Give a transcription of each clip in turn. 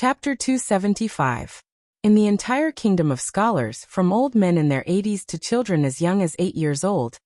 Chapter 275. In the entire kingdom of scholars, from old men in their 80s to children as young as 8 years old,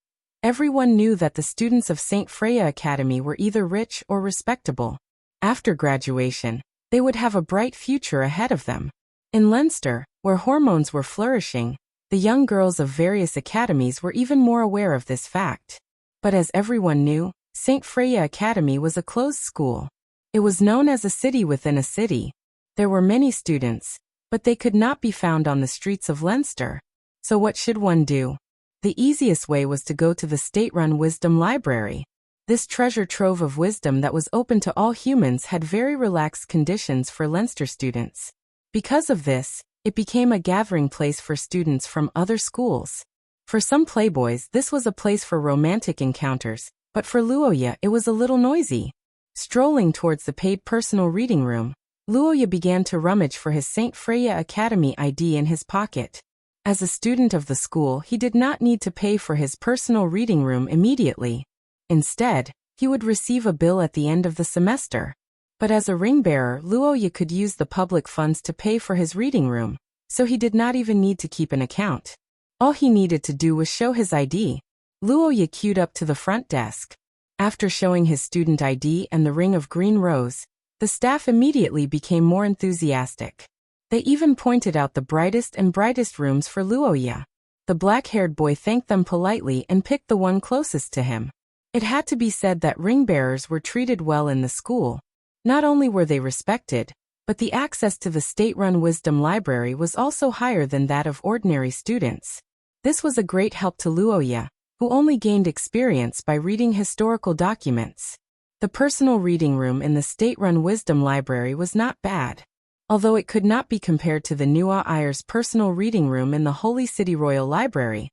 everyone knew that the students of St. Freya Academy were either rich or respectable. After graduation, they would have a bright future ahead of them. In Leinster, where hormones were flourishing, the young girls of various academies were even more aware of this fact. But as everyone knew, St. Freya Academy was a closed school. It was known as a city within a city. There were many students, but they could not be found on the streets of Leinster. So what should one do? The easiest way was to go to the state-run Wisdom Library. This treasure trove of wisdom that was open to all humans had very relaxed conditions for Leinster students. Because of this, it became a gathering place for students from other schools. For some playboys, this was a place for romantic encounters, but for Wuxia it was a little noisy. Strolling towards the paid personal reading room, Wuxia began to rummage for his St. Freya Academy ID in his pocket. As a student of the school, he did not need to pay for his personal reading room immediately. Instead, he would receive a bill at the end of the semester. But as a ring-bearer, Wuxia could use the public funds to pay for his reading room, so he did not even need to keep an account. All he needed to do was show his ID. Wuxia queued up to the front desk. After showing his student ID and the ring of green rose, the staff immediately became more enthusiastic. They even pointed out the brightest rooms for Wuxia. The black-haired boy thanked them politely and picked the one closest to him. It had to be said that ring-bearers were treated well in the school. Not only were they respected, but the access to the state-run Wisdom Library was also higher than that of ordinary students. This was a great help to Wuxia, who only gained experience by reading historical documents. The personal reading room in the state-run Wisdom Library was not bad. Although it could not be compared to the Nua Ayer's personal reading room in the Holy City Royal Library,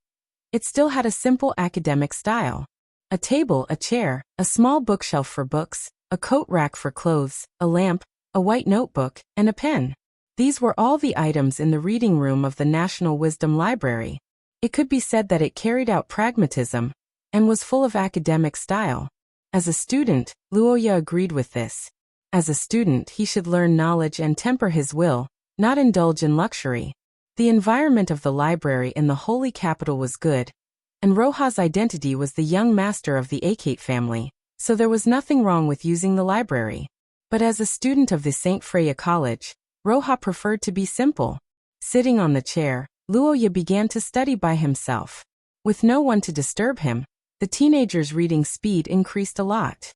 it still had a simple academic style. A table, a chair, a small bookshelf for books, a coat rack for clothes, a lamp, a white notebook, and a pen. These were all the items in the reading room of the National Wisdom Library. It could be said that it carried out pragmatism and was full of academic style. As a student, Wuxia agreed with this. As a student, he should learn knowledge and temper his will, not indulge in luxury. The environment of the library in the holy capital was good, and Roja's identity was the young master of the Akate family, so there was nothing wrong with using the library. But as a student of the St. Freya College, Roja preferred to be simple. Sitting on the chair, Wuxia began to study by himself. With no one to disturb him, the teenager's reading speed increased a lot.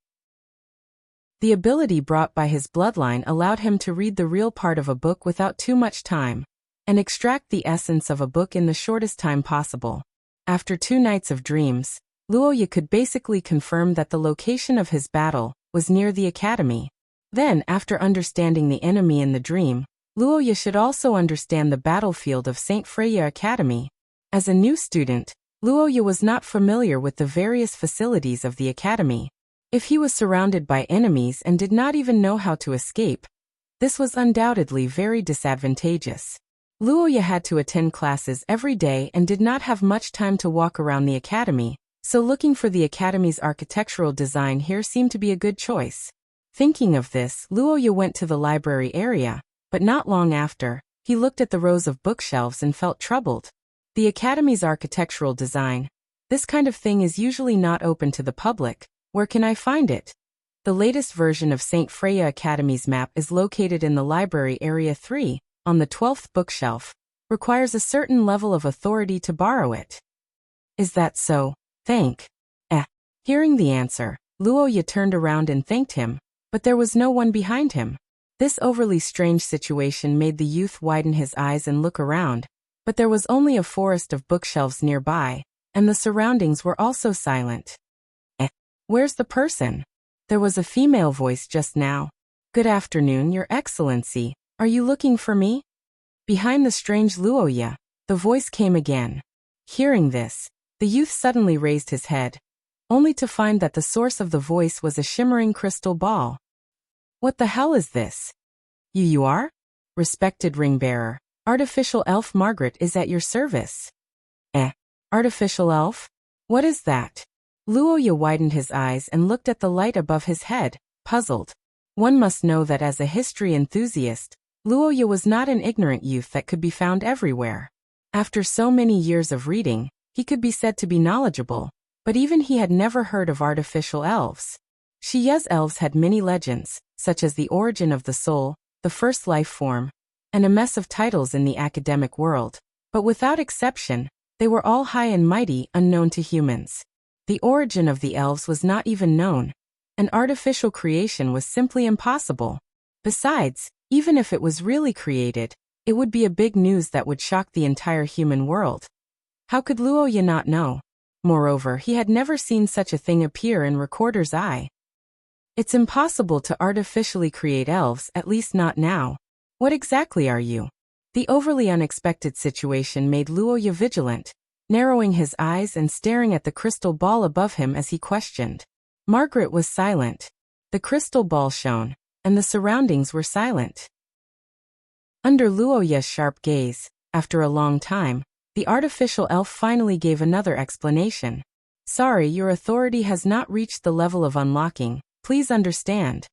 The ability brought by his bloodline allowed him to read the real part of a book without too much time, and extract the essence of a book in the shortest time possible. After 2 nights of dreams, Wuxia could basically confirm that the location of his battle was near the academy. Then, after understanding the enemy in the dream, Wuxia should also understand the battlefield of St. Freya Academy. As a new student, Wuxia was not familiar with the various facilities of the academy. If he was surrounded by enemies and did not even know how to escape, this was undoubtedly very disadvantageous. Wuxia had to attend classes every day and did not have much time to walk around the academy, so looking for the academy's architectural design here seemed to be a good choice. Thinking of this, Wuxia went to the library area, but not long after, he looked at the rows of bookshelves and felt troubled. The academy's architectural design, this kind of thing is usually not open to the public. Where can I find it? The latest version of St. Freya Academy's map is located in the library area 3, on the 12th bookshelf. Requires a certain level of authority to borrow it. Is that so? Thank. Hearing the answer, Wuxia turned around and thanked him, but there was no one behind him. This overly strange situation made the youth widen his eyes and look around, but there was only a forest of bookshelves nearby, and the surroundings were also silent. Where's the person? There was a female voice just now. Good afternoon, Your Excellency. Are you looking for me? Behind the strange Wuxia, the voice came again. Hearing this, the youth suddenly raised his head, only to find that the source of the voice was a shimmering crystal ball. What the hell is this? You are? Respected ring-bearer, artificial elf Margaret is at your service. Artificial elf? What is that? Wuxia widened his eyes and looked at the light above his head, puzzled. One must know that as a history enthusiast, Luoya was not an ignorant youth that could be found everywhere. After so many years of reading, he could be said to be knowledgeable, but even he had never heard of artificial elves. Xia's elves had many legends, such as the origin of the soul, the first life form, and a mess of titles in the academic world, but without exception, they were all high and mighty, unknown to humans. The origin of the elves was not even known. An artificial creation was simply impossible. Besides, even if it was really created, it would be a big news that would shock the entire human world. How could Luoya not know? Moreover, he had never seen such a thing appear in Recorder's eye. It's impossible to artificially create elves, at least not now. What exactly are you? The overly unexpected situation made Luoya vigilant, narrowing his eyes and staring at the crystal ball above him as he questioned. Margaret was silent. The crystal ball shone, and the surroundings were silent. Under Luoya's sharp gaze, after a long time, the artificial elf finally gave another explanation. Sorry, your authority has not reached the level of unlocking. Please understand.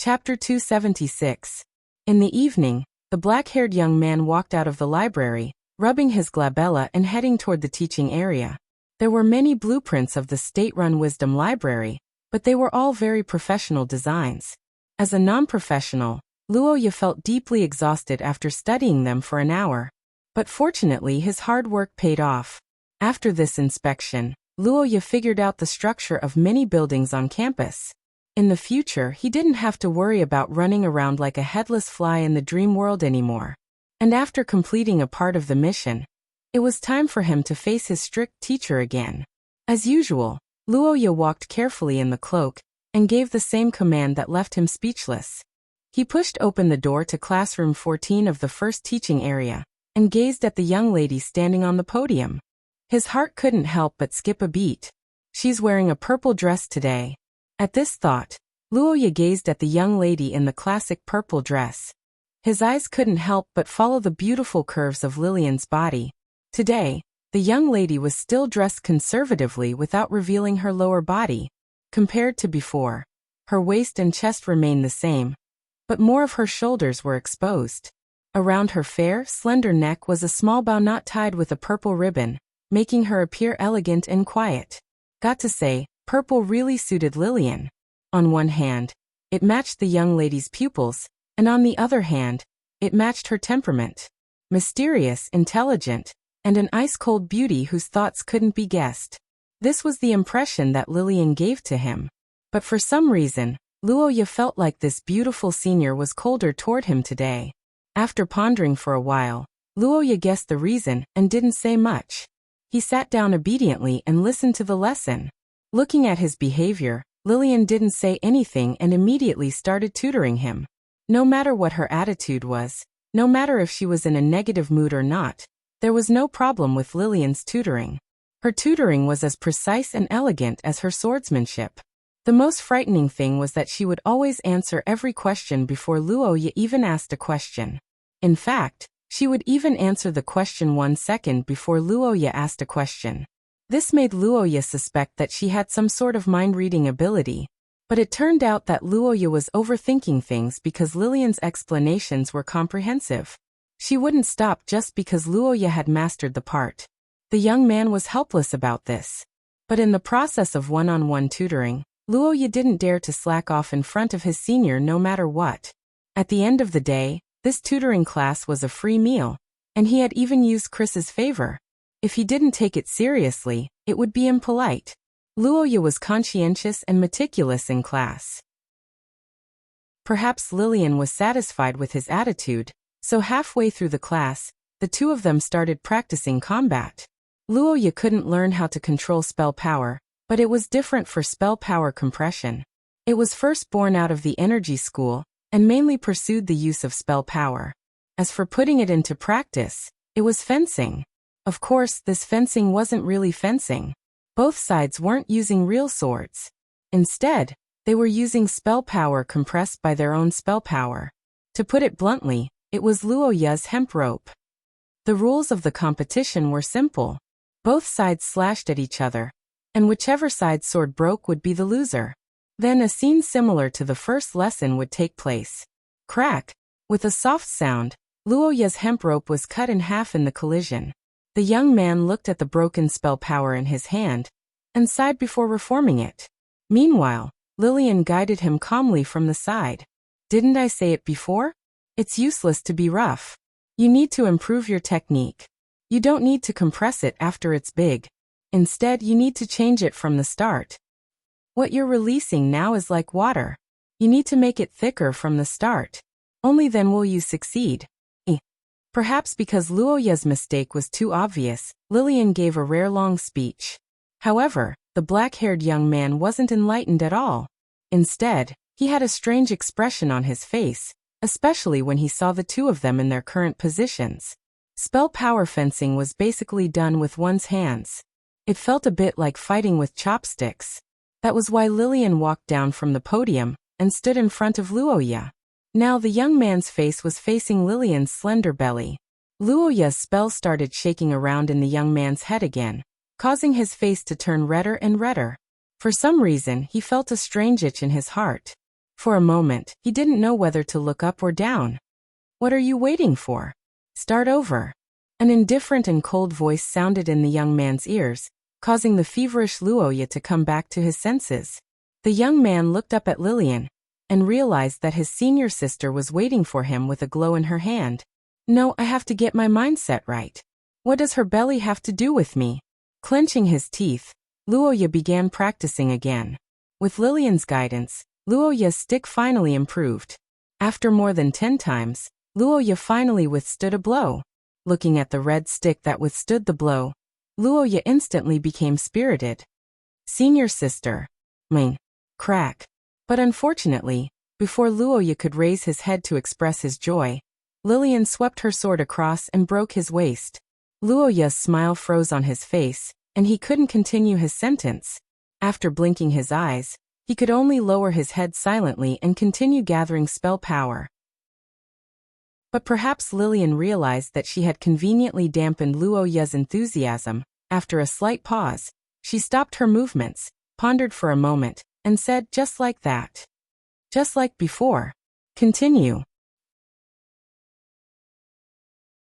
Chapter 276. In the evening, the black-haired young man walked out of the library, rubbing his glabella and heading toward the teaching area. There were many blueprints of the state-run Wisdom Library, but they were all very professional designs. As a non-professional, Luoya felt deeply exhausted after studying them for an hour. But fortunately his hard work paid off. After this inspection, Luoya figured out the structure of many buildings on campus. In the future, he didn't have to worry about running around like a headless fly in the dream world anymore. And after completing a part of the mission, it was time for him to face his strict teacher again. As usual, Luoya walked carefully in the cloak and gave the same command that left him speechless. He pushed open the door to classroom 14 of the first teaching area and gazed at the young lady standing on the podium. His heart couldn't help but skip a beat. She's wearing a purple dress today. At this thought, Luoya gazed at the young lady in the classic purple dress. His eyes couldn't help but follow the beautiful curves of Lillian's body. Today, the young lady was still dressed conservatively without revealing her lower body. Compared to before, her waist and chest remained the same, but more of her shoulders were exposed. Around her fair, slender neck was a small bow knot tied with a purple ribbon, making her appear elegant and quiet. Got to say, purple really suited Lillian. On one hand, it matched the young lady's pupils, and on the other hand, it matched her temperament. Mysterious, intelligent, and an ice-cold beauty whose thoughts couldn't be guessed. This was the impression that Lillian gave to him. But for some reason, Luoya felt like this beautiful senior was colder toward him today. After pondering for a while, Luoya guessed the reason and didn't say much. He sat down obediently and listened to the lesson. Looking at his behavior, Lillian didn't say anything and immediately started tutoring him. No matter what her attitude was, no matter if she was in a negative mood or not, there was no problem with Lillian's tutoring. Her tutoring was as precise and elegant as her swordsmanship. The most frightening thing was that she would always answer every question before Luoya even asked a question. In fact, she would even answer the question 1 second before Luoya asked a question. This made Luoya suspect that she had some sort of mind-reading ability, but it turned out that Luoya was overthinking things because Lillian's explanations were comprehensive. She wouldn't stop just because Luoya had mastered the part. The young man was helpless about this. But in the process of one-on-one tutoring, Luoya didn't dare to slack off in front of his senior no matter what. At the end of the day, this tutoring class was a free meal, and he had even used Chris's favor. If he didn't take it seriously, it would be impolite. Luoya was conscientious and meticulous in class. Perhaps Lillian was satisfied with his attitude, so halfway through the class, the two of them started practicing combat. Luoya couldn't learn how to control spell power, but it was different for spell power compression. It was first born out of the energy school, and mainly pursued the use of spell power. As for putting it into practice, it was fencing. Of course, this fencing wasn't really fencing. Both sides weren't using real swords. Instead, they were using spell power compressed by their own spell power. To put it bluntly, it was Luoya's hemp rope. The rules of the competition were simple. Both sides slashed at each other, and whichever side's sword broke would be the loser. Then a scene similar to the first lesson would take place. Crack! With a soft sound, Luoya's hemp rope was cut in half in the collision. The young man looked at the broken spell power in his hand and sighed before reforming it. Meanwhile, Lillian guided him calmly from the side. Didn't I say it before? It's useless to be rough. You need to improve your technique. You don't need to compress it after it's big. Instead, you need to change it from the start. What you're releasing now is like water. You need to make it thicker from the start. Only then will you succeed. Perhaps because Luoya's mistake was too obvious, Lillian gave a rare long speech. However, the black-haired young man wasn't enlightened at all. Instead, he had a strange expression on his face, especially when he saw the two of them in their current positions. Spell power fencing was basically done with one's hands. It felt a bit like fighting with chopsticks. That was why Lillian walked down from the podium and stood in front of Luoya. Now the young man's face was facing Lillian's slender belly. Luoya's spell started shaking around in the young man's head again, causing his face to turn redder and redder. For some reason, he felt a strange itch in his heart. For a moment, he didn't know whether to look up or down. What are you waiting for? Start over. An indifferent and cold voice sounded in the young man's ears, causing the feverish Luoya to come back to his senses. The young man looked up at Lillian and realized that his senior sister was waiting for him with a glow in her hand. No, I have to get my mindset right. What does her belly have to do with me? Clenching his teeth, Luoya began practicing again. With Lillian's guidance, Luoya's stick finally improved. After more than 10 times, Luoya finally withstood a blow. Looking at the red stick that withstood the blow, Luoya instantly became spirited. Senior sister. Crack. But unfortunately, before Luoya could raise his head to express his joy, Lillian swept her sword across and broke his waist. Luoya's smile froze on his face, and he couldn't continue his sentence. After blinking his eyes, he could only lower his head silently and continue gathering spell power. But perhaps Lillian realized that she had conveniently dampened Luoya's enthusiasm. After a slight pause, she stopped her movements, pondered for a moment, and said, just like that. Just like before. Continue.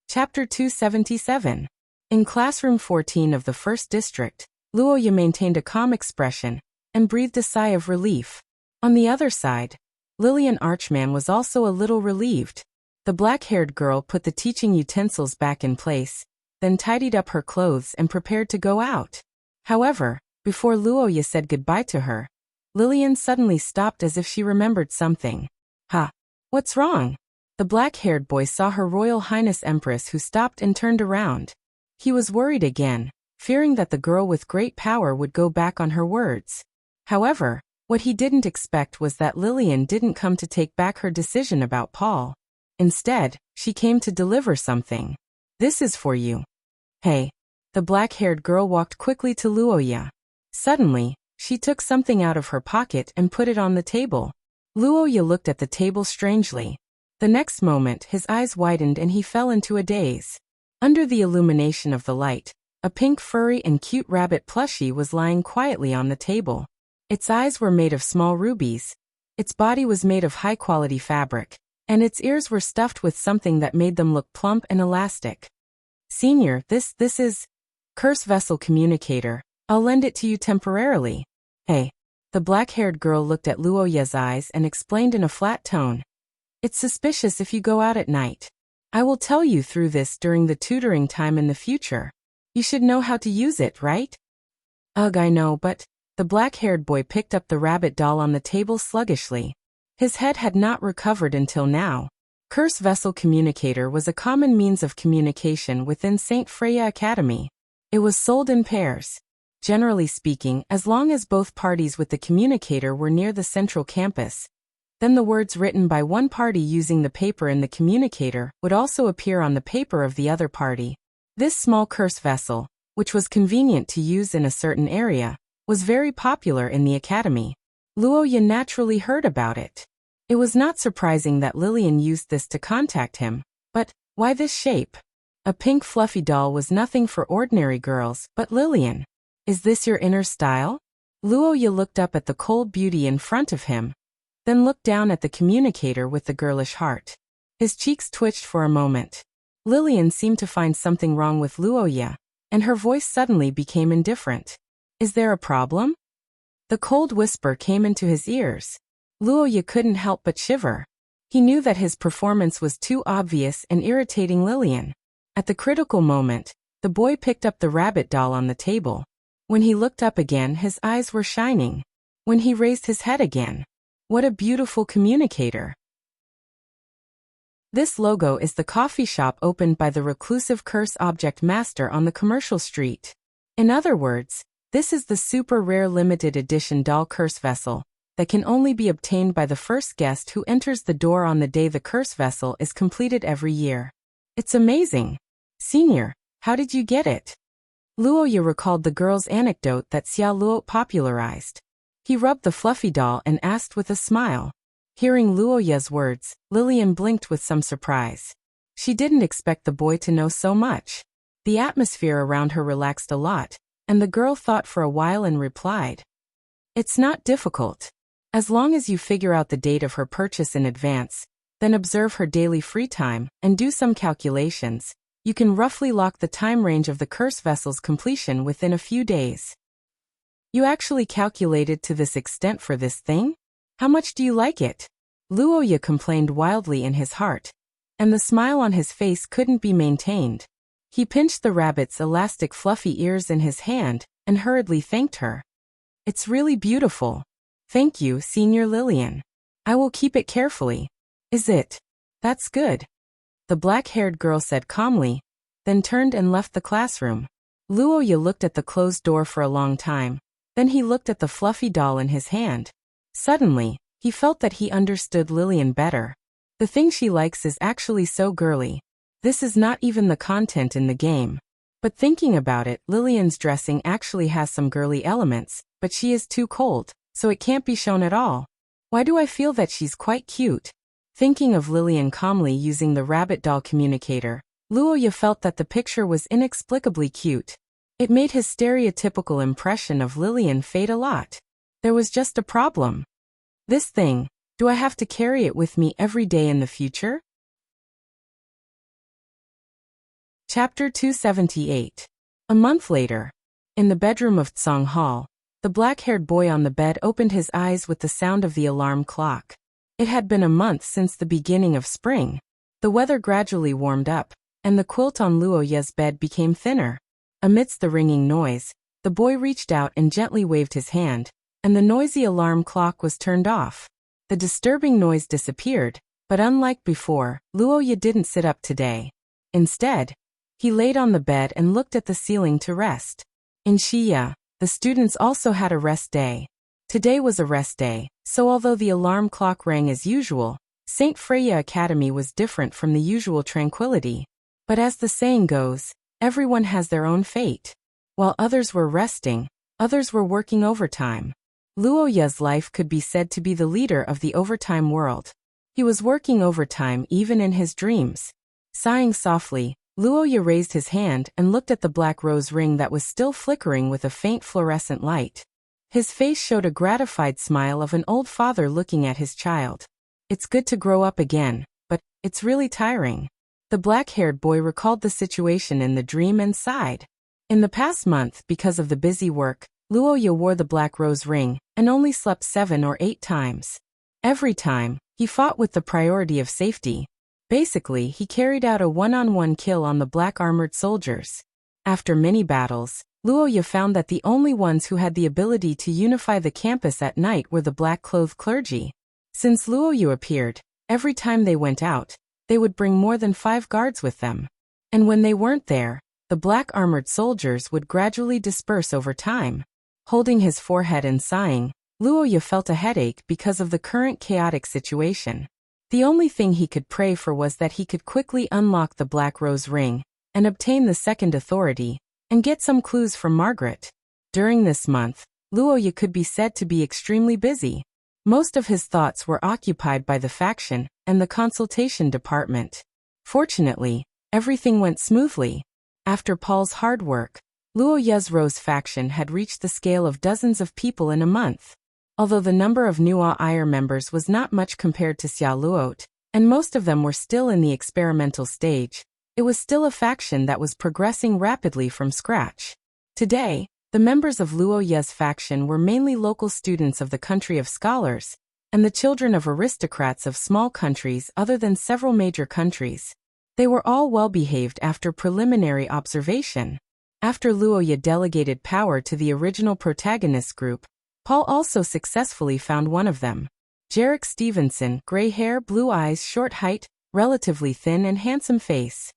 Chapter 277. In classroom 14 of the first district, Luoya maintained a calm expression and breathed a sigh of relief. On the other side, Lillian Archman was also a little relieved. The black-haired girl put the teaching utensils back in place, then tidied up her clothes and prepared to go out. However, before Luoya said goodbye to her, Lillian suddenly stopped as if she remembered something. What's wrong? The black-haired boy saw Her Royal Highness Empress, who stopped and turned around. He was worried again, fearing that the girl with great power would go back on her words. However, what he didn't expect was that Lillian didn't come to take back her decision about Paul. Instead, she came to deliver something. This is for you. Hey. The black-haired girl walked quickly to Luoya. Suddenly, she took something out of her pocket and put it on the table. Luoya looked at the table strangely. The next moment, his eyes widened and he fell into a daze. Under the illumination of the light, a pink furry and cute rabbit plushie was lying quietly on the table. Its eyes were made of small rubies. Its body was made of high-quality fabric, and its ears were stuffed with something that made them look plump and elastic. Senior, this is Curse Vessel Communicator. I'll lend it to you temporarily. Hey. The black-haired girl looked at Luoya's eyes and explained in a flat tone. It's suspicious if you go out at night. I will tell you through this during the tutoring time in the future. You should know how to use it, right? Ugh, I know, but... The black-haired boy picked up the rabbit doll on the table sluggishly. His head had not recovered until now. Curse Vessel Communicator was a common means of communication within St. Freya Academy. It was sold in pairs. Generally speaking, as long as both parties with the communicator were near the central campus, then the words written by one party using the paper in the communicator would also appear on the paper of the other party. This small curse vessel, which was convenient to use in a certain area, was very popular in the academy. Luoya naturally heard about it. It was not surprising that Lillian used this to contact him, but why this shape? A pink fluffy doll was nothing for ordinary girls, but Lillian. Is this your inner style? Luoya looked up at the cold beauty in front of him, then looked down at the communicator with the girlish heart. His cheeks twitched for a moment. Lillian seemed to find something wrong with Luoya, and her voice suddenly became indifferent. Is there a problem? The cold whisper came into his ears. Luoya couldn't help but shiver. He knew that his performance was too obvious and irritating Lillian. At the critical moment, the boy picked up the rabbit doll on the table. When he looked up again, his eyes were shining. When he raised his head again, what a beautiful communicator. This logo is the coffee shop opened by the reclusive curse object master on the commercial street. In other words, this is the super rare limited edition doll curse vessel that can only be obtained by the first guest who enters the door on the day the curse vessel is completed every year. It's amazing. Senior, how did you get it? Luoya recalled the girl's anecdote that Xia Luo popularized. He rubbed the fluffy doll and asked with a smile. Hearing Luoya's words, Lillian blinked with some surprise. She didn't expect the boy to know so much. The atmosphere around her relaxed a lot, and the girl thought for a while and replied. It's not difficult. As long as you figure out the date of her purchase in advance, then observe her daily free time, and do some calculations, you can roughly lock the time range of the curse vessel's completion within a few days. You actually calculated to this extent for this thing? How much do you like it? Luoya complained wildly in his heart, and the smile on his face couldn't be maintained. He pinched the rabbit's elastic fluffy ears in his hand and hurriedly thanked her. It's really beautiful. Thank you, Senior Lillian. I will keep it carefully. Is it? That's good. The black-haired girl said calmly, then turned and left the classroom. Luoya looked at the closed door for a long time, then he looked at the fluffy doll in his hand. Suddenly, he felt that he understood Lillian better. The thing she likes is actually so girly. This is not even the content in the game. But thinking about it, Lillian's dressing actually has some girly elements, but she is too cold, so it can't be shown at all. Why do I feel that she's quite cute? Thinking of Lillian calmly using the rabbit doll communicator, Luoya felt that the picture was inexplicably cute. It made his stereotypical impression of Lillian fade a lot. There was just a problem. This thing, do I have to carry it with me every day in the future? Chapter 278. A month later. In the bedroom of Tsang Hall, the black-haired boy on the bed opened his eyes with the sound of the alarm clock. It had been a month since the beginning of spring. The weather gradually warmed up, and the quilt on Luoya's bed became thinner. Amidst the ringing noise, the boy reached out and gently waved his hand, and the noisy alarm clock was turned off. The disturbing noise disappeared, but unlike before, Luoya didn't sit up today. Instead, he laid on the bed and looked at the ceiling to rest. In Wuxia, the students also had a rest day. Today was a rest day, so although the alarm clock rang as usual, St. Freya Academy was different from the usual tranquility. But as the saying goes, everyone has their own fate. While others were resting, others were working overtime. Luoya's life could be said to be the leader of the overtime world. He was working overtime even in his dreams. Sighing softly, Luoya raised his hand and looked at the black rose ring that was still flickering with a faint fluorescent light. His face showed a gratified smile of an old father looking at his child. It's good to grow up again, but it's really tiring. The black-haired boy recalled the situation in the dream and sighed. In the past month, because of the busy work, Luoya wore the black rose ring and only slept 7 or 8 times. Every time, he fought with the priority of safety. Basically, he carried out a one-on-one kill on the black-armored soldiers. After many battles, Luoya found that the only ones who had the ability to unify the campus at night were the black-clothed clergy. Since Luoya appeared, every time they went out, they would bring more than 5 guards with them. And when they weren't there, the black-armored soldiers would gradually disperse over time. Holding his forehead and sighing, Luoya felt a headache because of the current chaotic situation. The only thing he could pray for was that he could quickly unlock the Black Rose ring, and obtain the second authority, and get some clues from Margaret. During this month, Luoya could be said to be extremely busy. Most of his thoughts were occupied by the faction and the consultation department. Fortunately, everything went smoothly. After Paul's hard work, Luo Ye's faction had reached the scale of dozens of people in a month. Although the number of Nuo Ir members was not much compared to Xia Luot, and most of them were still in the experimental stage, it was still a faction that was progressing rapidly from scratch. Today, the members of Luo Ye's faction were mainly local students of the country of scholars, and the children of aristocrats of small countries other than several major countries. They were all well-behaved after preliminary observation. After Luo Ye delegated power to the original protagonist group, Paul also successfully found one of them. Jarek Stevenson, gray hair, blue eyes, short height, relatively thin and handsome face.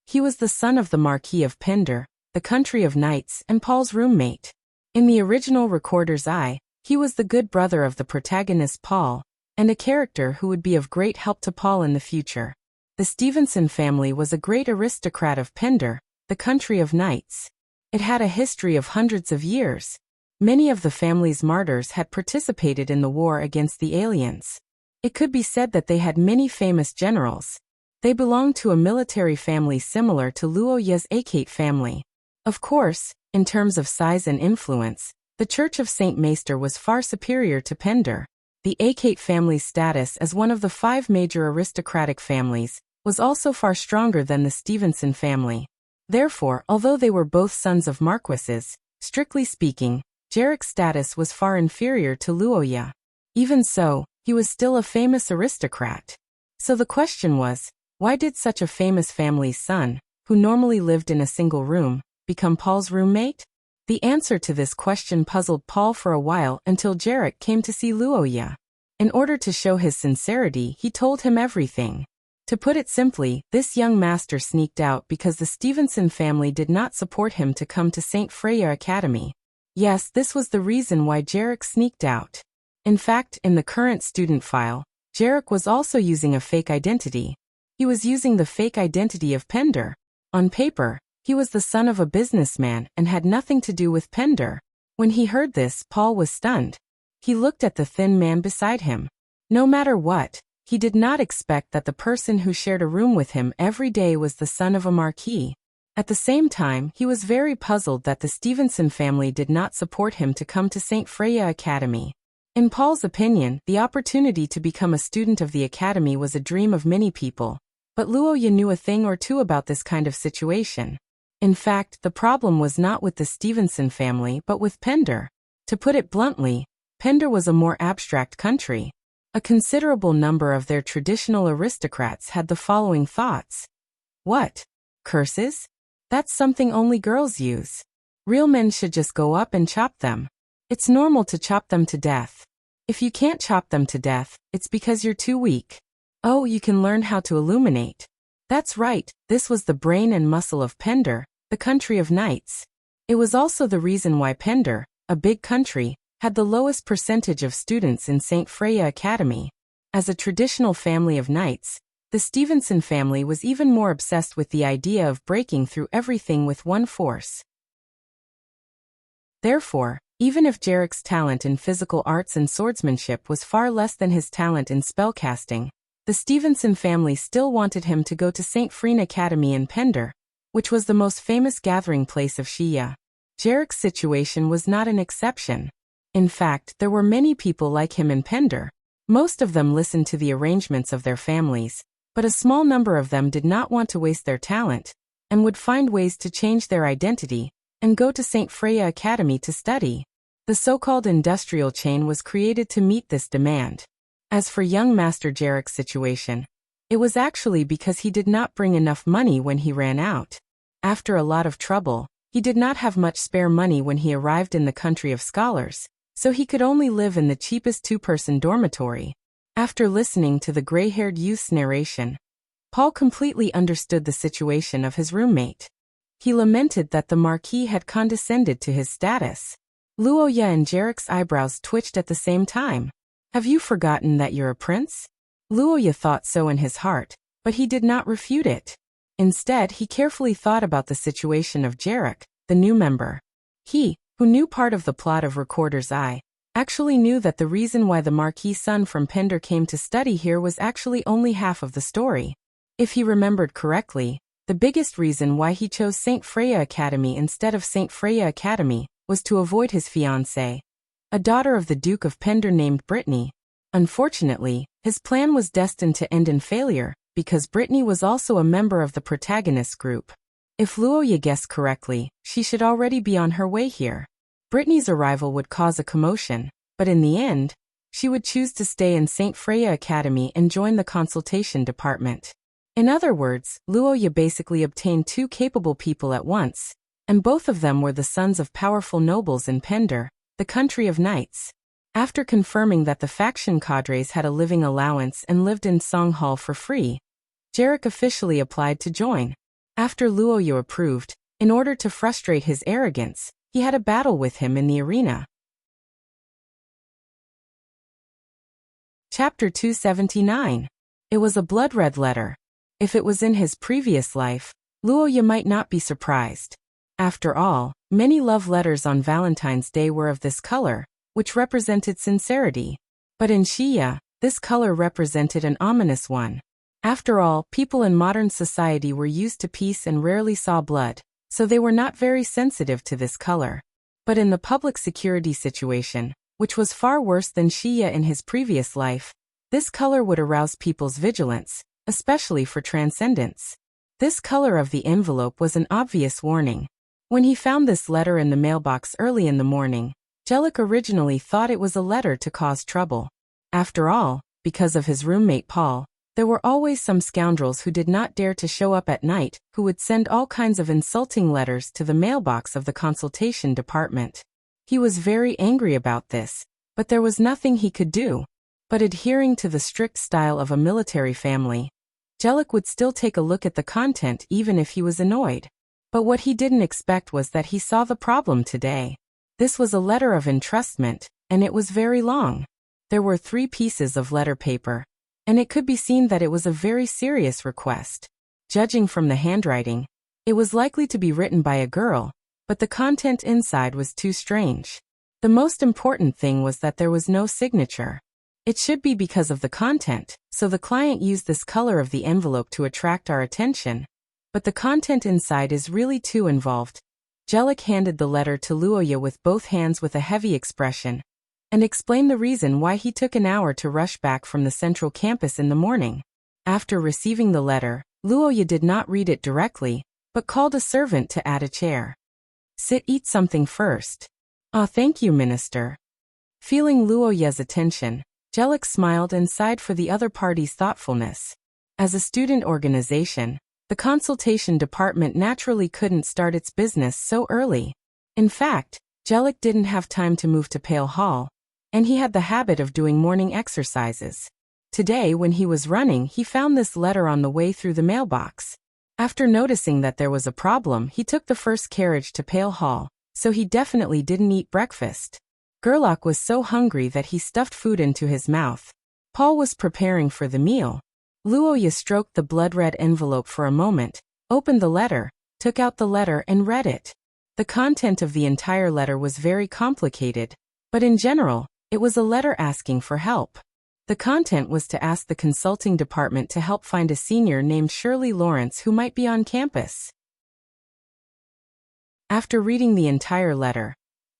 He was the son of the Marquis of Pender, the country of knights, and Paul's roommate. In the original Recorder's Eye, he was the good brother of the protagonist Paul, and a character who would be of great help to Paul in the future. The Stevenson family was a great aristocrat of Pender, the country of knights. It had a history of hundreds of years. Many of the family's martyrs had participated in the war against the aliens. It could be said that they had many famous generals. They belonged to a military family similar to Luo Ye's Akate family. Of course, in terms of size and influence, the Church of Saint Maester was far superior to Pender. The Akate family's status as one of the 5 major aristocratic families was also far stronger than the Stevenson family. Therefore, although they were both sons of marquises, strictly speaking, Jarek's status was far inferior to Luo Ye. Even so, he was still a famous aristocrat. So the question was, why did such a famous family's son, who normally lived in a single room, become Paul's roommate? The answer to this question puzzled Paul for a while until Jarek came to see Luo Ye. In order to show his sincerity, he told him everything. To put it simply, this young master sneaked out because the Stevenson family did not support him to come to St. Freya Academy. Yes, this was the reason why Jarek sneaked out. In fact, in the current student file, Jarek was also using a fake identity. He was using the fake identity of Pender. On paper, he was the son of a businessman and had nothing to do with Pender. When he heard this, Paul was stunned. He looked at the thin man beside him. No matter what, he did not expect that the person who shared a room with him every day was the son of a marquis. At the same time, he was very puzzled that the Stevenson family did not support him to come to St. Freya Academy. In Paul's opinion, the opportunity to become a student of the academy was a dream of many people. But Luo Ye knew a thing or two about this kind of situation. In fact, the problem was not with the Stevenson family but with Pender. To put it bluntly, Pender was a more abstract country. A considerable number of their traditional aristocrats had the following thoughts. What? Curses? That's something only girls use. Real men should just go up and chop them. It's normal to chop them to death. If you can't chop them to death, it's because you're too weak. Oh, you can learn how to illuminate. That's right, this was the brain and muscle of Pender, the country of knights. It was also the reason why Pender, a big country, had the lowest percentage of students in St. Freya Academy. As a traditional family of knights, the Stevenson family was even more obsessed with the idea of breaking through everything with one force. Therefore, even if Jarek's talent in physical arts and swordsmanship was far less than his talent in spellcasting, the Stevenson family still wanted him to go to St. Freya Academy in Pender, which was the most famous gathering place of Xia. Jarek's situation was not an exception. In fact, there were many people like him in Pender. Most of them listened to the arrangements of their families, but a small number of them did not want to waste their talent, and would find ways to change their identity, and go to St. Freya Academy to study. The so-called industrial chain was created to meet this demand. As for young Master Jarek's situation, it was actually because he did not bring enough money when he ran out. After a lot of trouble, he did not have much spare money when he arrived in the country of scholars, so he could only live in the cheapest 2-person dormitory. After listening to the gray-haired youth's narration, Paul completely understood the situation of his roommate. He lamented that the Marquis had condescended to his status. Luo Ye and Jarek's eyebrows twitched at the same time. Have you forgotten that you're a prince? Luo Ye thought so in his heart, but he did not refute it. Instead, he carefully thought about the situation of Jarek, the new member. He, who knew part of the plot of Recorder's Eye, actually knew that the reason why the Marquis' son from Pender came to study here was actually only half of the story. If he remembered correctly, The biggest reason why he chose St. Freya Academy instead of St. Freya Academy was to avoid his fiancée, a daughter of the Duke of Pender named Brittany. Unfortunately, his plan was destined to end in failure, because Brittany was also a member of the protagonist group. If Luoya guessed correctly, she should already be on her way here. Brittany's arrival would cause a commotion, but in the end, she would choose to stay in St. Freya Academy and join the consultation department. In other words, Luoya basically obtained two capable people at once, and both of them were the sons of powerful nobles in Pender, the country of knights. After confirming that the faction cadres had a living allowance and lived in Song Hall for free, Jarek officially applied to join. After Luoya approved, in order to frustrate his arrogance, he had a battle with him in the arena. Chapter 279. It was a blood-red letter. If it was in his previous life, Luoya might not be surprised. After all, many love letters on Valentine's Day were of this color, which represented sincerity. But in Xia, this color represented an ominous one. After all, people in modern society were used to peace and rarely saw blood, so they were not very sensitive to this color. But in the public security situation, which was far worse than Xia in his previous life, this color would arouse people's vigilance, especially for transcendence. This color of the envelope was an obvious warning. When he found this letter in the mailbox early in the morning, Jellic originally thought it was a letter to cause trouble. After all, because of his roommate Paul, there were always some scoundrels who did not dare to show up at night, who would send all kinds of insulting letters to the mailbox of the consultation department. He was very angry about this, but there was nothing he could do. But adhering to the strict style of a military family, Jellic would still take a look at the content even if he was annoyed. But what he didn't expect was that he saw the problem today. This was a letter of entrustment, and it was very long. There were 3 pieces of letter paper, and it could be seen that it was a very serious request. Judging from the handwriting, it was likely to be written by a girl, but the content inside was too strange. The most important thing was that there was no signature. It should be because of the content, so the client used this color of the envelope to attract our attention. But the content inside is really too involved. Jellic handed the letter to Luoya with both hands with a heavy expression, and explained the reason why he took an hour to rush back from the central campus in the morning. After receiving the letter, Luoya did not read it directly, but called a servant to add a chair. "Sit, eat something first." "Ah, thank you, Minister." Feeling Luoya's attention, Jellic smiled and sighed for the other party's thoughtfulness. As a student organization, the consultation department naturally couldn't start its business so early. In fact, Jellic didn't have time to move to Pale Hall, and he had the habit of doing morning exercises. Today, when he was running, he found this letter on the way through the mailbox. After noticing that there was a problem, he took the first carriage to Pale Hall, so he definitely didn't eat breakfast. Gerlach was so hungry that he stuffed food into his mouth. Paul was preparing for the meal. Luoya stroked the blood-red envelope for a moment, opened the letter, took out the letter and read it. The content of the entire letter was very complicated, but in general, it was a letter asking for help. The content was to ask the consulting department to help find a senior named Shirley Lawrence who might be on campus. After reading the entire letter,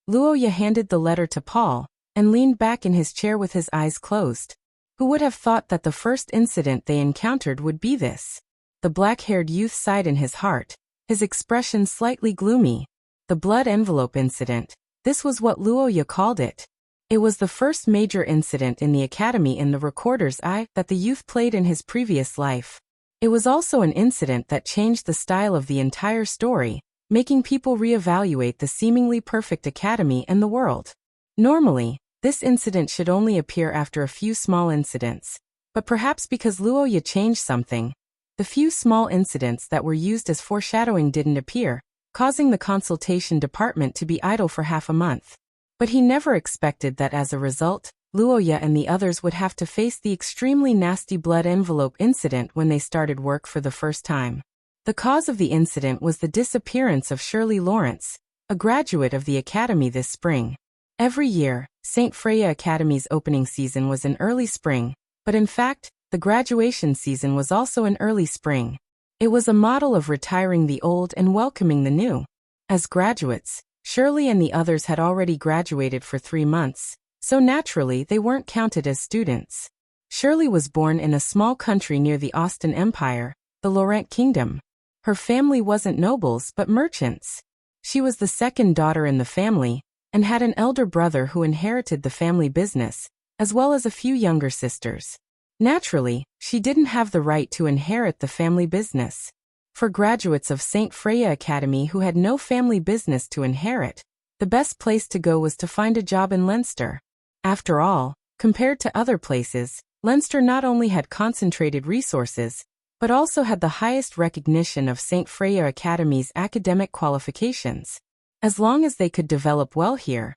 Luoya handed the letter to Paul and leaned back in his chair with his eyes closed. Who would have thought that the first incident they encountered would be this? The black-haired youth sighed in his heart, his expression slightly gloomy. The blood envelope incident, this was what Luoya called it. It was the first major incident in the academy in the recorder's eye that the youth played in his previous life. It was also an incident that changed the style of the entire story, making people reevaluate the seemingly perfect academy and the world. Normally, this incident should only appear after a few small incidents, but perhaps because Luoya changed something, the few small incidents that were used as foreshadowing didn't appear, causing the consultation department to be idle for half a month. But he never expected that as a result, Luoya and the others would have to face the extremely nasty blood envelope incident when they started work for the first time. The cause of the incident was the disappearance of Shirley Lawrence, a graduate of the academy this spring. Every year, St. Freya Academy's opening season was in early spring, but in fact, the graduation season was also in early spring. It was a model of retiring the old and welcoming the new. As graduates, Shirley and the others had already graduated for 3 months, so naturally they weren't counted as students. Shirley was born in a small country near the Austin Empire, the Laurent Kingdom. Her family wasn't nobles but merchants. She was the second daughter in the family, and had an elder brother who inherited the family business, as well as a few younger sisters. Naturally, she didn't have the right to inherit the family business. For graduates of St. Freya Academy who had no family business to inherit, the best place to go was to find a job in Leinster. After all, compared to other places, Leinster not only had concentrated resources, but also had the highest recognition of St. Freya Academy's academic qualifications. As long as they could develop well here,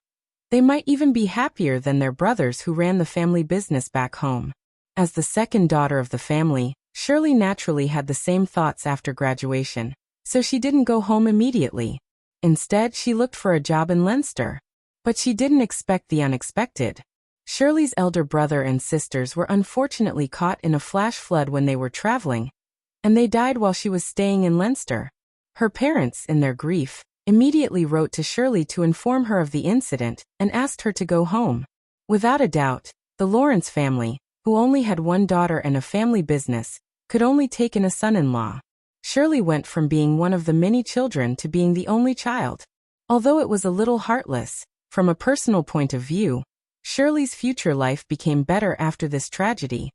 they might even be happier than their brothers who ran the family business back home. As the second daughter of the family, Shirley naturally had the same thoughts after graduation, so she didn't go home immediately. Instead, she looked for a job in Leinster. But she didn't expect the unexpected. Shirley's elder brother and sisters were unfortunately caught in a flash flood when they were traveling, and they died while she was staying in Leinster. Her parents, in their grief, immediately wrote to Shirley to inform her of the incident and asked her to go home. Without a doubt, the Lawrence family, who only had one daughter and a family business, could only take in a son-in-law. Shirley went from being one of the many children to being the only child. Although it was a little heartless, from a personal point of view, Shirley's future life became better after this tragedy.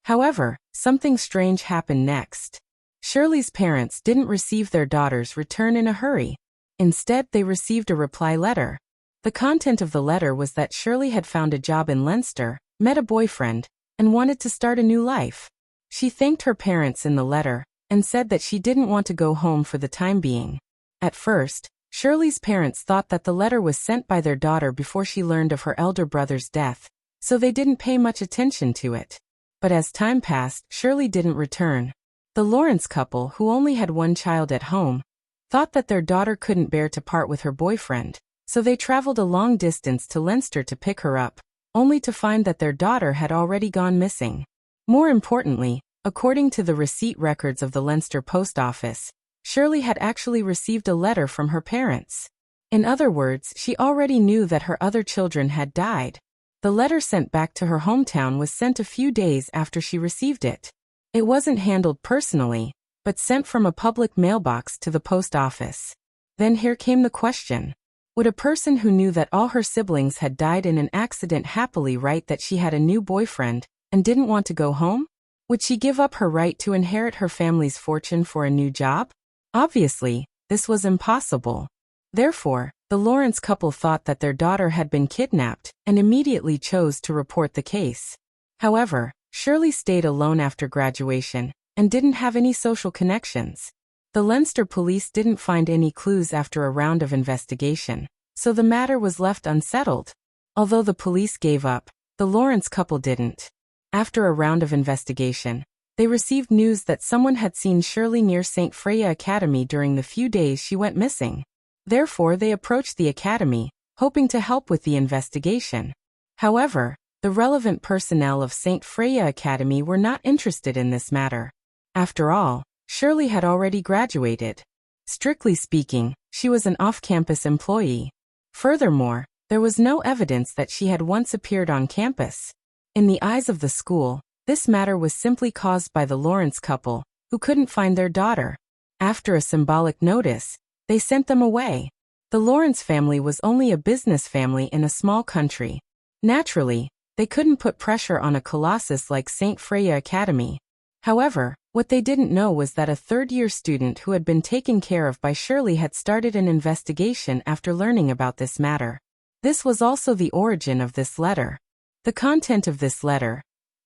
However, something strange happened next. Shirley's parents didn't receive their daughter's return in a hurry. Instead, they received a reply letter. The content of the letter was that Shirley had found a job in Leinster, met a boyfriend, and wanted to start a new life. She thanked her parents in the letter, and said that she didn't want to go home for the time being. At first, Shirley's parents thought that the letter was sent by their daughter before she learned of her elder brother's death, so they didn't pay much attention to it. But as time passed, Shirley didn't return. The Lawrence couple, who only had one child at home, thought that their daughter couldn't bear to part with her boyfriend, so they traveled a long distance to Leinster to pick her up, only to find that their daughter had already gone missing. More importantly, according to the receipt records of the Leinster post office, Shirley had actually received a letter from her parents. In other words, she already knew that her other children had died. The letter sent back to her hometown was sent a few days after she received it. It wasn't handled personally, but sent from a public mailbox to the post office. Then here came the question. Would a person who knew that all her siblings had died in an accident happily write that she had a new boyfriend and didn't want to go home? Would she give up her right to inherit her family's fortune for a new job? Obviously, this was impossible. Therefore, the Lawrence couple thought that their daughter had been kidnapped and immediately chose to report the case. However, Shirley stayed alone after graduation and didn't have any social connections. The Leinster police didn't find any clues after a round of investigation, so the matter was left unsettled. Although the police gave up, the Lawrence couple didn't. After a round of investigation, they received news that someone had seen Shirley near St. Freya Academy during the few days she went missing. Therefore, they approached the academy, hoping to help with the investigation. However, the relevant personnel of St. Freya Academy were not interested in this matter. After all, Shirley had already graduated. Strictly speaking, she was an off-campus employee. Furthermore, there was no evidence that she had once appeared on campus. In the eyes of the school, this matter was simply caused by the Lawrence couple, who couldn't find their daughter. After a symbolic notice, they sent them away. The Lawrence family was only a business family in a small country. Naturally, they couldn't put pressure on a colossus like St. Freya Academy. However, what they didn't know was that a third-year student who had been taken care of by Shirley had started an investigation after learning about this matter. This was also the origin of this letter. The content of this letter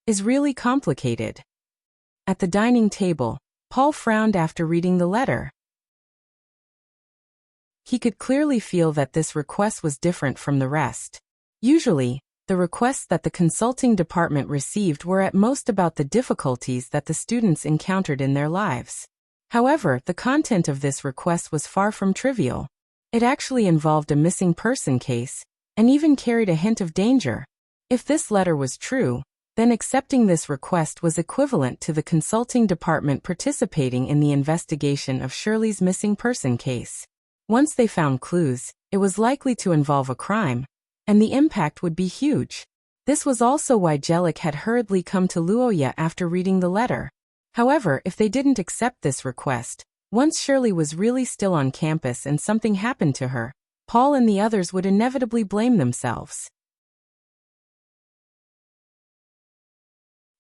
is really complicated. At the dining table, Paul frowned after reading the letter. He could clearly feel that this request was different from the rest. Usually, the requests that the consulting department received were at most about the difficulties that the students encountered in their lives. However, the content of this request was far from trivial. It actually involved a missing person case, and even carried a hint of danger. If this letter was true, Then accepting this request was equivalent to the consulting department participating in the investigation of Shirley's missing person case. Once they found clues, it was likely to involve a crime, and the impact would be huge. This was also why Jellic had hurriedly come to Luoya after reading the letter. However, if they didn't accept this request, once Shirley was really still on campus and something happened to her, Paul and the others would inevitably blame themselves.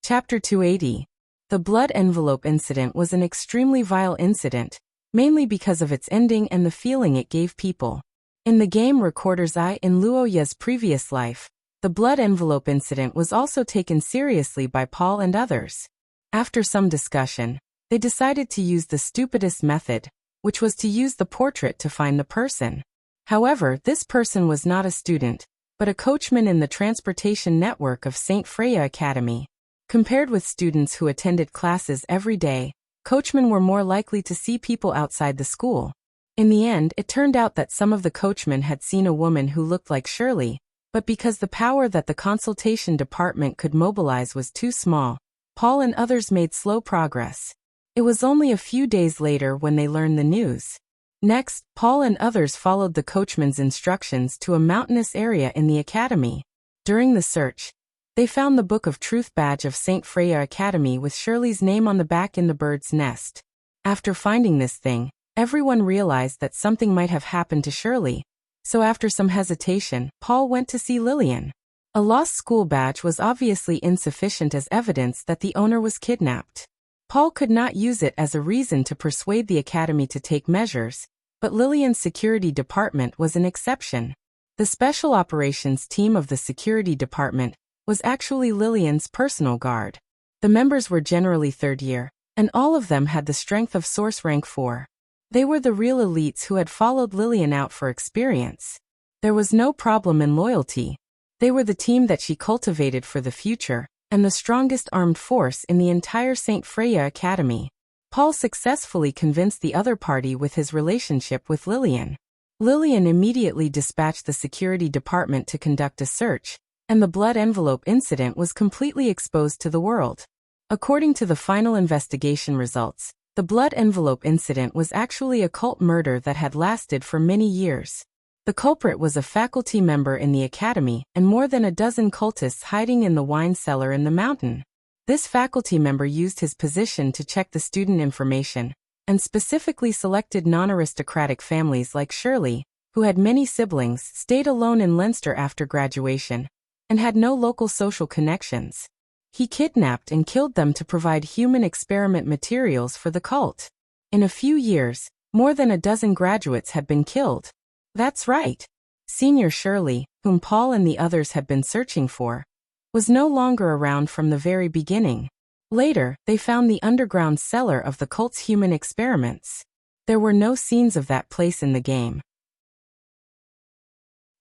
Chapter 280. The blood envelope incident was an extremely vile incident, mainly because of its ending and the feeling it gave people. In the game Recorder's Eye in Luoya's previous life, the blood envelope incident was also taken seriously by Paul and others. After some discussion, they decided to use the stupidest method, which was to use the portrait to find the person. However, this person was not a student, but a coachman in the transportation network of St. Freya Academy. Compared with students who attended classes every day, coachmen were more likely to see people outside the school. In the end, it turned out that some of the coachmen had seen a woman who looked like Shirley, but because the power that the consultation department could mobilize was too small, Paul and others made slow progress. It was only a few days later when they learned the news. Next, Paul and others followed the coachman's instructions to a mountainous area in the academy. During the search, they found the Book of Truth badge of St. Freya Academy with Shirley's name on the back in the bird's nest. After finding this thing, everyone realized that something might have happened to Shirley. So after some hesitation, Paul went to see Lillian. A lost school badge was obviously insufficient as evidence that the owner was kidnapped. Paul could not use it as a reason to persuade the academy to take measures, but Lillian's security department was an exception. The special operations team of the security department was actually Lillian's personal guard. The members were generally third year, and all of them had the strength of source rank 4. They were the real elites who had followed Lillian out for experience. There was no problem in loyalty. They were the team that she cultivated for the future, and the strongest armed force in the entire St. Freya Academy. Paul successfully convinced the other party with his relationship with Lillian. Lillian immediately dispatched the security department to conduct a search, and the blood envelope incident was completely exposed to the world. According to the final investigation results, the blood envelope incident was actually a cult murder that had lasted for many years. The culprit was a faculty member in the academy and more than a dozen cultists hiding in the wine cellar in the mountain. This faculty member used his position to check the student information, and specifically selected non-aristocratic families like Shirley, who had many siblings, stayed alone in Leinster after graduation, and had no local social connections. He kidnapped and killed them to provide human experiment materials for the cult. In a few years, more than a dozen graduates had been killed. That's right. Senior Shirley, whom Paul and the others had been searching for, was no longer around from the very beginning. Later, they found the underground cellar of the cult's human experiments. There were no scenes of that place in the game.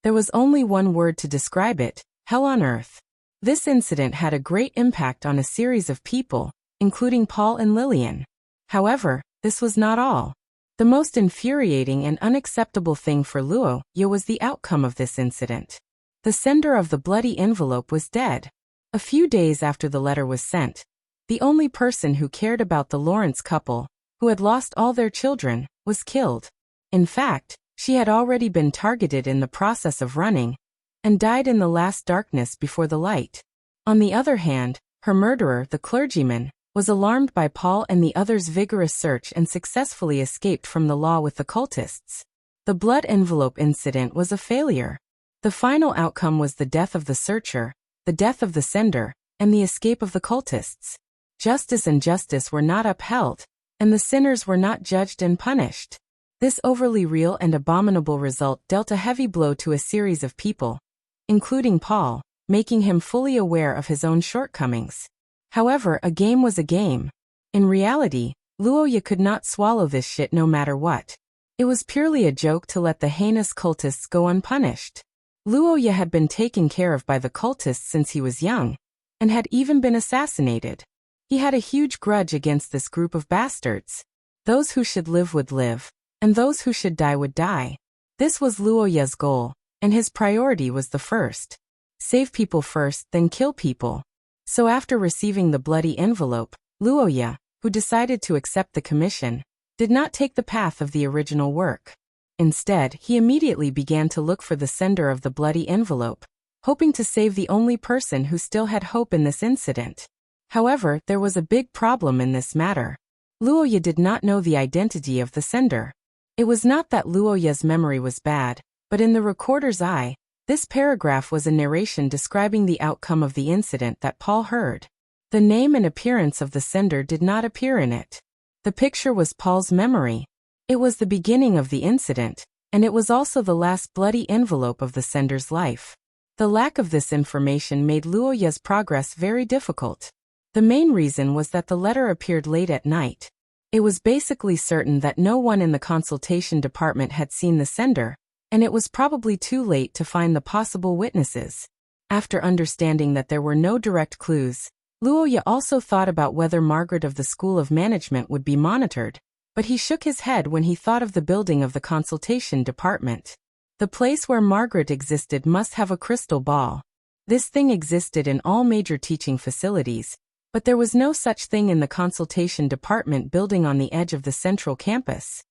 There was only one word to describe it: hell on earth. This incident had a great impact on a series of people, including Paul and Lillian. However, this was not all. The most infuriating and unacceptable thing for Luoya was the outcome of this incident. The sender of the bloody envelope was dead. A few days after the letter was sent, the only person who cared about the Lawrence couple, who had lost all their children, was killed. In fact, she had already been targeted in the process of running, and died in the last darkness before the light. On the other hand, her murderer, the clergyman, was alarmed by Paul and the others' vigorous search and successfully escaped from the law with the cultists. The blood envelope incident was a failure. The final outcome was the death of the searcher, the death of the sender, and the escape of the cultists. Justice and justice were not upheld, and the sinners were not judged and punished. This overly real and abominable result dealt a heavy blow to a series of people, including Paul, making him fully aware of his own shortcomings. However, a game was a game. In reality, Luoya could not swallow this shit no matter what. It was purely a joke to let the heinous cultists go unpunished. Luoya had been taken care of by the cultists since he was young, and had even been assassinated. He had a huge grudge against this group of bastards. Those who should live would live, and those who should die would die. This was Luoya's goal, and his priority was the first. Save people first, then kill people. So after receiving the bloody envelope, Luoya, who decided to accept the commission, did not take the path of the original work. Instead, he immediately began to look for the sender of the bloody envelope, hoping to save the only person who still had hope in this incident. However, there was a big problem in this matter. Luoya did not know the identity of the sender. It was not that Luoya's memory was bad, but in the recorder's eye, this paragraph was a narration describing the outcome of the incident that Paul heard. The name and appearance of the sender did not appear in it. The picture was Paul's memory. It was the beginning of the incident, and it was also the last bloody envelope of the sender's life. The lack of this information made Luoya's progress very difficult. The main reason was that the letter appeared late at night. It was basically certain that no one in the consultation department had seen the sender, and it was probably too late to find the possible witnesses. After understanding that there were no direct clues, Luoya also thought about whether Margaret of the School of Management would be monitored, but he shook his head when he thought of the building of the consultation department. The place where Margaret existed must have a crystal ball. This thing existed in all major teaching facilities, but there was no such thing in the consultation department building on the edge of the central campus.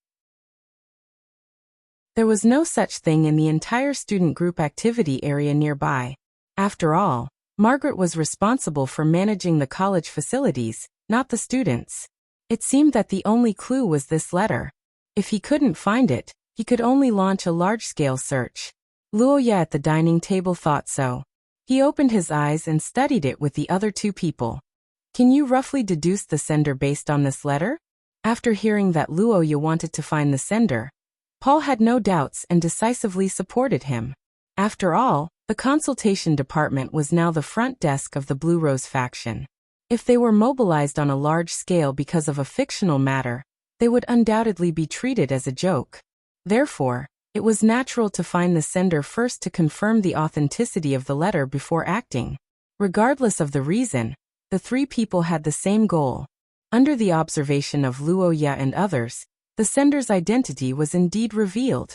There was no such thing in the entire student group activity area nearby. After all, Margaret was responsible for managing the college facilities, not the students. It seemed that the only clue was this letter. If he couldn't find it, he could only launch a large-scale search. Luoya at the dining table thought so. He opened his eyes and studied it with the other two people. Can you roughly deduce the sender based on this letter? After hearing that Luoya wanted to find the sender, Paul had no doubts and decisively supported him. After all, the consultation department was now the front desk of the Blue Rose faction. If they were mobilized on a large scale because of a fictional matter, they would undoubtedly be treated as a joke. Therefore, it was natural to find the sender first to confirm the authenticity of the letter before acting. Regardless of the reason, the three people had the same goal. Under the observation of Luoya and others, the sender's identity was indeed revealed.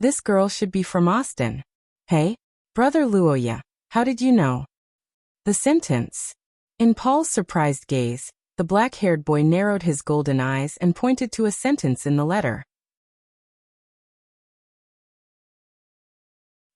This girl should be from Austin. Hey, brother Luoya, how did you know? The sentence. In Paul's surprised gaze, the black-haired boy narrowed his golden eyes and pointed to a sentence in the letter.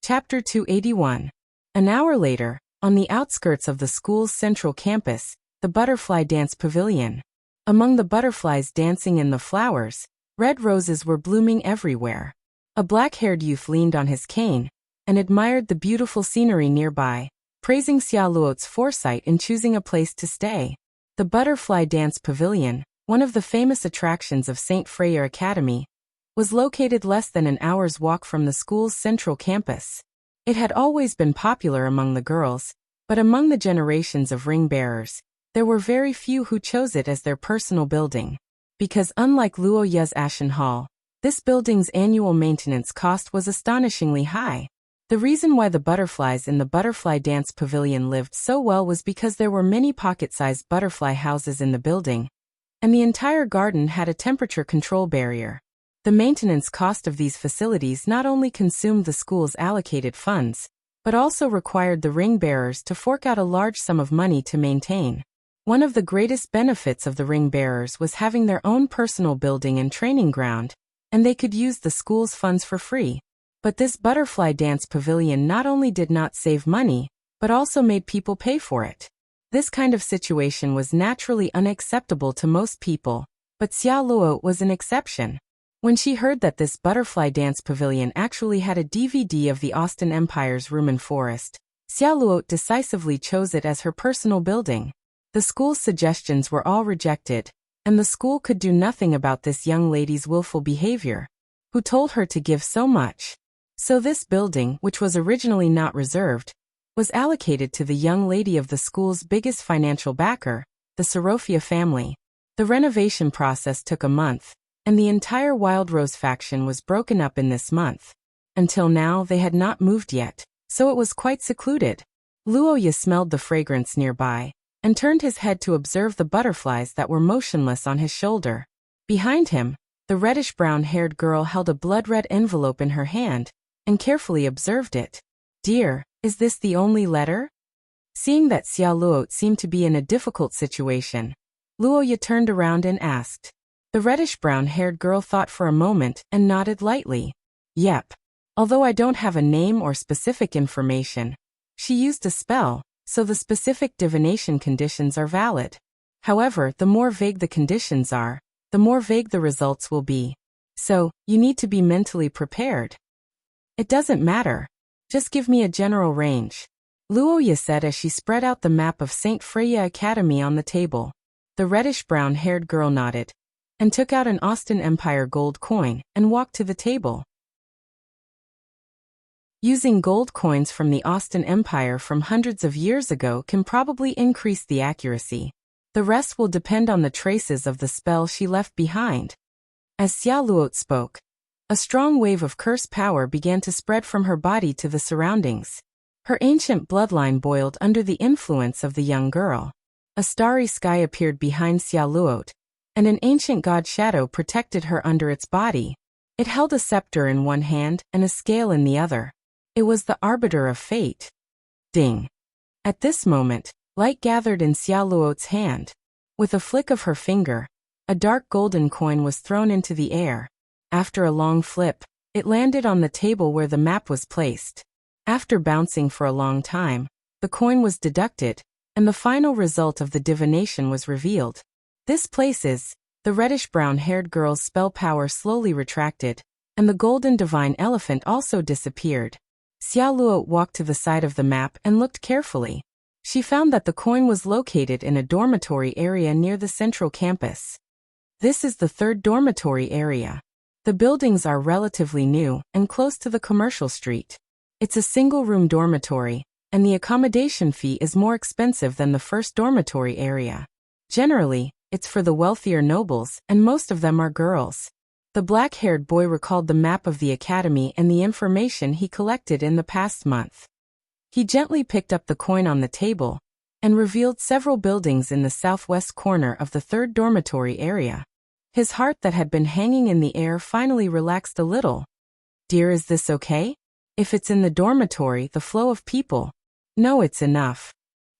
Chapter 281. An hour later, on the outskirts of the school's central campus, the butterfly dance pavilion. Among the butterflies dancing in the flowers, red roses were blooming everywhere. A black-haired youth leaned on his cane and admired the beautiful scenery nearby, praising Xia Luo's foresight in choosing a place to stay. The butterfly dance pavilion, one of the famous attractions of St. Freya Academy, was located less than an hour's walk from the school's central campus. It had always been popular among the girls, but among the generations of ring-bearers, there were very few who chose it as their personal building. Because unlike Luoya's Ashen Hall, this building's annual maintenance cost was astonishingly high. The reason why the butterflies in the butterfly dance pavilion lived so well was because there were many pocket-sized butterfly houses in the building, and the entire garden had a temperature control barrier. The maintenance cost of these facilities not only consumed the school's allocated funds, but also required the ring-bearers to fork out a large sum of money to maintain. One of the greatest benefits of the ring-bearers was having their own personal building and training ground, and they could use the school's funds for free. But this butterfly dance pavilion not only did not save money, but also made people pay for it. This kind of situation was naturally unacceptable to most people, but Xia Luo was an exception. When she heard that this butterfly dance pavilion actually had a DVD of the Austin Empire's Rumen Forest, Xia Luo decisively chose it as her personal building. The school's suggestions were all rejected, and the school could do nothing about this young lady's willful behavior. Who told her to give so much? So this building, which was originally not reserved, was allocated to the young lady of the school's biggest financial backer, the Sorofia family. The renovation process took a month, and the entire Wild Rose faction was broken up in this month. Until now they had not moved yet, so it was quite secluded. Luoya smelled the fragrance nearby, and turned his head to observe the butterflies that were motionless on his shoulder. Behind him, the reddish-brown-haired girl held a blood-red envelope in her hand, and carefully observed it. "Dear, is this the only letter?" Seeing that Xiao Luo seemed to be in a difficult situation, Luoya turned around and asked. The reddish-brown-haired girl thought for a moment and nodded lightly. Yep. Although I don't have a name or specific information, she used a spell, so the specific divination conditions are valid. However, the more vague the conditions are, the more vague the results will be. So, you need to be mentally prepared. It doesn't matter. Just give me a general range. Luoya said as she spread out the map of St. Freya Academy on the table. The reddish-brown-haired girl nodded, and took out an Austin Empire gold coin and walked to the table. Using gold coins from the Austin Empire from hundreds of years ago can probably increase the accuracy. The rest will depend on the traces of the spell she left behind. As Xiao Luo spoke, a strong wave of curse power began to spread from her body to the surroundings. Her ancient bloodline boiled under the influence of the young girl. A starry sky appeared behind Xiao Luo, and an ancient god shadow protected her under its body. It held a scepter in one hand and a scale in the other. It was the arbiter of fate. Ding! At this moment, light gathered in Xiao Luo's hand. With a flick of her finger, a dark golden coin was thrown into the air. After a long flip, it landed on the table where the map was placed. After bouncing for a long time, the coin was deducted, and the final result of the divination was revealed. This places, the reddish-brown-haired girl's spell power slowly retracted, and the golden divine elephant also disappeared. Xiao Luo walked to the side of the map and looked carefully. She found that the coin was located in a dormitory area near the central campus. This is the third dormitory area. The buildings are relatively new and close to the commercial street. It's a single-room dormitory, and the accommodation fee is more expensive than the first dormitory area. Generally, it's for the wealthier nobles, and most of them are girls. The black-haired boy recalled the map of the academy and the information he collected in the past month. He gently picked up the coin on the table and revealed several buildings in the southwest corner of the third dormitory area. His heart that had been hanging in the air finally relaxed a little. Dear, is this okay? If it's in the dormitory, the flow of people. No, it's enough.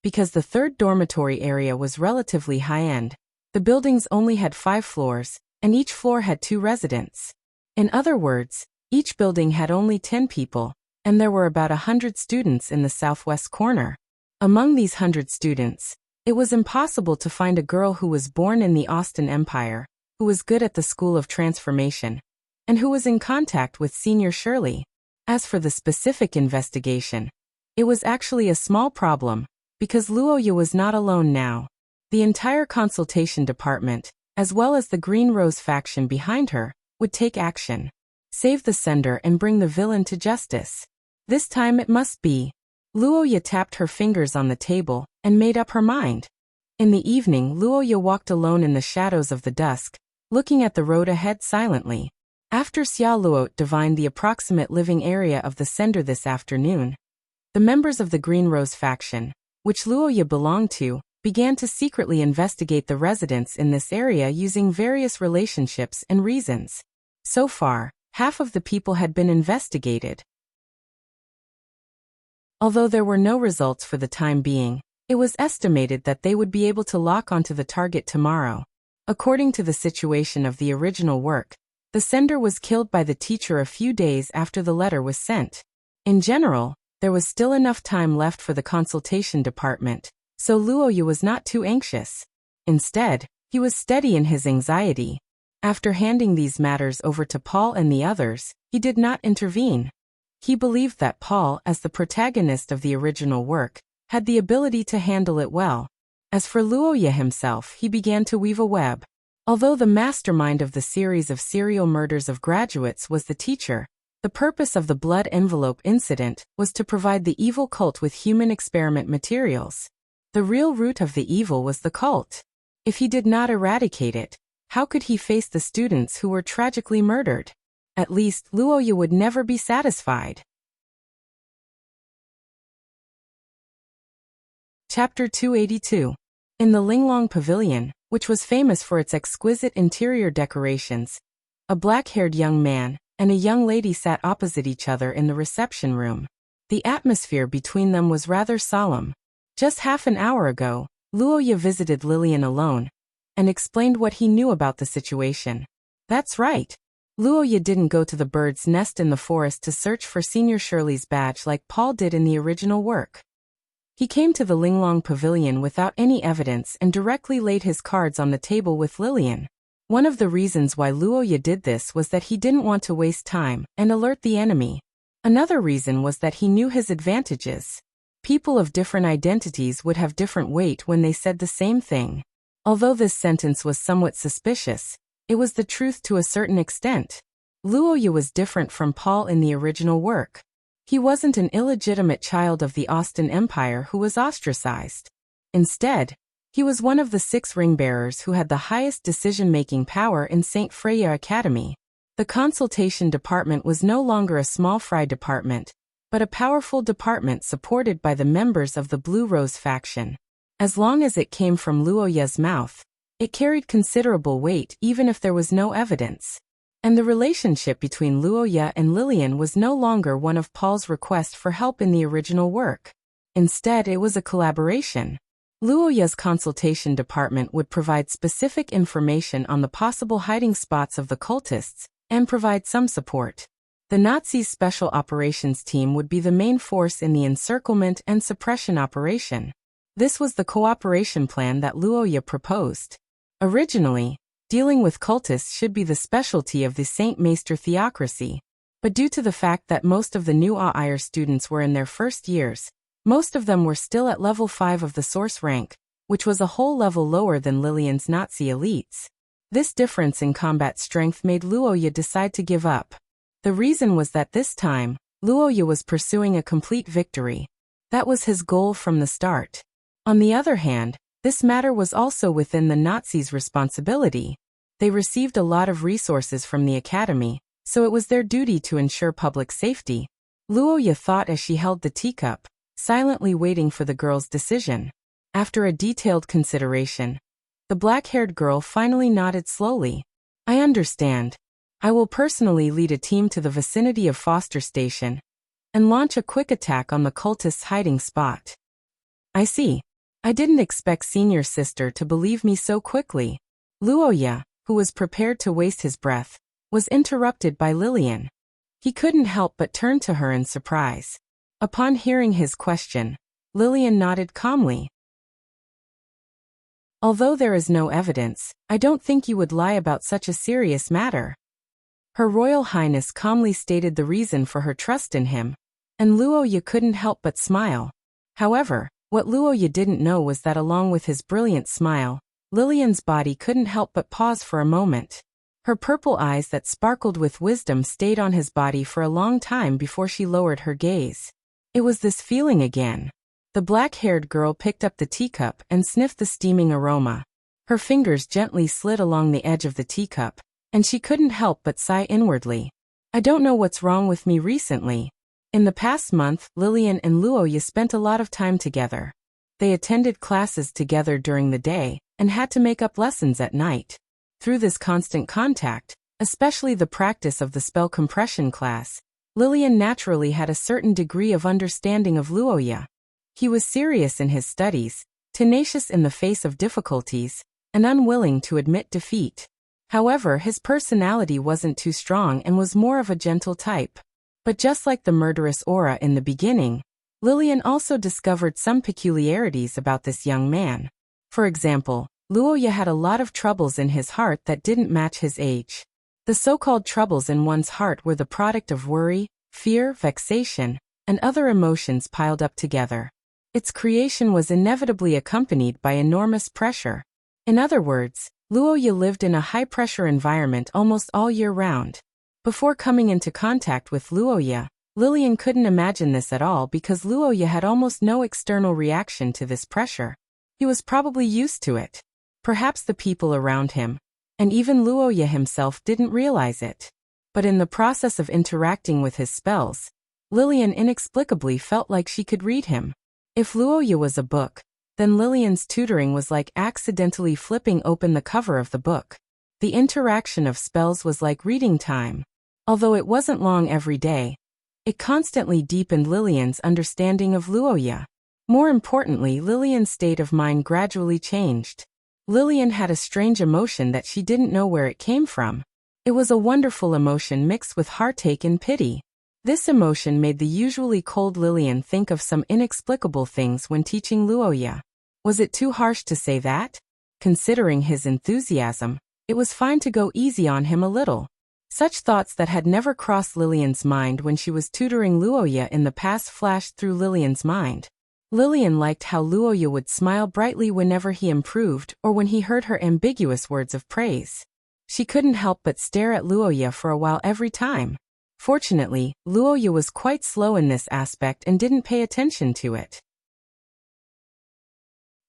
Because the third dormitory area was relatively high-end, the buildings only had 5 floors, and each floor had 2 residents. In other words, each building had only 10 people, and there were about 100 students in the southwest corner. Among these 100 students, it was impossible to find a girl who was born in the Austin Empire, who was good at the School of Transformation, and who was in contact with Senior Shirley. As for the specific investigation, it was actually a small problem, because Luoya was not alone now. The entire consultation department, as well as the Green Rose faction behind her, would take action. Save the sender and bring the villain to justice. This time it must be. Luoya tapped her fingers on the table and made up her mind. In the evening, Luoya walked alone in the shadows of the dusk, looking at the road ahead silently. After Xiao Luo divined the approximate living area of the sender this afternoon, the members of the Green Rose faction, which Luoya belonged to, began to secretly investigate the residents in this area using various relationships and reasons. So far, half of the people had been investigated. Although there were no results for the time being, it was estimated that they would be able to lock onto the target tomorrow. According to the situation of the original work, the sender was killed by the teacher a few days after the letter was sent. In general, there was still enough time left for the consultation department, so Luoya was not too anxious. Instead, he was steady in his anxiety. After handing these matters over to Paul and the others, he did not intervene. He believed that Paul, as the protagonist of the original work, had the ability to handle it well. As for Luoya himself, he began to weave a web. Although the mastermind of the series of serial murders of graduates was the teacher, the purpose of the blood envelope incident was to provide the evil cult with human experiment materials. The real root of the evil was the cult. If he did not eradicate it, how could he face the students who were tragically murdered? At least, Luoya would never be satisfied. Chapter 282. In the Linglong Pavilion, which was famous for its exquisite interior decorations, a black-haired young man and a young lady sat opposite each other in the reception room. The atmosphere between them was rather solemn. Just half an hour ago, Luoya visited Lillian alone and explained what he knew about the situation. That's right. Luoya didn't go to the bird's nest in the forest to search for Senior Shirley's badge like Paul did in the original work. He came to the Linglong Pavilion without any evidence and directly laid his cards on the table with Lillian. One of the reasons why Luoya did this was that he didn't want to waste time and alert the enemy. Another reason was that he knew his advantages. People of different identities would have different weight when they said the same thing. Although this sentence was somewhat suspicious, it was the truth to a certain extent. Luoya was different from Paul in the original work. He wasn't an illegitimate child of the Austin Empire who was ostracized. Instead, he was one of the 6 ring-bearers who had the highest decision-making power in St. Freya Academy. The consultation department was no longer a small fry department, but a powerful department supported by the members of the Blue Rose faction. As long as it came from Luoya's mouth, it carried considerable weight even if there was no evidence. And the relationship between Luoya and Lillian was no longer one of Paul's request for help in the original work. Instead, it was a collaboration. Luoya's consultation department would provide specific information on the possible hiding spots of the cultists and provide some support. The Nazis' Special Operations Team would be the main force in the encirclement and suppression operation. This was the cooperation plan that Luoya proposed. Originally, dealing with cultists should be the specialty of the Saint Maester theocracy. But due to the fact that most of the new AIR students were in their first years, most of them were still at level 5 of the source rank, which was a whole level lower than Lillian's Nazi elites. This difference in combat strength made Luoya decide to give up. The reason was that this time, Luoya was pursuing a complete victory. That was his goal from the start. On the other hand, this matter was also within the Nazis' responsibility. They received a lot of resources from the academy, so it was their duty to ensure public safety. Luoya thought as she held the teacup, silently waiting for the girl's decision. After a detailed consideration, the black-haired girl finally nodded slowly. I understand. I will personally lead a team to the vicinity of Foster Station and launch a quick attack on the cultists' hiding spot. I see. I didn't expect Senior Sister to believe me so quickly. Luoya, who was prepared to waste his breath, was interrupted by Lillian. He couldn't help but turn to her in surprise. Upon hearing his question, Lillian nodded calmly. Although there is no evidence, I don't think you would lie about such a serious matter. Her Royal Highness calmly stated the reason for her trust in him, and Luoya couldn't help but smile. However, what Luoya didn't know was that along with his brilliant smile, Lillian's body couldn't help but pause for a moment. Her purple eyes that sparkled with wisdom stayed on his body for a long time before she lowered her gaze. It was this feeling again. The black-haired girl picked up the teacup and sniffed the steaming aroma. Her fingers gently slid along the edge of the teacup, and she couldn't help but sigh inwardly. I don't know what's wrong with me recently. In the past month, Lillian and Luoya spent a lot of time together. They attended classes together during the day and had to make up lessons at night. Through this constant contact, especially the practice of the spell compression class, Lillian naturally had a certain degree of understanding of Luoya. He was serious in his studies, tenacious in the face of difficulties, and unwilling to admit defeat. However, his personality wasn't too strong and was more of a gentle type. But just like the murderous aura in the beginning, Lillian also discovered some peculiarities about this young man. For example, Luoya had a lot of troubles in his heart that didn't match his age. The so-called troubles in one's heart were the product of worry, fear, vexation, and other emotions piled up together. Its creation was inevitably accompanied by enormous pressure. In other words, Luoya lived in a high-pressure environment almost all year round. Before coming into contact with Luoya, Lillian couldn't imagine this at all because Luoya had almost no external reaction to this pressure. He was probably used to it. Perhaps the people around him, and even Luoya himself didn't realize it. But in the process of interacting with his spells, Lillian inexplicably felt like she could read him. If Luoya was a book, then Lillian's tutoring was like accidentally flipping open the cover of the book. The interaction of spells was like reading time. Although it wasn't long every day, it constantly deepened Lillian's understanding of Luoya. More importantly, Lillian's state of mind gradually changed. Lillian had a strange emotion that she didn't know where it came from. It was a wonderful emotion mixed with heartache and pity. This emotion made the usually cold Lillian think of some inexplicable things when teaching Luoya. Was it too harsh to say that? Considering his enthusiasm, it was fine to go easy on him a little. Such thoughts that had never crossed Lillian's mind when she was tutoring Luoya in the past flashed through Lillian's mind. Lillian liked how Luoya would smile brightly whenever he improved or when he heard her ambiguous words of praise. She couldn't help but stare at Luoya for a while every time. Fortunately, Luoya was quite slow in this aspect and didn't pay attention to it.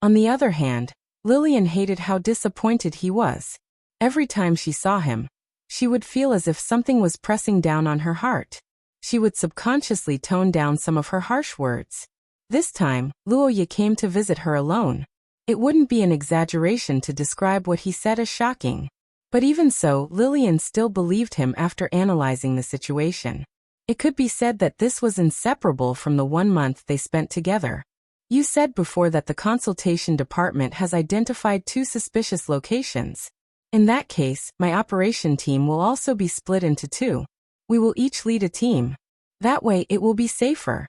On the other hand, Lillian hated how disappointed he was. Every time she saw him, she would feel as if something was pressing down on her heart. She would subconsciously tone down some of her harsh words. This time, Luoya came to visit her alone. It wouldn't be an exaggeration to describe what he said as shocking. But even so, Lillian still believed him after analyzing the situation. It could be said that this was inseparable from the 1 month they spent together. You said before that the consultation department has identified 2 suspicious locations. In that case, my operation team will also be split into 2. We will each lead a team. That way it will be safer.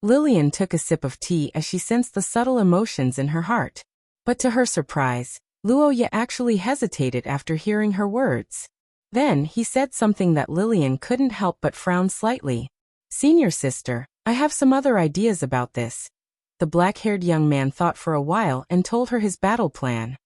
Lillian took a sip of tea as she sensed the subtle emotions in her heart. But to her surprise, Luoya actually hesitated after hearing her words. Then he said something that Lillian couldn't help but frown slightly. "Senior sister, I have some other ideas about this." The black-haired young man thought for a while and told her his battle plan.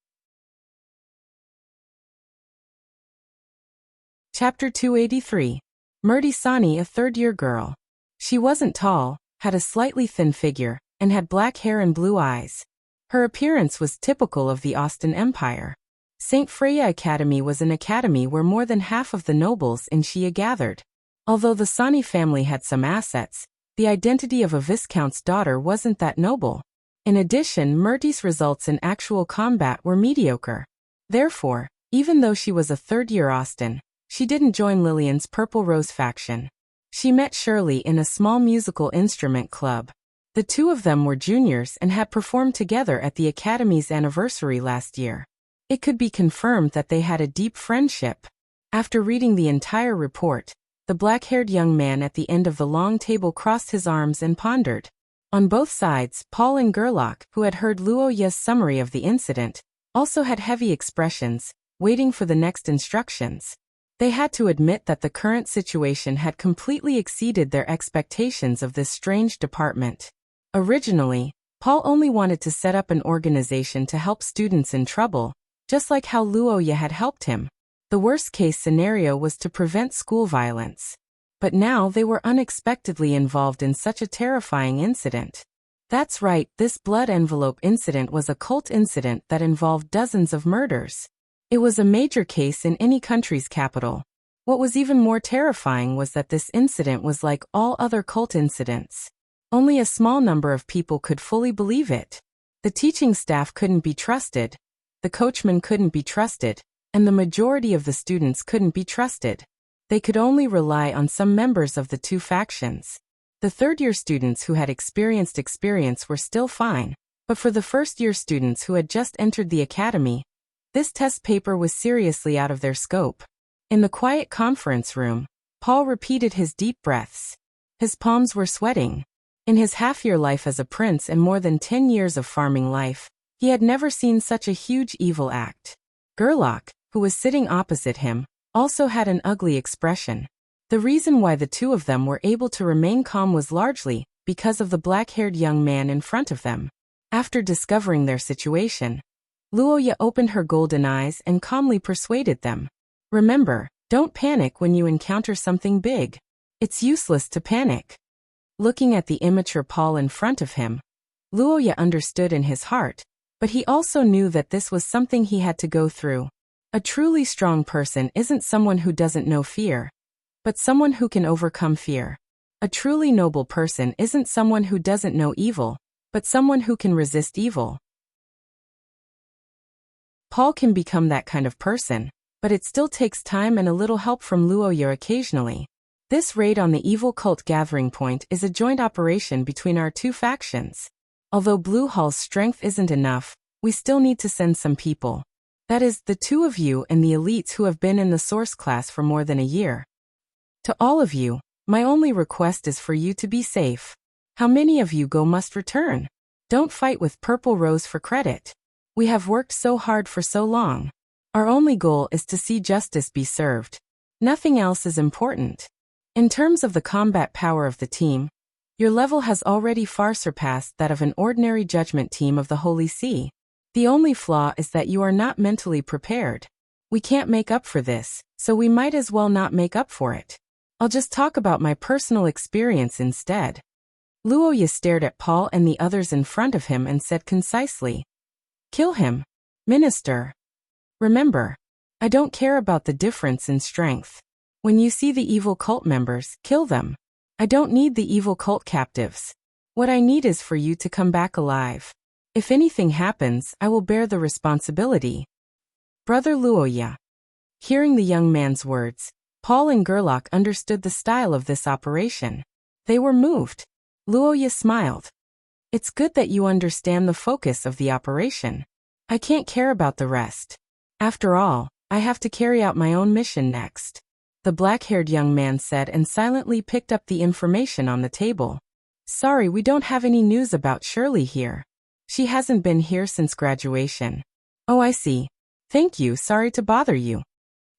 Chapter 283. Murti-Sani, a third-year girl. She wasn't tall, had a slightly thin figure, and had black hair and blue eyes. Her appearance was typical of the Austin Empire. St. Freya Academy was an academy where more than half of the nobles in Xia gathered. Although the Sani family had some assets, the identity of a viscount's daughter wasn't that noble. In addition, Murti's results in actual combat were mediocre. Therefore, even though she was a third-year Austin, she didn't join Lillian's Purple Rose faction. She met Shirley in a small musical instrument club. The 2 of them were juniors and had performed together at the Academy's anniversary last year. It could be confirmed that they had a deep friendship. After reading the entire report, the black-haired young man at the end of the long table crossed his arms and pondered. On both sides, Paul and Gerlach, who had heard Luoya's summary of the incident, also had heavy expressions, waiting for the next instructions. They had to admit that the current situation had completely exceeded their expectations of this strange department. Originally, Paul only wanted to set up an organization to help students in trouble, just like how Luoya had helped him. The worst-case scenario was to prevent school violence. But now they were unexpectedly involved in such a terrifying incident. That's right, this blood envelope incident was a cult incident that involved dozens of murders. It was a major case in any country's capital. What was even more terrifying was that this incident was like all other cult incidents. Only a small number of people could fully believe it. The teaching staff couldn't be trusted, the coachman couldn't be trusted, and the majority of the students couldn't be trusted. They could only rely on some members of the 2 factions. The third-year students who had experienced experience were still fine, but for the first-year students who had just entered the academy, this test paper was seriously out of their scope. In the quiet conference room, Paul repeated his deep breaths. His palms were sweating. In his half-year life as a prince and more than 10 years of farming life, he had never seen such a huge evil act. Gerlach, who was sitting opposite him, also had an ugly expression. The reason why the 2 of them were able to remain calm was largely because of the black-haired young man in front of them. After discovering their situation, Luoya opened her golden eyes and calmly persuaded them. Remember, don't panic when you encounter something big. It's useless to panic. Looking at the immature Paul in front of him, Luoya understood in his heart, but he also knew that this was something he had to go through. A truly strong person isn't someone who doesn't know fear, but someone who can overcome fear. A truly noble person isn't someone who doesn't know evil, but someone who can resist evil. Paul can become that kind of person, but it still takes time and a little help from Luoya occasionally. This raid on the evil cult gathering point is a joint operation between our 2 factions. Although Blue Hall's strength isn't enough, we still need to send some people. That is, the two of you and the elites who have been in the source class for more than a year. To all of you, my only request is for you to be safe. How many of you go must return? Don't fight with Purple Rose for credit. We have worked so hard for so long. Our only goal is to see justice be served. Nothing else is important. In terms of the combat power of the team, your level has already far surpassed that of an ordinary judgment team of the Holy See. The only flaw is that you are not mentally prepared. We can't make up for this, so we might as well not make up for it. I'll just talk about my personal experience instead. Luoya stared at Paul and the others in front of him and said concisely, "Kill him, Minister. Remember, I don't care about the difference in strength. When you see the evil cult members, kill them. I don't need the evil cult captives. What I need is for you to come back alive. If anything happens, I will bear the responsibility." Brother Luoya. Hearing the young man's words, Paul and Gerlach understood the style of this operation. They were moved. Luoya smiled. "It's good that you understand the focus of the operation. I can't care about the rest. After all, I have to carry out my own mission next," the black-haired young man said and silently picked up the information on the table. "Sorry, we don't have any news about Shirley here. She hasn't been here since graduation." "Oh, I see. Thank you, sorry to bother you."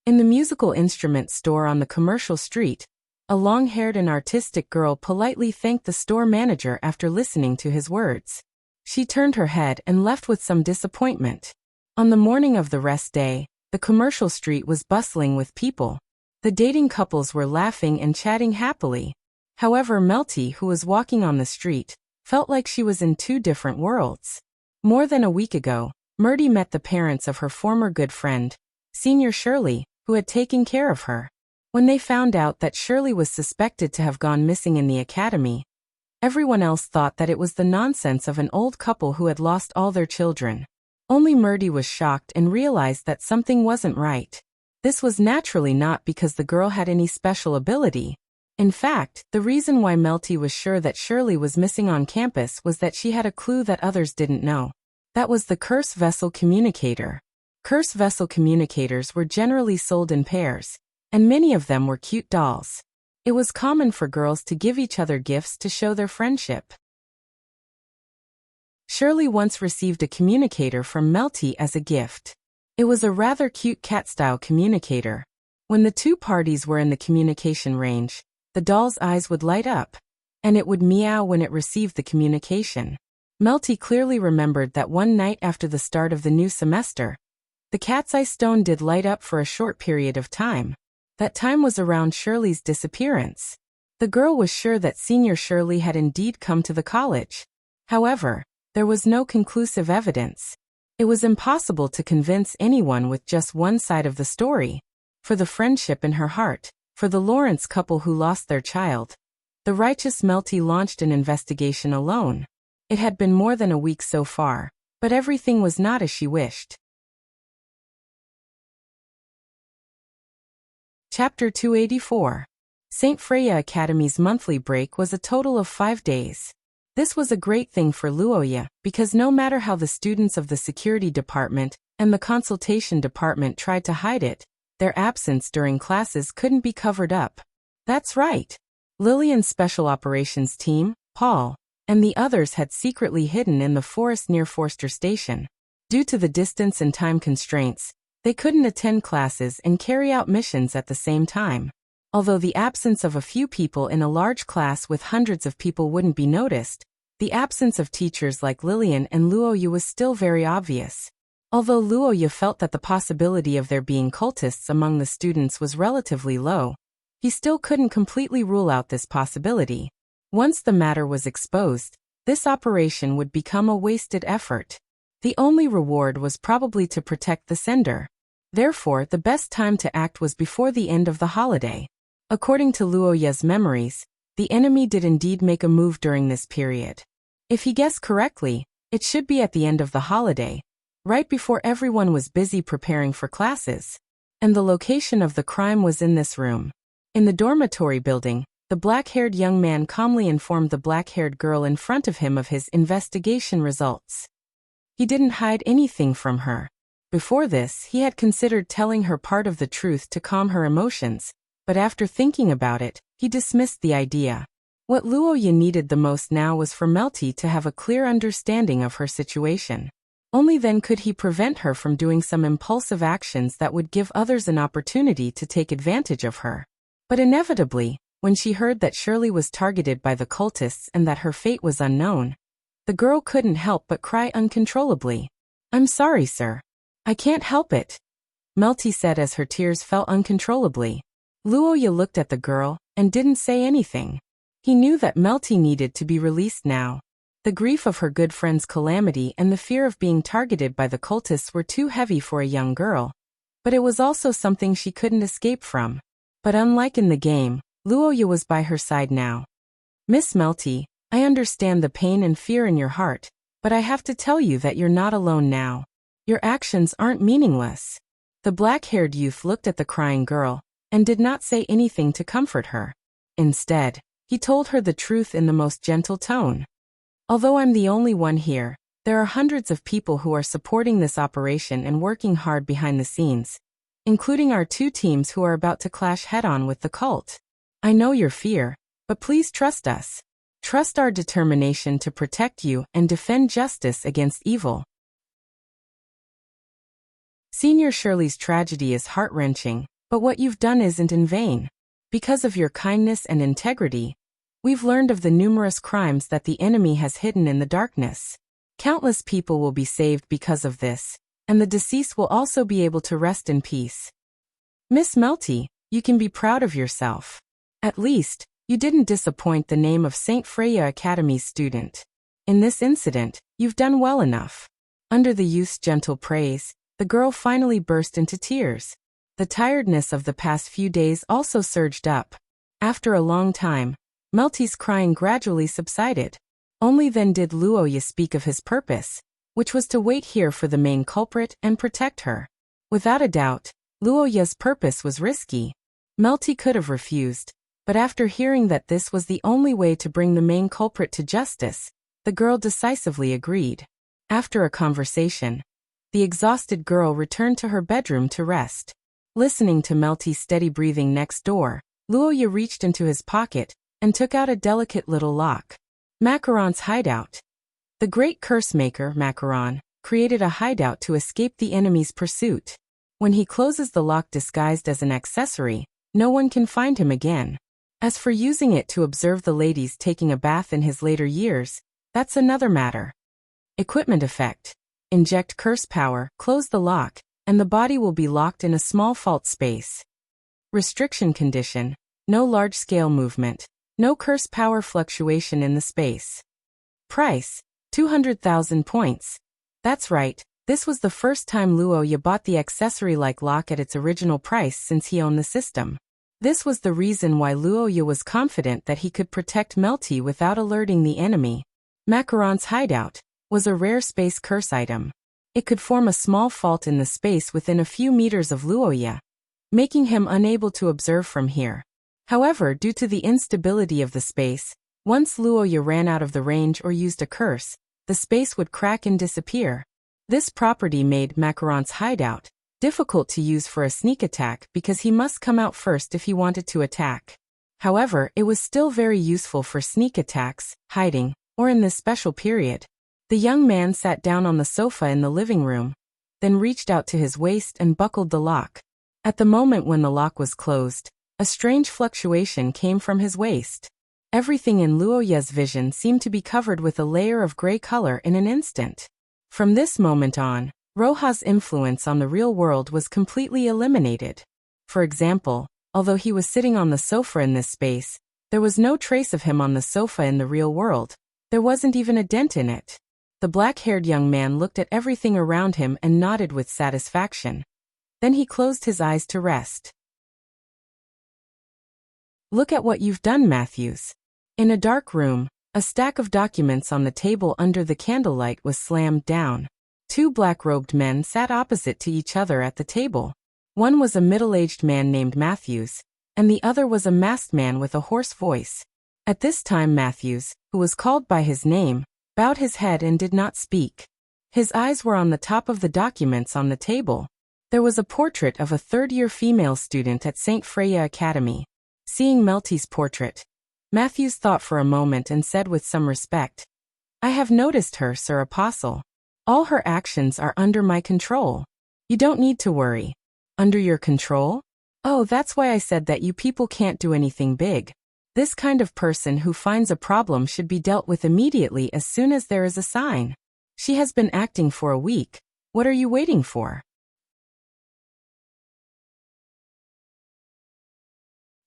In the musical instrument store on the commercial street, a long-haired and artistic girl politely thanked the store manager after listening to his words. She turned her head and left with some disappointment. On the morning of the rest day, the commercial street was bustling with people. The dating couples were laughing and chatting happily. However, Melty, who was walking on the street, felt like she was in two different worlds. More than a week ago, Murdy met the parents of her former good friend, Senior Shirley, who had taken care of her. When they found out that Shirley was suspected to have gone missing in the academy, everyone else thought that it was the nonsense of an old couple who had lost all their children. Only Murdy was shocked and realized that something wasn't right. This was naturally not because the girl had any special ability. In fact, the reason why Melty was sure that Shirley was missing on campus was that she had a clue that others didn't know. That was the Curse Vessel Communicator. Curse Vessel Communicators were generally sold in pairs, and many of them were cute dolls. It was common for girls to give each other gifts to show their friendship. Shirley once received a communicator from Melty as a gift. It was a rather cute cat-style communicator. When the two parties were in the communication range, the doll's eyes would light up, and it would meow when it received the communication. Melty clearly remembered that one night after the start of the new semester, the cat's eye stone did light up for a short period of time. That time was around Shirley's disappearance. The girl was sure that Senior Shirley had indeed come to the college. However, there was no conclusive evidence. It was impossible to convince anyone with just one side of the story. For the friendship in her heart, for the Lawrence couple who lost their child, the righteous Melty launched an investigation alone. It had been more than a week so far, but everything was not as she wished. Chapter 284. St. Freya Academy's monthly break was a total of 5 days. This was a great thing for Luoya, because no matter how the students of the security department and the consultation department tried to hide it, their absence during classes couldn't be covered up. That's right. Lillian's Special Operations team, Paul, and the others had secretly hidden in the forest near Forster Station. Due to the distance and time constraints, they couldn't attend classes and carry out missions at the same time. Although the absence of a few people in a large class with hundreds of people wouldn't be noticed, the absence of teachers like Lillian and Luoya was still very obvious. Although Luoya felt that the possibility of there being cultists among the students was relatively low, he still couldn't completely rule out this possibility. Once the matter was exposed, this operation would become a wasted effort. The only reward was probably to protect the sender. Therefore, the best time to act was before the end of the holiday. According to Luoya's memories, the enemy did indeed make a move during this period. If he guessed correctly, it should be at the end of the holiday, right before everyone was busy preparing for classes. And the location of the crime was in this room. In the dormitory building, The black-haired young man calmly informed the black-haired girl in front of him of his investigation results. He didn't hide anything from her. Before this, he had considered telling her part of the truth to calm her emotions, but after thinking about it, he dismissed the idea. What Luoya needed the most now was for Melty to have a clear understanding of her situation. Only then could he prevent her from doing some impulsive actions that would give others an opportunity to take advantage of her. But inevitably, when she heard that Shirley was targeted by the cultists and that her fate was unknown, the girl couldn't help but cry uncontrollably. "I'm sorry, sir. I can't help it," Melty said as her tears fell uncontrollably. Luoya looked at the girl and didn't say anything. He knew that Melty needed to be released now. The grief of her good friend's calamity and the fear of being targeted by the cultists were too heavy for a young girl, but it was also something she couldn't escape from. But unlike in the game, Luoya was by her side now. "Miss Melty, I understand the pain and fear in your heart, but I have to tell you that you're not alone now. Your actions aren't meaningless." The black-haired youth looked at the crying girl and did not say anything to comfort her. Instead, he told her the truth in the most gentle tone. "Although I'm the only one here, there are hundreds of people who are supporting this operation and working hard behind the scenes, including our two teams who are about to clash head-on with the cult. I know your fear, but please trust us. Trust our determination to protect you and defend justice against evil." Senior Shirley's tragedy is heart-wrenching, but what you've done isn't in vain. Because of your kindness and integrity, we've learned of the numerous crimes that the enemy has hidden in the darkness. Countless people will be saved because of this, and the deceased will also be able to rest in peace. Miss Melty, you can be proud of yourself. At least, you didn't disappoint the name of St. Freya Academy's student. In this incident, you've done well enough. Under the youth's gentle praise, the girl finally burst into tears. The tiredness of the past few days also surged up. After a long time, Melty's crying gradually subsided. Only then did Luoya speak of his purpose, which was to wait here for the main culprit and protect her. Without a doubt, Luoya's purpose was risky. Melty could have refused, but after hearing that this was the only way to bring the main culprit to justice, the girl decisively agreed. After a conversation, the exhausted girl returned to her bedroom to rest. Listening to Melty's steady breathing next door, Luoya reached into his pocket and took out a delicate little lock. Macaron's hideout. The great curse maker, Macaron, created a hideout to escape the enemy's pursuit. When he closes the lock disguised as an accessory, no one can find him again. As for using it to observe the ladies taking a bath in his later years, that's another matter. Equipment effect. Inject curse power, close the lock, and the body will be locked in a small fault space. Restriction condition. No large-scale movement. No curse power fluctuation in the space. Price. 200,000 points. That's right, this was the first time Luoya bought the accessory-like lock at its original price since he owned the system. This was the reason why Luoya was confident that he could protect Melty without alerting the enemy. Macaron's hideout was a rare space curse item. It could form a small fault in the space within a few meters of Luoya, making him unable to observe from here. However, due to the instability of the space, once Luoya ran out of the range or used a curse, the space would crack and disappear. This property made Macaron's hideout difficult to use for a sneak attack because he must come out first if he wanted to attack. However, it was still very useful for sneak attacks, hiding, or in this special period. The young man sat down on the sofa in the living room, then reached out to his waist and buckled the lock. At the moment when the lock was closed, a strange fluctuation came from his waist. Everything in Luoya's vision seemed to be covered with a layer of gray color in an instant. From this moment on, Roja's influence on the real world was completely eliminated. For example, although he was sitting on the sofa in this space, there was no trace of him on the sofa in the real world. There wasn't even a dent in it. The black-haired young man looked at everything around him and nodded with satisfaction. Then he closed his eyes to rest. "Look at what you've done, Matthews." In a dark room, a stack of documents on the table under the candlelight was slammed down. Two black-robed men sat opposite to each other at the table. One was a middle-aged man named Matthews, and the other was a masked man with a hoarse voice. At this time Matthews, who was called by his name, bowed his head and did not speak. His eyes were on the top of the documents on the table. There was a portrait of a third-year female student at St. Freya Academy. Seeing Melty's portrait, Matthews thought for a moment and said with some respect, "I have noticed her, Sir Apostle. All her actions are under my control. You don't need to worry." "Under your control? Oh, that's why I said that you people can't do anything big. This kind of person who finds a problem should be dealt with immediately as soon as there is a sign. She has been acting for a week. What are you waiting for?"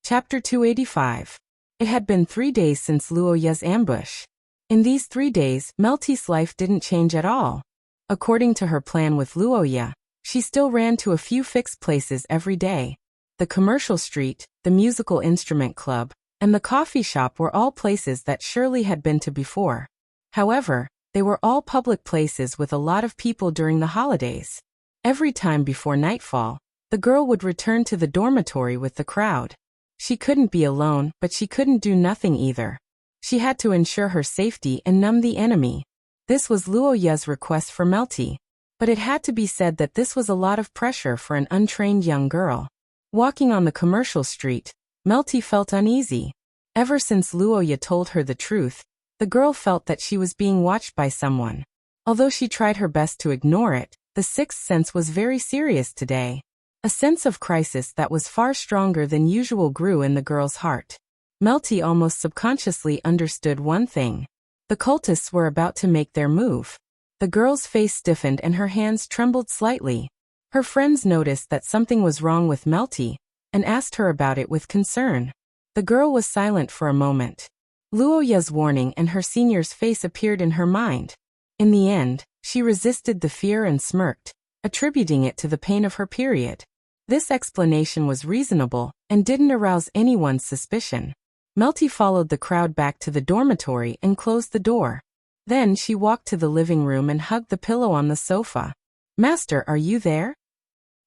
Chapter 285. It had been 3 days since Luoya's ambush. In these 3 days, Melty's life didn't change at all. According to her plan with Luoya, she still ran to a few fixed places every day. The commercial street, the musical instrument club, and the coffee shop were all places that Shirley had been to before. However, they were all public places with a lot of people during the holidays. Every time before nightfall, the girl would return to the dormitory with the crowd. She couldn't be alone, but she couldn't do nothing either. She had to ensure her safety and numb the enemy. This was Luoya's request for Melty. But it had to be said that this was a lot of pressure for an untrained young girl. Walking on the commercial street, Melty felt uneasy. Ever since Luoya told her the truth, the girl felt that she was being watched by someone. Although she tried her best to ignore it, the sixth sense was very serious today. A sense of crisis that was far stronger than usual grew in the girl's heart. Melty almost subconsciously understood one thing. The cultists were about to make their move. The girl's face stiffened and her hands trembled slightly. Her friends noticed that something was wrong with Melty and asked her about it with concern. The girl was silent for a moment. Luoya's warning and her senior's face appeared in her mind. In the end, she resisted the fear and smirked, attributing it to the pain of her period. This explanation was reasonable and didn't arouse anyone's suspicion. Melty followed the crowd back to the dormitory and closed the door. Then she walked to the living room and hugged the pillow on the sofa. "Master, are you there?"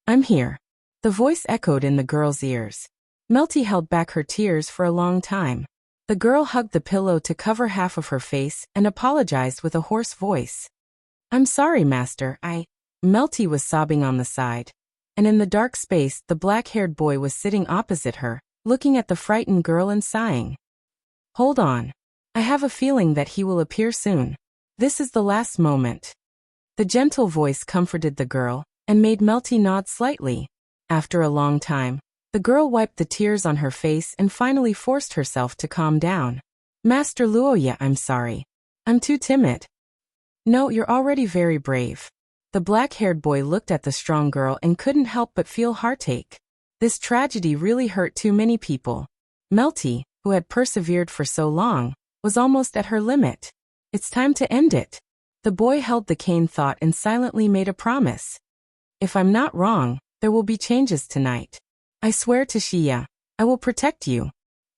"I'm here." The voice echoed in the girl's ears. Melty held back her tears for a long time. The girl hugged the pillow to cover half of her face and apologized with a hoarse voice. "I'm sorry, Master, Melty was sobbing on the side. And in the dark space, the black-haired boy was sitting opposite her, looking at the frightened girl and sighing. "Hold on. I have a feeling that he will appear soon. This is the last moment." The gentle voice comforted the girl and made Melty nod slightly. After a long time, the girl wiped the tears on her face and finally forced herself to calm down. "Master Luoya, I'm sorry. I'm too timid." "No, you're already very brave." The black-haired boy looked at the strong girl and couldn't help but feel heartache. This tragedy really hurt too many people. Melty, who had persevered for so long, was almost at her limit. "It's time to end it." The boy held the cane thought and silently made a promise. "If I'm not wrong, there will be changes tonight. I swear to Shia, I will protect you.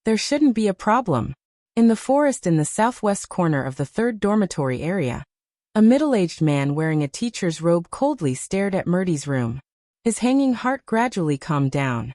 There shouldn't be a problem." In the forest in the southwest corner of the third dormitory area, a middle-aged man wearing a teacher's robe coldly stared at Murty's room. His hanging heart gradually calmed down.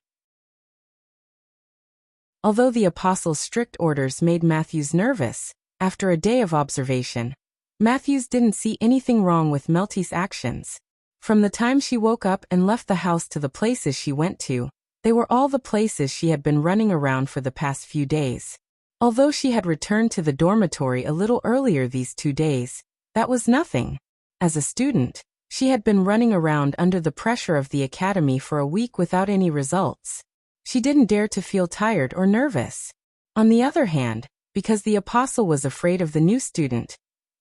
Although the apostle's strict orders made Matthews nervous, after a day of observation, Matthews didn't see anything wrong with Melty's actions. From the time she woke up and left the house to the places she went to, they were all the places she had been running around for the past few days. Although she had returned to the dormitory a little earlier these 2 days, that was nothing. As a student, she had been running around under the pressure of the academy for a week without any results. She didn't dare to feel tired or nervous. On the other hand, because the apostle was afraid of the new student,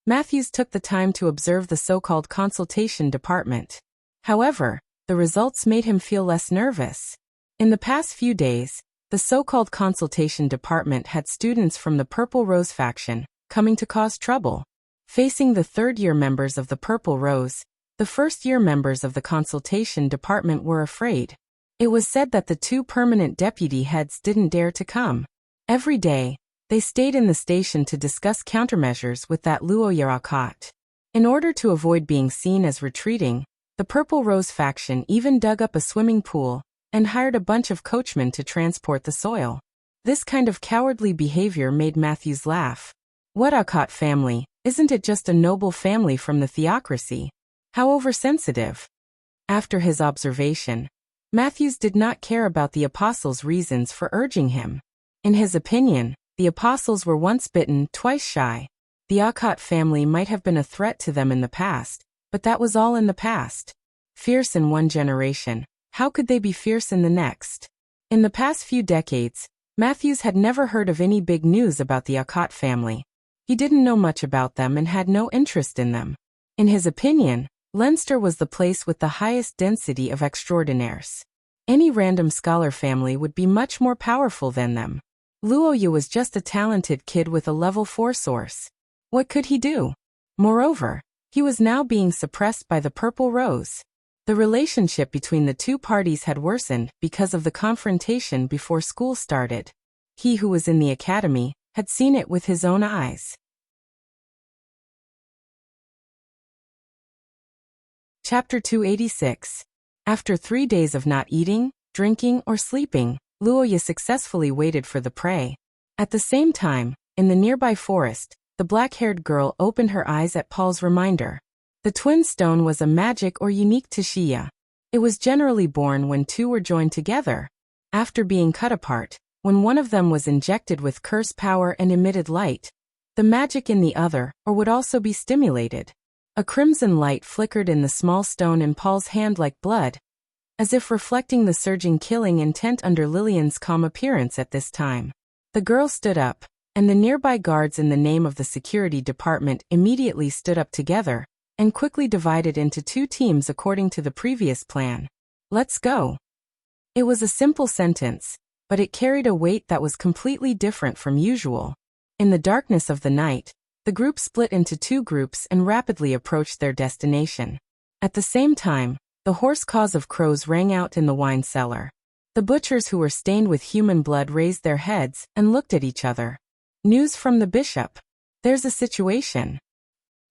Matthews took the time to observe the so-called consultation department. However, the results made him feel less nervous. In the past few days, the so-called consultation department had students from the Purple Rose faction coming to cause trouble. Facing the third-year members of the Purple Rose, the first-year members of the consultation department were afraid. It was said that the 2 permanent deputy heads didn't dare to come. Every day, they stayed in the station to discuss countermeasures with that Luoya Rakat. In order to avoid being seen as retreating, the Purple Rose faction even dug up a swimming pool and hired a bunch of coachmen to transport the soil. This kind of cowardly behavior made Matthews laugh. What Akkad family? Isn't it just a noble family from the theocracy? How oversensitive. After his observation, Matthews did not care about the apostles' reasons for urging him. In his opinion, the apostles were once bitten, twice shy. The Akkad family might have been a threat to them in the past, but that was all in the past. Fierce in one generation, how could they be fierce in the next? In the past few decades, Matthews had never heard of any big news about the Akkad family. He didn't know much about them and had no interest in them. In his opinion, Leinster was the place with the highest density of extraordinaires. Any random scholar family would be much more powerful than them. Wuxia was just a talented kid with a level 4 source. What could he do? Moreover, he was now being suppressed by the Purple Rose. The relationship between the two parties had worsened because of the confrontation before school started. He who was in the academy had seen it with his own eyes. Chapter 286. After 3 days of not eating, drinking, or sleeping, Wuxia successfully waited for the prey. At the same time, in the nearby forest, the black-haired girl opened her eyes at Paul's reminder. The twin stone was a magic or unique to Shia. It was generally born when two were joined together. After being cut apart, when one of them was injected with curse power and emitted light, the magic in the other, or would also be stimulated. A crimson light flickered in the small stone in Paul's hand like blood, as if reflecting the surging killing intent under Lillian's calm appearance at this time. The girl stood up, and the nearby guards in the name of the security department immediately stood up together, and quickly divided into two teams according to the previous plan. Let's go. It was a simple sentence, but it carried a weight that was completely different from usual. In the darkness of the night, the group split into two groups and rapidly approached their destination. At the same time, the hoarse caws of crows rang out in the wine cellar. The butchers who were stained with human blood raised their heads and looked at each other. News from the bishop. There's a situation.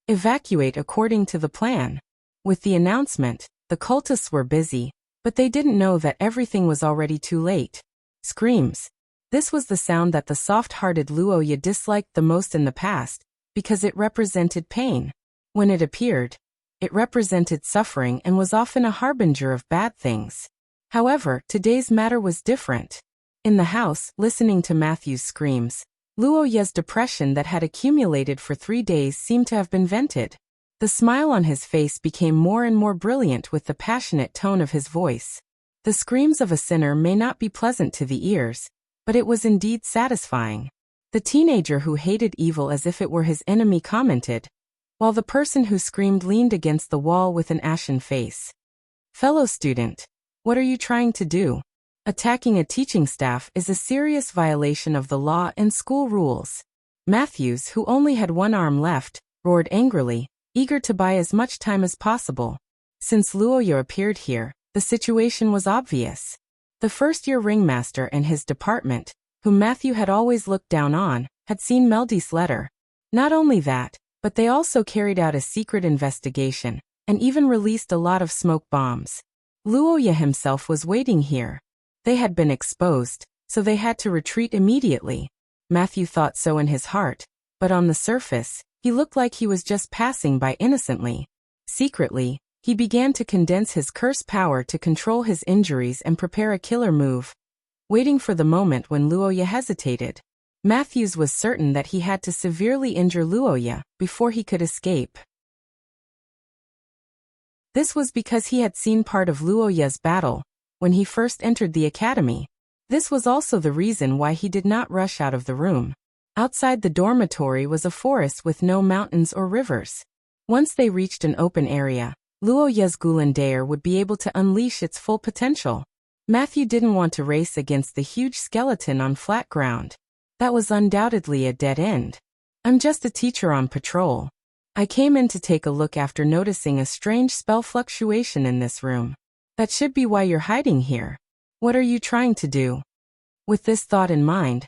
Evacuate according to the plan. With the announcement, the cultists were busy, but they didn't know that everything was already too late. Screams. This was the sound that the soft-hearted Wuxia disliked the most in the past, because it represented pain. When it appeared, it represented suffering and was often a harbinger of bad things. However, today's matter was different. In the house, listening to Matthew's screams, Wuxia's depression that had accumulated for 3 days seemed to have been vented. The smile on his face became more and more brilliant with the passionate tone of his voice. The screams of a sinner may not be pleasant to the ears, but it was indeed satisfying. The teenager who hated evil as if it were his enemy commented, while the person who screamed leaned against the wall with an ashen face. Fellow student, what are you trying to do? Attacking a teaching staff is a serious violation of the law and school rules. Matthews, who only had one arm left, roared angrily, eager to buy as much time as possible. Since Wuxia appeared here, the situation was obvious. The first-year ringmaster and his department, whom Matthew had always looked down on, had seen Meldy's letter. Not only that, but they also carried out a secret investigation, and even released a lot of smoke bombs. Wuxia himself was waiting here. They had been exposed, so they had to retreat immediately. Matthew thought so in his heart, but on the surface, he looked like he was just passing by innocently. Secretly, he began to condense his curse power to control his injuries and prepare a killer move. Waiting for the moment when Wuxia hesitated, Matthews was certain that he had to severely injure Wuxia before he could escape. This was because he had seen part of Wuxia's battle when he first entered the academy. This was also the reason why he did not rush out of the room. Outside the dormitory was a forest with no mountains or rivers. Once they reached an open area, Wuxia's Goulandaire would be able to unleash its full potential. Matthew didn't want to race against the huge skeleton on flat ground. That was undoubtedly a dead end. I'm just a teacher on patrol. I came in to take a look after noticing a strange spell fluctuation in this room. That should be why you're hiding here. What are you trying to do? With this thought in mind,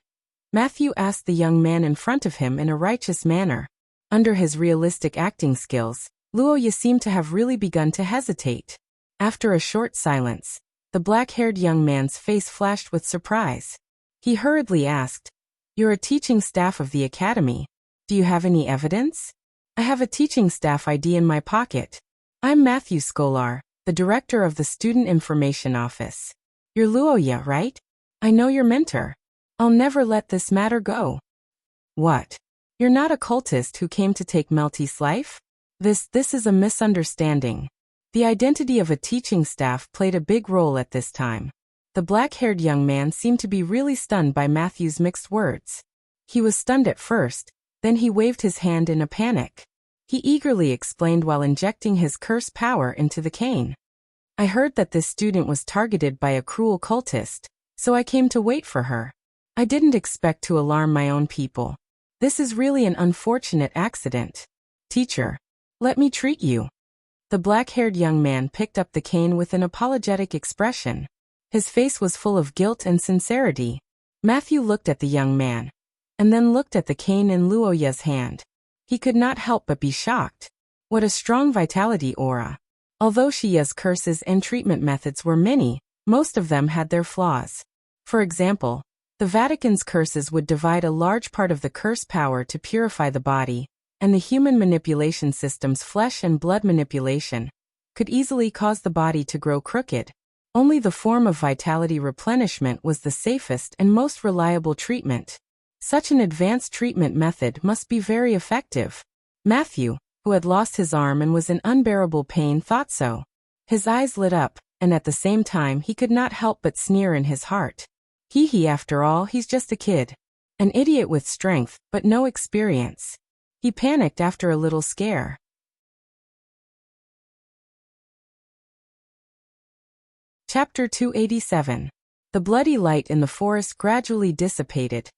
Matthew asked the young man in front of him in a righteous manner. Under his realistic acting skills, Wuxia seemed to have really begun to hesitate. After a short silence, The black-haired young man's face flashed with surprise. He hurriedly asked, "You're a teaching staff of the academy. Do you have any evidence?" "I have a teaching staff ID in my pocket. I'm Matthew Scholar, the director of the Student Information Office. You're Luoya, right? I know your mentor. I'll never let this matter go." "What? You're not a cultist who came to take Melty's life?" This is a misunderstanding. The identity of a teaching staff played a big role at this time. The black-haired young man seemed to be really stunned by Matthew's mixed words. He was stunned at first, then he waved his hand in a panic. He eagerly explained while injecting his curse power into the cane. "I heard that this student was targeted by a cruel cultist, so I came to wait for her. I didn't expect to alarm my own people. This is really an unfortunate accident. Teacher, let me treat you." The black-haired young man picked up the cane with an apologetic expression. His face was full of guilt and sincerity. Matthew looked at the young man, and then looked at the cane in Luoya's hand. He could not help but be shocked. What a strong vitality aura. Although Shiya's curses and treatment methods were many, most of them had their flaws. For example, the Vatican's curses would divide a large part of the curse power to purify the body, and the human manipulation system's flesh and blood manipulation could easily cause the body to grow crooked. Only the form of vitality replenishment was the safest and most reliable treatment. Such an advanced treatment method must be very effective. Matthew, who had lost his arm and was in unbearable pain, thought so. His eyes lit up, and at the same time he could not help but sneer in his heart. After all, he's just a kid. An idiot with strength, but no experience. He panicked after a little scare. Chapter 287. The bloody light in the forest gradually dissipated,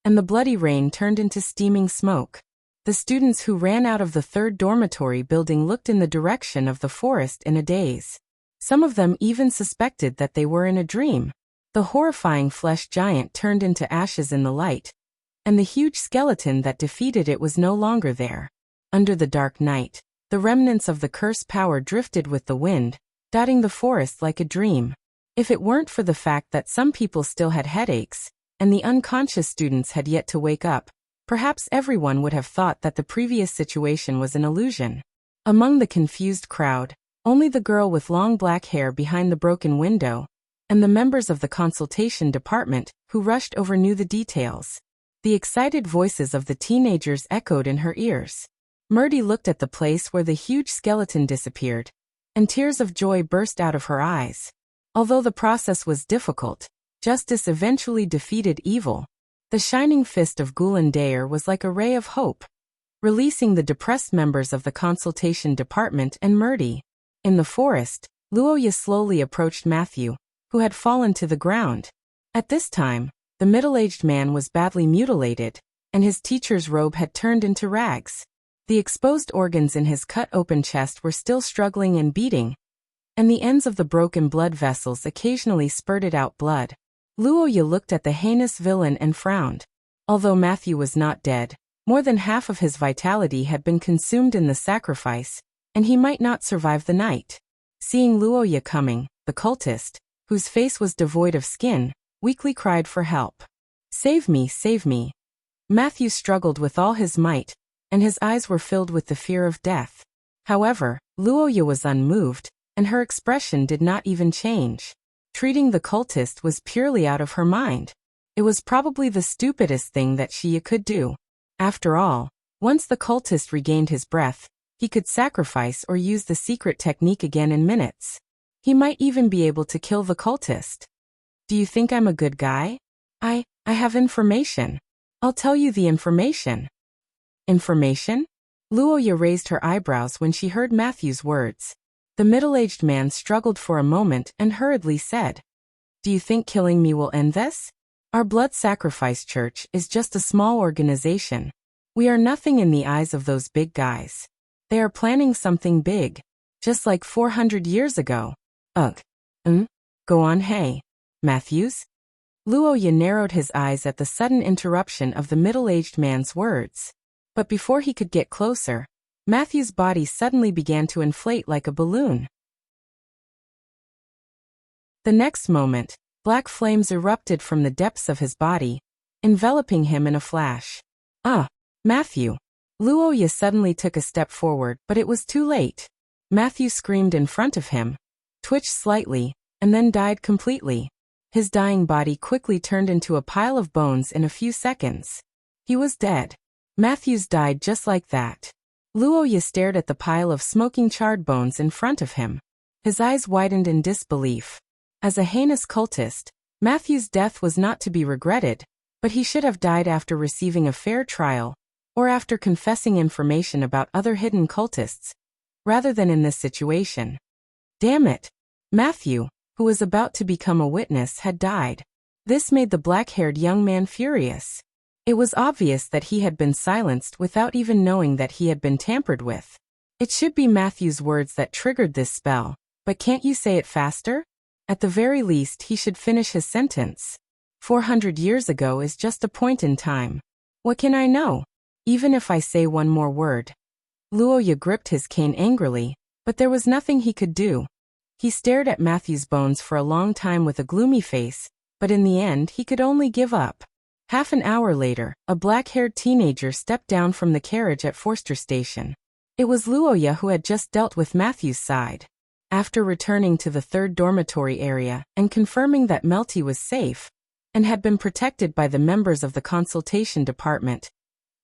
and the bloody rain turned into steaming smoke. The students who ran out of the third dormitory building looked in the direction of the forest in a daze. Some of them even suspected that they were in a dream. The horrifying flesh giant turned into ashes in the light, and the huge skeleton that defeated it was no longer there. Under the dark night, the remnants of the curse power drifted with the wind, dotting the forest like a dream. If it weren't for the fact that some people still had headaches, and the unconscious students had yet to wake up, perhaps everyone would have thought that the previous situation was an illusion. Among the confused crowd, only the girl with long black hair behind the broken window, and the members of the consultation department who rushed over knew the details. The excited voices of the teenagers echoed in her ears. Murdy looked at the place where the huge skeleton disappeared, and tears of joy burst out of her eyes. Although the process was difficult, justice eventually defeated evil. The shining fist of Gulen Dayer was like a ray of hope, releasing the depressed members of the consultation department and Murdy. In the forest, Luoya slowly approached Matthew, who had fallen to the ground. At this time, the middle-aged man was badly mutilated, and his teacher's robe had turned into rags. The exposed organs in his cut-open chest were still struggling and beating, and the ends of the broken blood vessels occasionally spurted out blood. Luoya looked at the heinous villain and frowned. Although Matthew was not dead, more than half of his vitality had been consumed in the sacrifice, and he might not survive the night. Seeing Luoya coming, the cultist, whose face was devoid of skin, weakly cried for help. "Save me, save me." Matthew struggled with all his might, and his eyes were filled with the fear of death. However, Luoya was unmoved, and her expression did not even change. Treating the cultist was purely out of her mind. It was probably the stupidest thing that she could do. After all, once the cultist regained his breath, he could sacrifice or use the secret technique again in minutes. He might even be able to kill the cultist. "Do you think I'm a good guy? I have information. I'll tell you the information." "Information?" Luoya raised her eyebrows when she heard Matthew's words. The middle-aged man struggled for a moment and hurriedly said, "Do you think killing me will end this? Our blood sacrifice church is just a small organization. We are nothing in the eyes of those big guys. They are planning something big, just like 400 years ago." "Ugh. Go on, hey, Matthews?" Luoya narrowed his eyes at the sudden interruption of the middle-aged man's words. But before he could get closer, Matthew's body suddenly began to inflate like a balloon. The next moment, black flames erupted from the depths of his body, enveloping him in a flash. "Ah, Matthew!" Luoya suddenly took a step forward, but it was too late. Matthew screamed in front of him, twitched slightly, and then died completely. His dying body quickly turned into a pile of bones in a few seconds. He was dead. Matthews died just like that. Luoya stared at the pile of smoking charred bones in front of him. His eyes widened in disbelief. As a heinous cultist, Matthew's death was not to be regretted, but he should have died after receiving a fair trial, or after confessing information about other hidden cultists, rather than in this situation. Damn it! Matthew, who was about to become a witness, had died. This made the black-haired young man furious. It was obvious that he had been silenced without even knowing that he had been tampered with. It should be Matthew's words that triggered this spell, but can't you say it faster? At the very least, he should finish his sentence. 400 years ago is just a point in time. What can I know? Even if I say one more word. Luoya gripped his cane angrily, but there was nothing he could do. He stared at Matthew's bones for a long time with a gloomy face, but in the end he could only give up. Half an hour later, a black-haired teenager stepped down from the carriage at Forster Station. It was Luoya who had just dealt with Matthew's side. After returning to the third dormitory area and confirming that Melty was safe and had been protected by the members of the consultation department,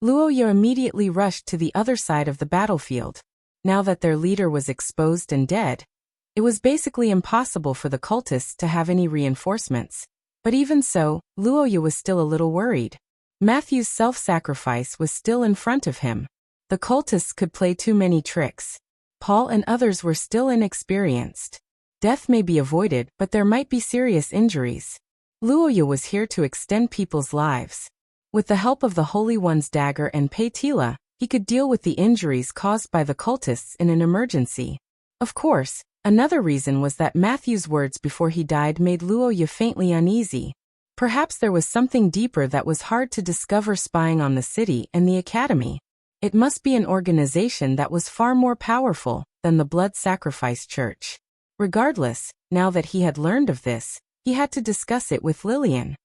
Luoya immediately rushed to the other side of the battlefield. Now that their leader was exposed and dead, it was basically impossible for the cultists to have any reinforcements. But even so, Luoya was still a little worried. Matthew's self-sacrifice was still in front of him. The cultists could play too many tricks. Paul and others were still inexperienced. Death may be avoided, but there might be serious injuries. Luoya was here to extend people's lives. With the help of the Holy One's dagger and Paitila, he could deal with the injuries caused by the cultists in an emergency. Of course, another reason was that Matthew's words before he died made Luoya faintly uneasy. Perhaps there was something deeper that was hard to discover spying on the city and the academy. It must be an organization that was far more powerful than the Blood Sacrifice Church. Regardless, now that he had learned of this, he had to discuss it with Lillian.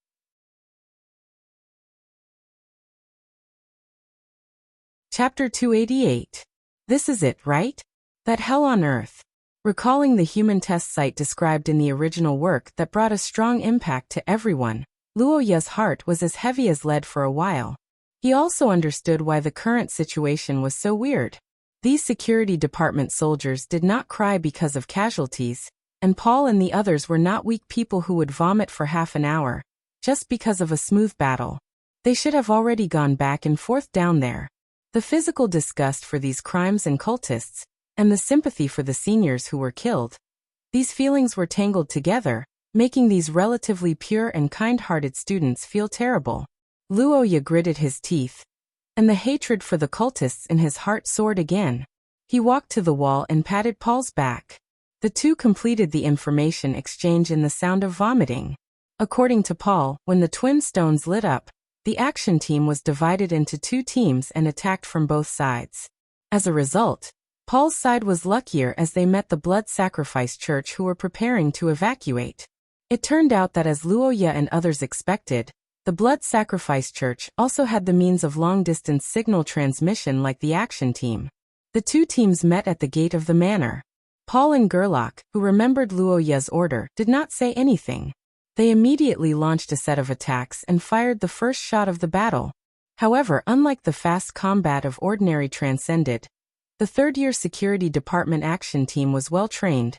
Chapter 288. This is it, right? That hell on earth. Recalling the human test site described in the original work that brought a strong impact to everyone, Luoya's heart was as heavy as lead for a while. He also understood why the current situation was so weird. These security department soldiers did not cry because of casualties, and Paul and the others were not weak people who would vomit for half an hour, just because of a smooth battle. They should have already gone back and forth down there. The physical disgust for these crimes and cultists, and the sympathy for the seniors who were killed. These feelings were tangled together, making these relatively pure and kind-hearted students feel terrible. Luoya gritted his teeth, and the hatred for the cultists in his heart soared again. He walked to the wall and patted Paul's back. The two completed the information exchange in the sound of vomiting. According to Paul, when the twin stones lit up, the action team was divided into two teams and attacked from both sides. As a result, Paul's side was luckier as they met the Blood Sacrifice Church who were preparing to evacuate. It turned out that as Luoya and others expected, the Blood Sacrifice Church also had the means of long-distance signal transmission like the action team. The two teams met at the gate of the manor. Paul and Gerlach, who remembered Luoya's order, did not say anything. They immediately launched a set of attacks and fired the first shot of the battle. However, unlike the fast combat of ordinary Transcended, the third-year security department action team was well-trained,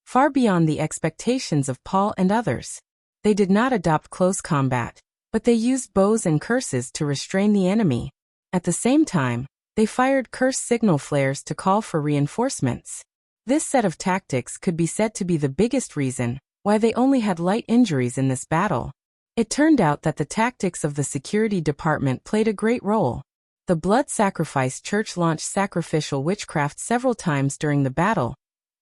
far beyond the expectations of Paul and others. They did not adopt close combat, but they used bows and curses to restrain the enemy. At the same time, they fired curse signal flares to call for reinforcements. This set of tactics could be said to be the biggest reason why they only had light injuries in this battle. It turned out that the tactics of the security department played a great role. The Blood Sacrifice Church launched sacrificial witchcraft several times during the battle,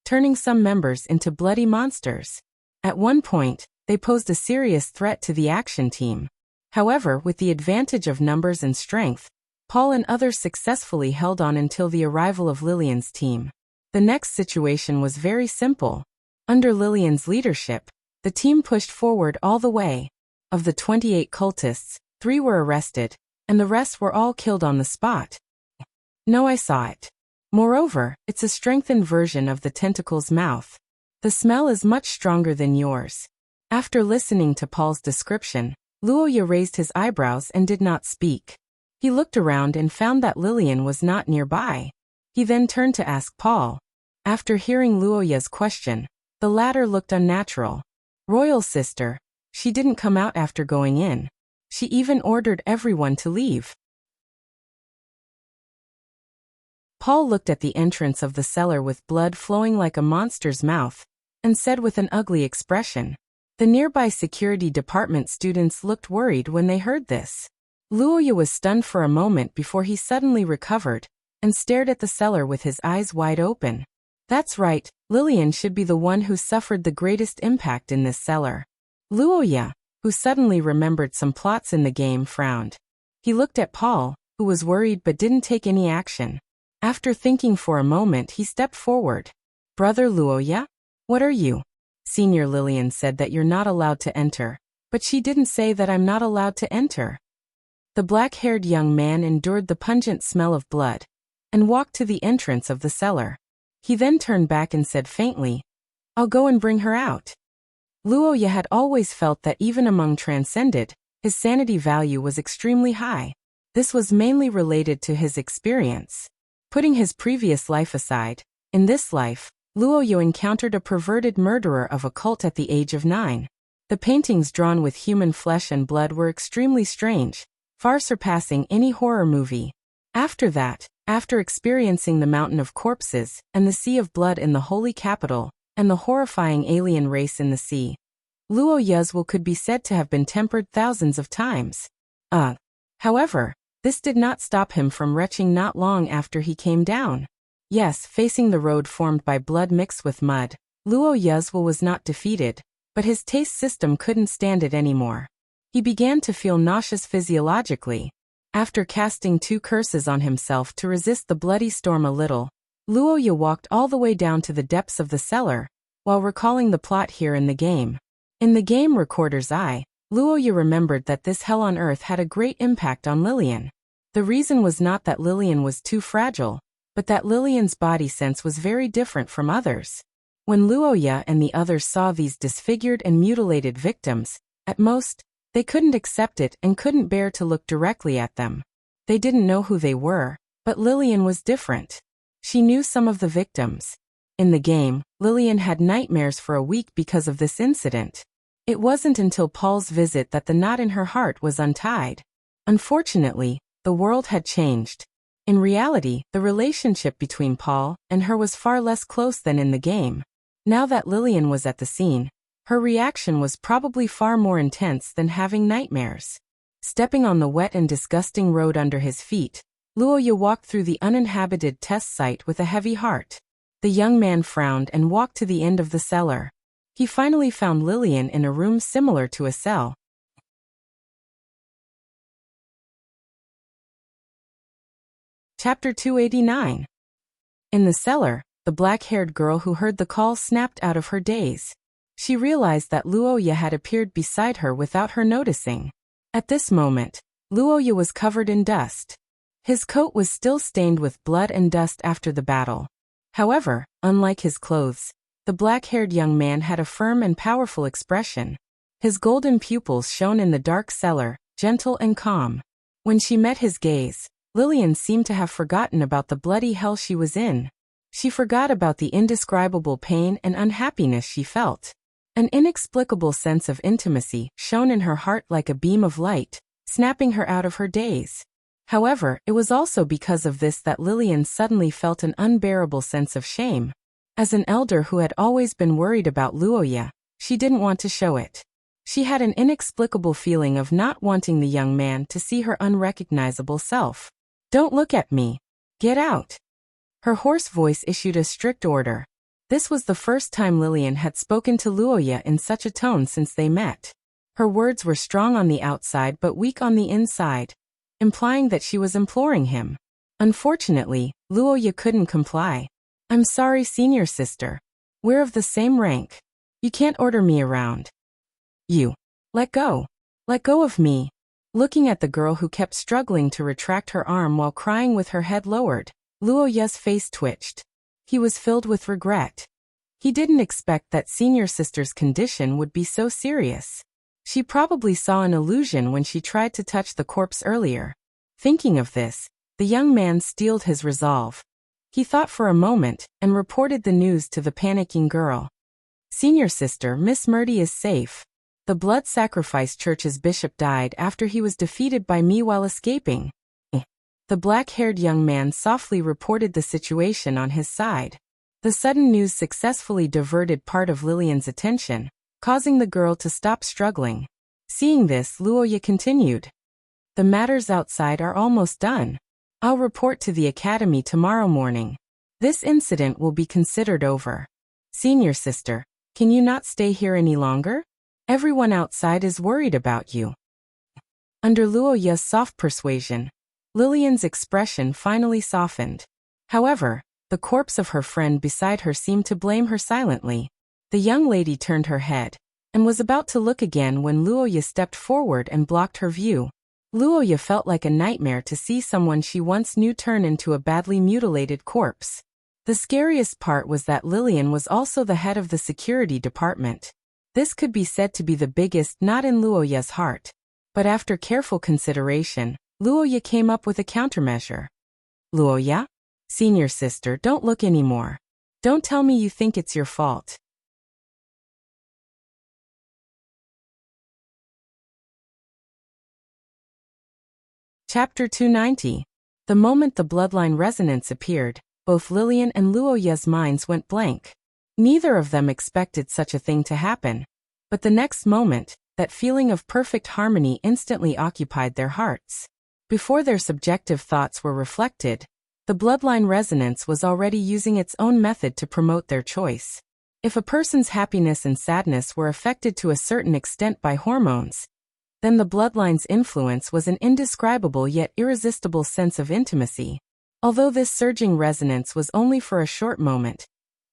turning some members into bloody monsters. At one point, they posed a serious threat to the action team. However, with the advantage of numbers and strength, Paul and others successfully held on until the arrival of Lillian's team. The next situation was very simple. Under Lillian's leadership, The team pushed forward all the way. Of the 28 cultists, 3 were arrested, and the rest were all killed on the spot. No, I saw it. Moreover, it's a strengthened version of the tentacle's mouth. The smell is much stronger than yours. After listening to Paul's description, Luoya raised his eyebrows and did not speak. He looked around and found that Lillian was not nearby. He then turned to ask Paul. After hearing Luoya's question, the latter looked unnatural. Royal sister, she didn't come out after going in. She even ordered everyone to leave. Paul looked at the entrance of the cellar with blood flowing like a monster's mouth, and said with an ugly expression. The nearby security department students looked worried when they heard this. Luoya was stunned for a moment before he suddenly recovered, and stared at the cellar with his eyes wide open. That's right, Lillian should be the one who suffered the greatest impact in this cellar. Luoya, who suddenly remembered some plots in the game, frowned. He looked at Paul, who was worried but didn't take any action. After thinking for a moment, he stepped forward. Brother Luoya? What are you? Senior Lillian said that you're not allowed to enter, but she didn't say that I'm not allowed to enter. The black-haired young man endured the pungent smell of blood, and walked to the entrance of the cellar. He then turned back and said faintly, I'll go and bring her out. Luoya had always felt that even among transcended, his sanity value was extremely high. This was mainly related to his experience. Putting his previous life aside, in this life, Luoya encountered a perverted murderer of a cult at the age of 9. The paintings drawn with human flesh and blood were extremely strange, far surpassing any horror movie. After that, after experiencing the mountain of corpses, and the sea of blood in the holy capital, and the horrifying alien race in the sea, Luoya's will could be said to have been tempered thousands of times. However, this did not stop him from retching not long after he came down. Yes, facing the road formed by blood mixed with mud, Luoya's will was not defeated, but his taste system couldn't stand it anymore. He began to feel nauseous physiologically. After casting 2 curses on himself to resist the bloody storm a little, Luoya walked all the way down to the depths of the cellar, while recalling the plot here in the game. In the game Recorder's Eye, Luoya remembered that this hell on earth had a great impact on Lillian. The reason was not that Lillian was too fragile, but that Lillian's body sense was very different from others. When Luoya and the others saw these disfigured and mutilated victims, at most, they couldn't accept it and couldn't bear to look directly at them. They didn't know who they were, but Lillian was different. She knew some of the victims. In the game, Lillian had nightmares for a week because of this incident. It wasn't until Paul's visit that the knot in her heart was untied. Unfortunately, the world had changed. In reality, the relationship between Paul and her was far less close than in the game. Now that Lillian was at the scene, her reaction was probably far more intense than having nightmares. Stepping on the wet and disgusting road under his feet, Luoya walked through the uninhabited test site with a heavy heart. The young man frowned and walked to the end of the cellar. He finally found Lillian in a room similar to a cell. Chapter 289. In the cellar, the black-haired girl who heard the call snapped out of her daze. She realized that Luoya had appeared beside her without her noticing. At this moment, Luoya was covered in dust. His coat was still stained with blood and dust after the battle. However, unlike his clothes, the black-haired young man had a firm and powerful expression. His golden pupils shone in the dark cellar, gentle and calm. When she met his gaze, Lillian seemed to have forgotten about the bloody hell she was in. She forgot about the indescribable pain and unhappiness she felt. An inexplicable sense of intimacy shone in her heart like a beam of light, snapping her out of her daze. However, it was also because of this that Lillian suddenly felt an unbearable sense of shame. As an elder who had always been worried about Luoya, she didn't want to show it. She had an inexplicable feeling of not wanting the young man to see her unrecognizable self. "Don't look at me. Get out." Her hoarse voice issued a strict order. This was the first time Lillian had spoken to Luoya in such a tone since they met. Her words were strong on the outside but weak on the inside, implying that she was imploring him. Unfortunately, Luoya couldn't comply. "I'm sorry, senior sister. We're of the same rank." You can't order me around. You. Let go. Let go of me. Looking at the girl who kept struggling to retract her arm while crying with her head lowered, Luoya's face twitched. He was filled with regret. He didn't expect that senior sister's condition would be so serious. She probably saw an illusion when she tried to touch the corpse earlier. Thinking of this, the young man steeled his resolve. He thought for a moment and reported the news to the panicking girl. Senior sister, Miss Murdy is safe. The blood sacrifice church's bishop died after he was defeated by me while escaping. The black-haired young man softly reported the situation on his side. The sudden news successfully diverted part of Lillian's attention, causing the girl to stop struggling. Seeing this, Luoya continued. The matters outside are almost done. I'll report to the academy tomorrow morning. This incident will be considered over. Senior sister, can you not stay here any longer? Everyone outside is worried about you. Under Luoya's soft persuasion, Lillian's expression finally softened. However, the corpse of her friend beside her seemed to blame her silently. The young lady turned her head and was about to look again when Luoya stepped forward and blocked her view. Luoya felt like a nightmare to see someone she once knew turn into a badly mutilated corpse. The scariest part was that Lillian was also the head of the security department. This could be said to be the biggest knot in Luoya's heart. But after careful consideration, Luoya came up with a countermeasure. Luoya? Senior sister, don't look anymore. Don't tell me you think it's your fault. Chapter 290. The moment the bloodline resonance appeared, both Lillian and Luoya's minds went blank. Neither of them expected such a thing to happen. But the next moment, that feeling of perfect harmony instantly occupied their hearts. Before their subjective thoughts were reflected, the bloodline resonance was already using its own method to promote their choice. If a person's happiness and sadness were affected to a certain extent by hormones, then the bloodline's influence was an indescribable yet irresistible sense of intimacy. Although this surging resonance was only for a short moment,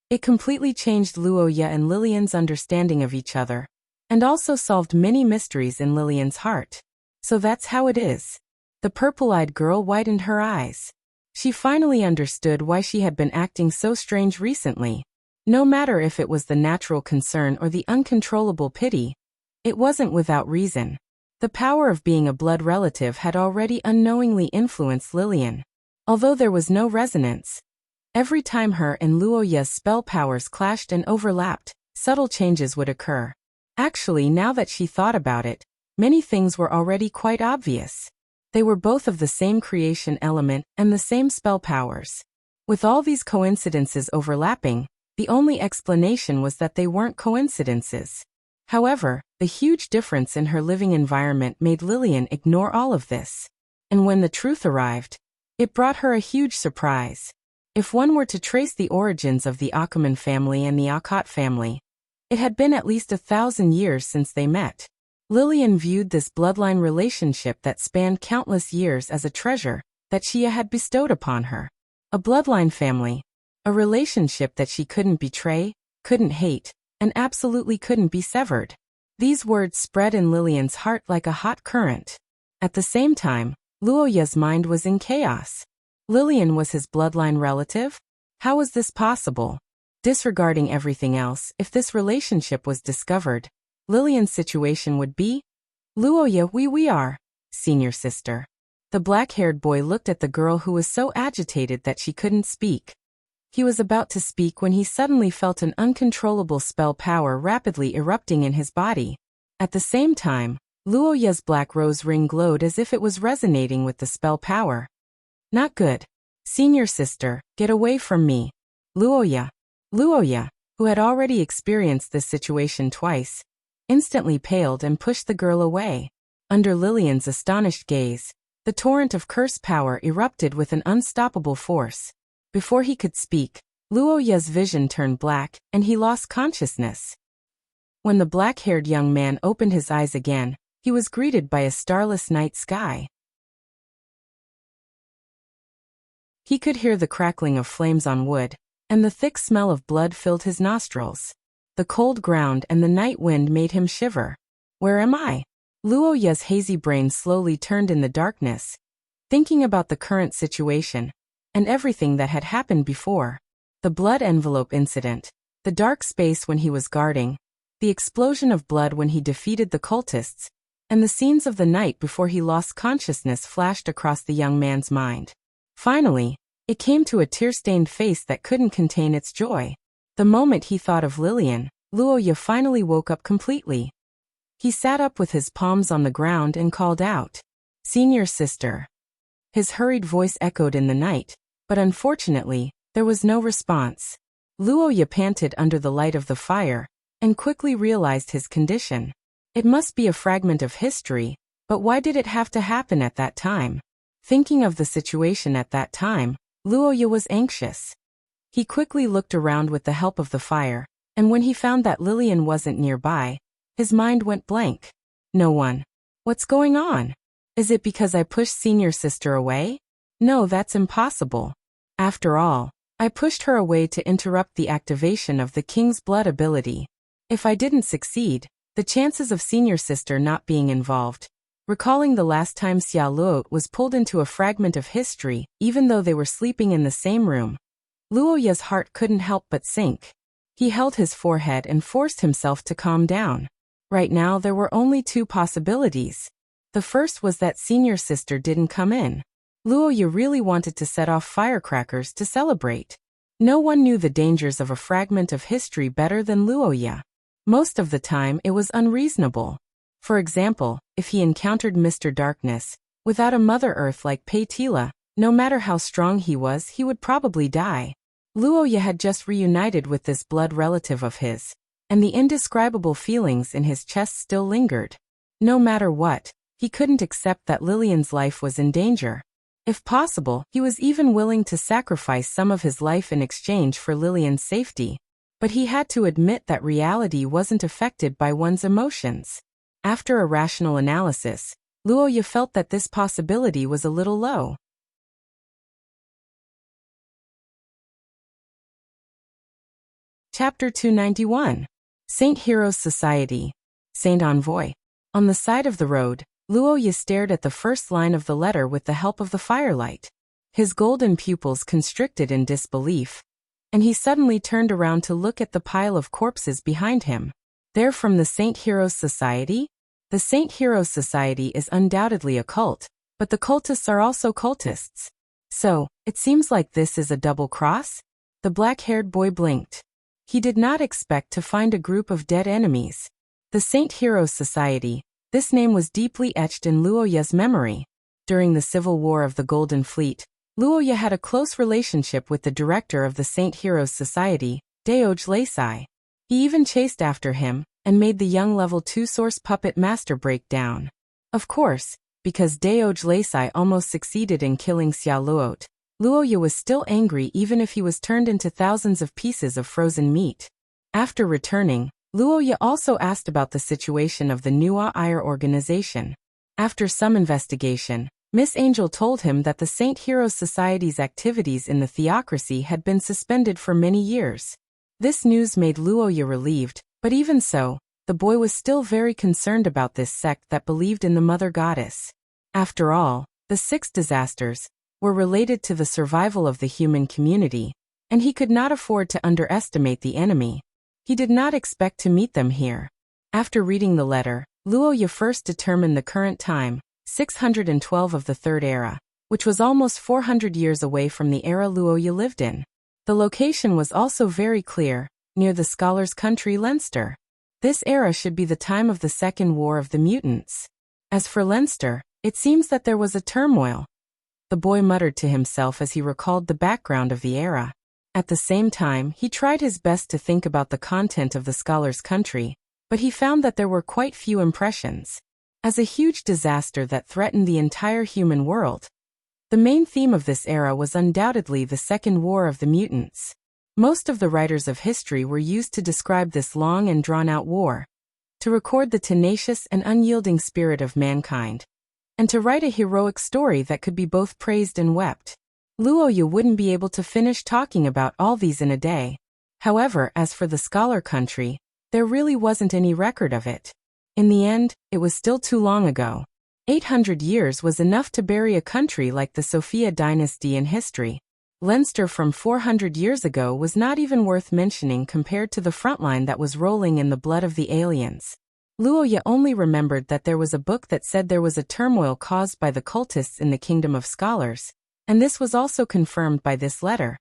it completely changed Luoya and Lillian's understanding of each other, and also solved many mysteries in Lillian's heart. So that's how it is. The purple-eyed girl widened her eyes. She finally understood why she had been acting so strange recently. No matter if it was the natural concern or the uncontrollable pity, it wasn't without reason. The power of being a blood relative had already unknowingly influenced Lillian. Although there was no resonance, every time her and Luoya's spell powers clashed and overlapped, subtle changes would occur. Actually, now that she thought about it, many things were already quite obvious. They were both of the same creation element and the same spell powers. With all these coincidences overlapping, the only explanation was that they weren't coincidences. However, the huge difference in her living environment made Lillian ignore all of this. And when the truth arrived, it brought her a huge surprise. If one were to trace the origins of the Ackerman family and the Alcott family, it had been at least 1,000 years since they met. Lillian viewed this bloodline relationship that spanned countless years as a treasure that Shia had bestowed upon her. A bloodline family, a relationship that she couldn't betray, couldn't hate, and absolutely couldn't be severed. These words spread in Lillian's heart like a hot current. At the same time, Luoya's mind was in chaos. Lillian was his bloodline relative? How was this possible? Disregarding everything else, if this relationship was discovered, Lillian's situation would be, Luoya, we are, senior sister. The black-haired boy looked at the girl who was so agitated that she couldn't speak. He was about to speak when he suddenly felt an uncontrollable spell power rapidly erupting in his body. At the same time, Luoya's black rose ring glowed as if it was resonating with the spell power. Not good. Senior sister, get away from me. Luoya. Luoya, who had already experienced this situation twice, instantly paled and pushed the girl away. Under Lillian's astonished gaze, the torrent of curse power erupted with an unstoppable force. Before he could speak, Luoya's vision turned black, and he lost consciousness. When the black-haired young man opened his eyes again, he was greeted by a starless night sky. He could hear the crackling of flames on wood, and the thick smell of blood filled his nostrils. The cold ground and the night wind made him shiver. Where am I? Luo Ye's hazy brain slowly turned in the darkness, thinking about the current situation and everything that had happened before. The blood envelope incident, the dark space when he was guarding, the explosion of blood when he defeated the cultists, and the scenes of the night before he lost consciousness flashed across the young man's mind. Finally, it came to a tear-stained face that couldn't contain its joy. The moment he thought of Lillian, Luo Ye finally woke up completely. He sat up with his palms on the ground and called out, "Senior sister." His hurried voice echoed in the night, but unfortunately, there was no response. Luo Ye panted under the light of the fire, and quickly realized his condition. It must be a fragment of history, but why did it have to happen at that time? Thinking of the situation at that time, Luo Ye was anxious. He quickly looked around with the help of the fire, and when he found that Lillian wasn't nearby, his mind went blank. No one. What's going on? Is it because I pushed senior sister away? No, that's impossible. After all, I pushed her away to interrupt the activation of the King's Blood ability. If I didn't succeed, the chances of senior sister not being involved. Recalling the last time Xia Luo was pulled into a fragment of history, even though they were sleeping in the same room, Luo Ye's heart couldn't help but sink. He held his forehead and forced himself to calm down. Right now there were only two possibilities. The first was that senior sister didn't come in. Luo Ye really wanted to set off firecrackers to celebrate. No one knew the dangers of a fragment of history better than Luo Ye. Most of the time it was unreasonable. For example, if he encountered Mr. Darkness, without a Mother Earth like Pei Tila, no matter how strong he was, he would probably die. Luo Ye had just reunited with this blood relative of his, and the indescribable feelings in his chest still lingered. No matter what, he couldn't accept that Lillian's life was in danger. If possible, he was even willing to sacrifice some of his life in exchange for Lillian's safety. But he had to admit that reality wasn't affected by one's emotions. After a rational analysis, Luo Ye felt that this possibility was a little low. Chapter 291. Saint Heroes Society. Saint Envoy. On the side of the road, Luo Ye stared at the first line of the letter with the help of the firelight. His golden pupils constricted in disbelief, and he suddenly turned around to look at the pile of corpses behind him. They're from the Saint Heroes Society? The Saint Heroes Society is undoubtedly a cult, but the cultists are also cultists. So, it seems like this is a double cross? The black-haired boy blinked. He did not expect to find a group of dead enemies. The Saint Heroes Society, this name was deeply etched in Luo Ye's memory. During the Civil War of the Golden Fleet, Luo Ye had a close relationship with the director of the Saint Heroes Society, Daoj Leisai. He even chased after him, and made the young level 2 source puppet master break down. Of course, because Daoj Leisai almost succeeded in killing Xia Luo, Luo Ye was still angry even if he was turned into thousands of pieces of frozen meat. After returning, Luo Ye also asked about the situation of the Nua Ire organization. After some investigation, Miss Angel told him that the Saint Heroes Society's activities in the theocracy had been suspended for many years. This news made Luo Ye relieved, but even so, the boy was still very concerned about this sect that believed in the Mother Goddess. After all, the 6 disasters were related to the survival of the human community, and he could not afford to underestimate the enemy. He did not expect to meet them here. After reading the letter, Luo Ye first determined the current time, 612 of the Third Era, which was almost 400 years away from the era Luo Ye lived in. The location was also very clear, near the scholar's country Leinster. This era should be the time of the Second War of the Mutants. As for Leinster, it seems that there was a turmoil. The boy muttered to himself as he recalled the background of the era. At the same time, he tried his best to think about the content of the scholar's country, but he found that there were quite few impressions. As a huge disaster that threatened the entire human world, the main theme of this era was undoubtedly the Second War of the Mutants. Most of the writers of history were used to describe this long and drawn-out war, to record the tenacious and unyielding spirit of mankind, and to write a heroic story that could be both praised and wept. Luo Ye wouldn't be able to finish talking about all these in a day. However, as for the scholar country, There really wasn't any record of it. In the end, it was still too long ago. 800 years was enough to bury a country like the Sophia dynasty in history. Leinster from 400 years ago was not even worth mentioning compared to the frontline that was rolling in the blood of the aliens. Luoya only remembered that there was a book that said there was a turmoil caused by the cultists in the Kingdom of Scholars, and this was also confirmed by this letter.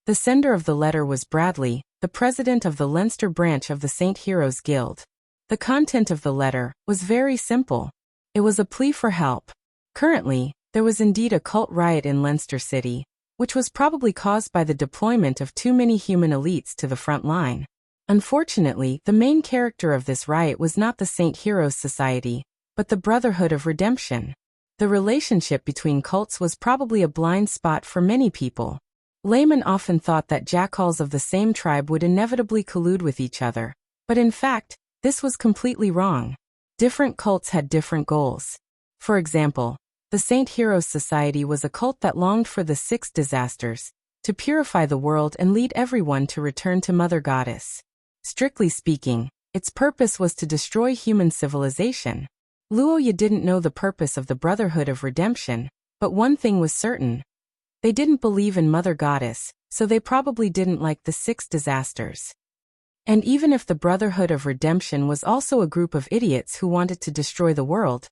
The sender of the letter was Bradley, the president of the Leinster branch of the St. Heroes Guild. The content of the letter was very simple. It was a plea for help. Currently, there was indeed a cult riot in Leinster City, which was probably caused by the deployment of too many human elites to the front line. Unfortunately, the main character of this riot was not the St. Heroes Society, but the Brotherhood of Redemption. The relationship between cults was probably a blind spot for many people. Laymen often thought that jackals of the same tribe would inevitably collude with each other, but in fact, this was completely wrong. Different cults had different goals. For example, the St. Heroes Society was a cult that longed for the 6 disasters, to purify the world and lead everyone to return to Mother Goddess. Strictly speaking, its purpose was to destroy human civilization. Luoya didn't know the purpose of the Brotherhood of Redemption, but one thing was certain. They didn't believe in Mother Goddess, so they probably didn't like the 6 disasters. And even if the Brotherhood of Redemption was also a group of idiots who wanted to destroy the world,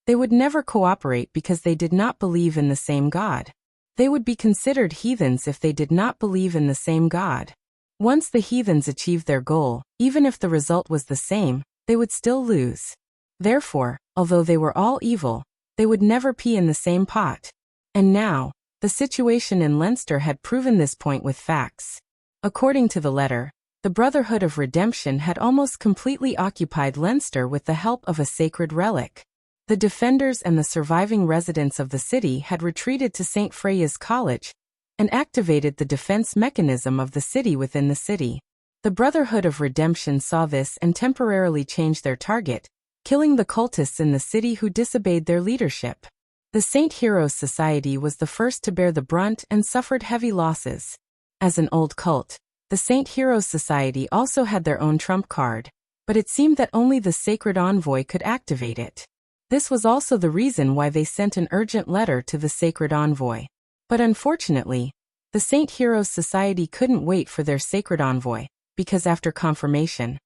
they would never cooperate because they did not believe in the same God. They would be considered heathens if they did not believe in the same God. Once the heathens achieved their goal, even if the result was the same, they would still lose. Therefore, although they were all evil, they would never pee in the same pot. And now, the situation in Leinster had proven this point with facts. According to the letter, the Brotherhood of Redemption had almost completely occupied Leinster with the help of a sacred relic. The defenders and the surviving residents of the city had retreated to St. Freya's College and activated the defense mechanism of the city within the city. The Brotherhood of Redemption saw this and temporarily changed their target, killing the cultists in the city who disobeyed their leadership. The St. Heroes Society was the first to bear the brunt and suffered heavy losses. As an old cult, the St. Heroes Society also had their own trump card, but it seemed that only the Sacred Envoy could activate it. This was also the reason why they sent an urgent letter to the Sacred Envoy. But unfortunately, the St. Heroes Society couldn't wait for their Sacred Envoy, because after confirmation,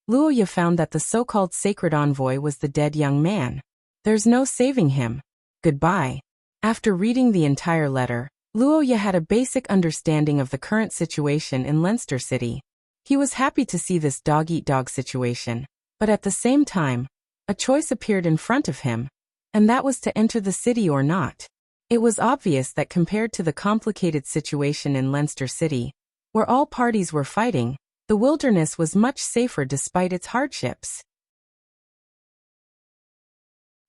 Luoya found that the so-called Sacred Envoy was the dead young man. There's no saving him. Goodbye. After reading the entire letter, Luoya had a basic understanding of the current situation in Leinster City. He was happy to see this dog-eat-dog situation, but at the same time, a choice appeared in front of him, and that was to enter the city or not. It was obvious that compared to the complicated situation in Leinster City, where all parties were fighting, the wilderness was much safer despite its hardships.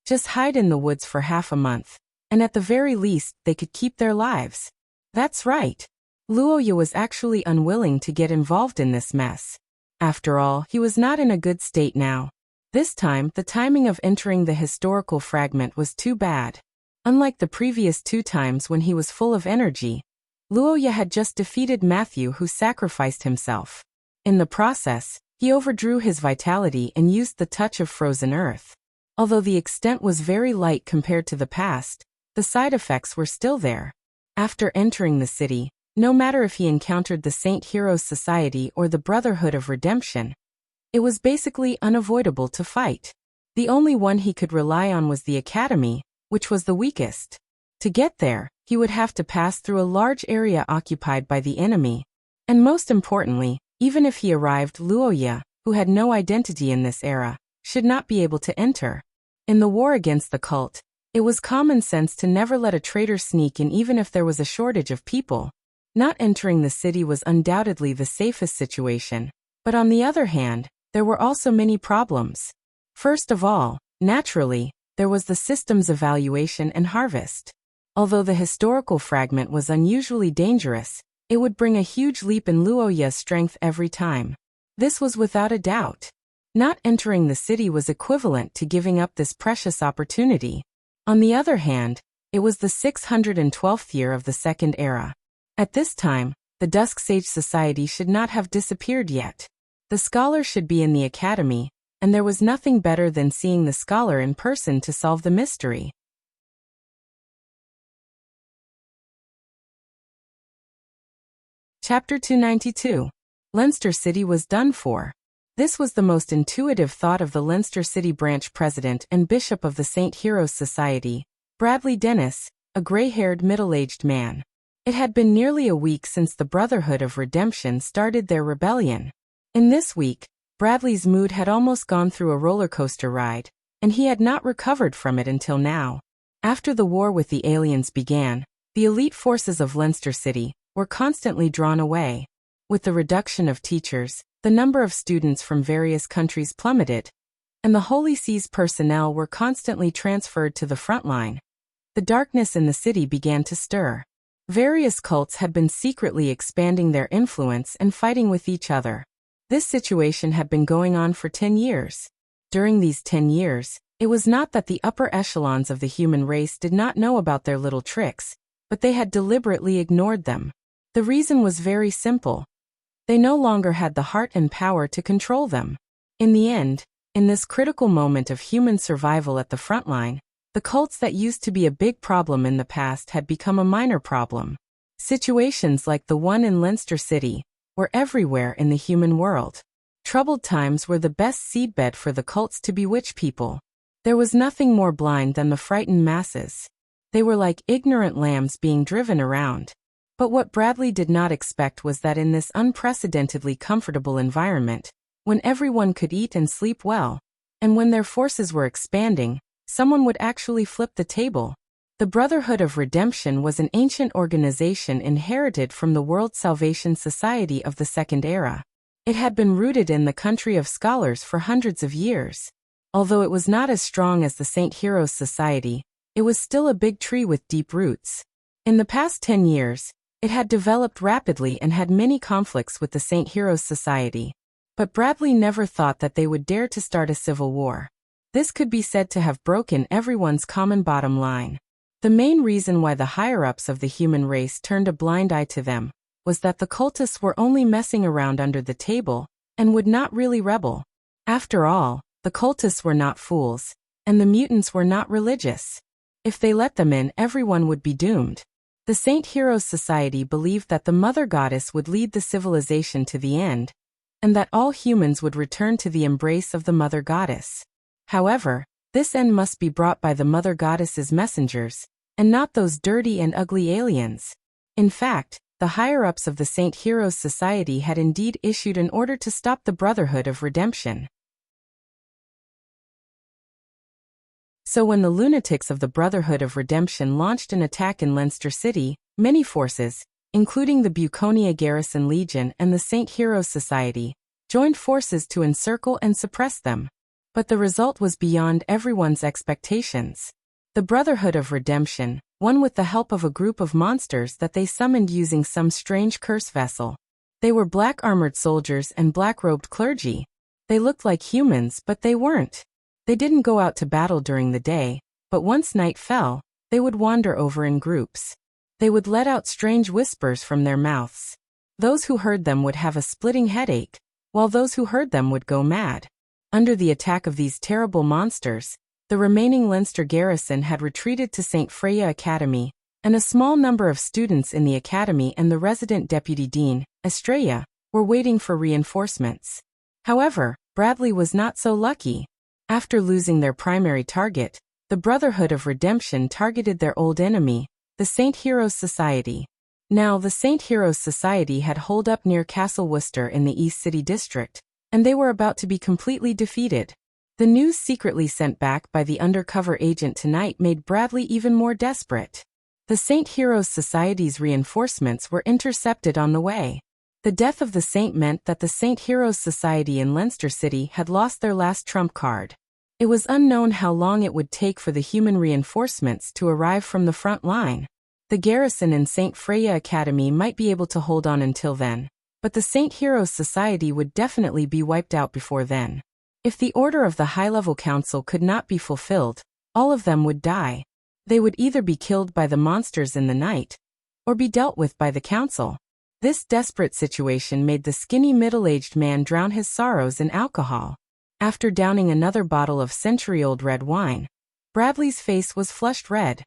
Just hide in the woods for half a month, and at the very least they could keep their lives. That's right. Luoya was actually unwilling to get involved in this mess. After all, he was not in a good state now. This time, the timing of entering the historical fragment was too bad. Unlike the previous 2 times when he was full of energy, Luoya had just defeated Matthew, who sacrificed himself. In the process, he overdrew his vitality and used the touch of frozen earth. Although the extent was very light compared to the past, the side effects were still there. After entering the city, no matter if he encountered the St. Heroes Society or the Brotherhood of Redemption, it was basically unavoidable to fight. The only one he could rely on was the Academy, which was the weakest. To get there, he would have to pass through a large area occupied by the enemy. And most importantly, even if he arrived, Luoya, who had no identity in this era, should not be able to enter. In the war against the cult, it was common sense to never let a traitor sneak in even if there was a shortage of people. Not entering the city was undoubtedly the safest situation, but on the other hand, there were also many problems. First of all, naturally, there was the system's evaluation and harvest. Although the historical fragment was unusually dangerous, it would bring a huge leap in Luoya's strength every time. This was without a doubt. Not entering the city was equivalent to giving up this precious opportunity. On the other hand, it was the 612th year of the Second Era. At this time, The Dusk Sage Society should not have disappeared yet. The scholar should be in the academy, and there was nothing better than seeing the scholar in person to solve the mystery. Chapter 292. Leinster City was done for. This was the most intuitive thought of the Leinster City branch president and bishop of the St. Heroes Society, Bradley Dennis, a gray-haired middle-aged man. It had been nearly a week since the Brotherhood of Redemption started their rebellion. In this week, Bradley's mood had almost gone through a roller coaster ride, and he had not recovered from it until now. After the war with the aliens began, the elite forces of Leinster City were constantly drawn away. With the reduction of teachers, the number of students from various countries plummeted, and the Holy See's personnel were constantly transferred to the front line. The darkness in the city began to stir. Various cults had been secretly expanding their influence and fighting with each other. This situation had been going on for 10 years. During these 10 years, it was not that the upper echelons of the human race did not know about their little tricks, but they had deliberately ignored them. The reason was very simple. They no longer had the heart and power to control them. In the end, in this critical moment of human survival at the front line, the cults that used to be a big problem in the past had become a minor problem. Situations like the one in Leinster City were everywhere in the human world. Troubled times were the best seedbed for the cults to bewitch people. There was nothing more blind than the frightened masses. They were like ignorant lambs being driven around. But what Bradley did not expect was that in this unprecedentedly comfortable environment, when everyone could eat and sleep well, and when their forces were expanding, someone would actually flip the table. The Brotherhood of Redemption was an ancient organization inherited from the World Salvation Society of the Second Era. It had been rooted in the country of scholars for hundreds of years. Although it was not as strong as the St. Heroes Society, it was still a big tree with deep roots. In the past 10 years, it had developed rapidly and had many conflicts with the St. Heroes Society. But Bradley never thought that they would dare to start a civil war. This could be said to have broken everyone's common bottom line. The main reason why the higher-ups of the human race turned a blind eye to them was that the cultists were only messing around under the table and would not really rebel. After all, the cultists were not fools, and the mutants were not religious. If they let them in, everyone would be doomed. The St. Heroes Society believed that the Mother Goddess would lead the civilization to the end, and that all humans would return to the embrace of the Mother Goddess. However, this end must be brought by the Mother Goddess's messengers, and not those dirty and ugly aliens. In fact, the higher-ups of the St. Heroes Society had indeed issued an order to stop the Brotherhood of Redemption. So when the lunatics of the Brotherhood of Redemption launched an attack in Leinster City, many forces, including the Buconia Garrison Legion and the St. Heroes Society, joined forces to encircle and suppress them. But the result was beyond everyone's expectations. The Brotherhood of Redemption won with the help of a group of monsters that they summoned using some strange curse vessel. They were black-armored soldiers and black-robed clergy. They looked like humans, but they weren't. They didn't go out to battle during the day, but once night fell, they would wander over in groups. They would let out strange whispers from their mouths. Those who heard them would have a splitting headache, while those who heard them would go mad. Under the attack of these terrible monsters, the remaining Leinster garrison had retreated to St. Freya Academy, and a small number of students in the academy and the resident deputy dean, Estrella, were waiting for reinforcements. However, Bradley was not so lucky. After losing their primary target, the Brotherhood of Redemption targeted their old enemy, the St. Heroes Society. Now, the St. Heroes Society had holed up near Castle Worcester in the East City District, and they were about to be completely defeated. The news secretly sent back by the undercover agent tonight made Bradley even more desperate. The St. Heroes Society's reinforcements were intercepted on the way. The death of the saint meant that the St. Heroes Society in Leinster City had lost their last trump card. It was unknown how long it would take for the human reinforcements to arrive from the front line. The garrison in St. Freya Academy might be able to hold on until then, but the St. Heroes Society would definitely be wiped out before then. If the order of the high-level council could not be fulfilled, all of them would die. They would either be killed by the monsters in the night, or be dealt with by the council. This desperate situation made the skinny middle-aged man drown his sorrows in alcohol. After downing another bottle of century-old red wine, Bradley's face was flushed red.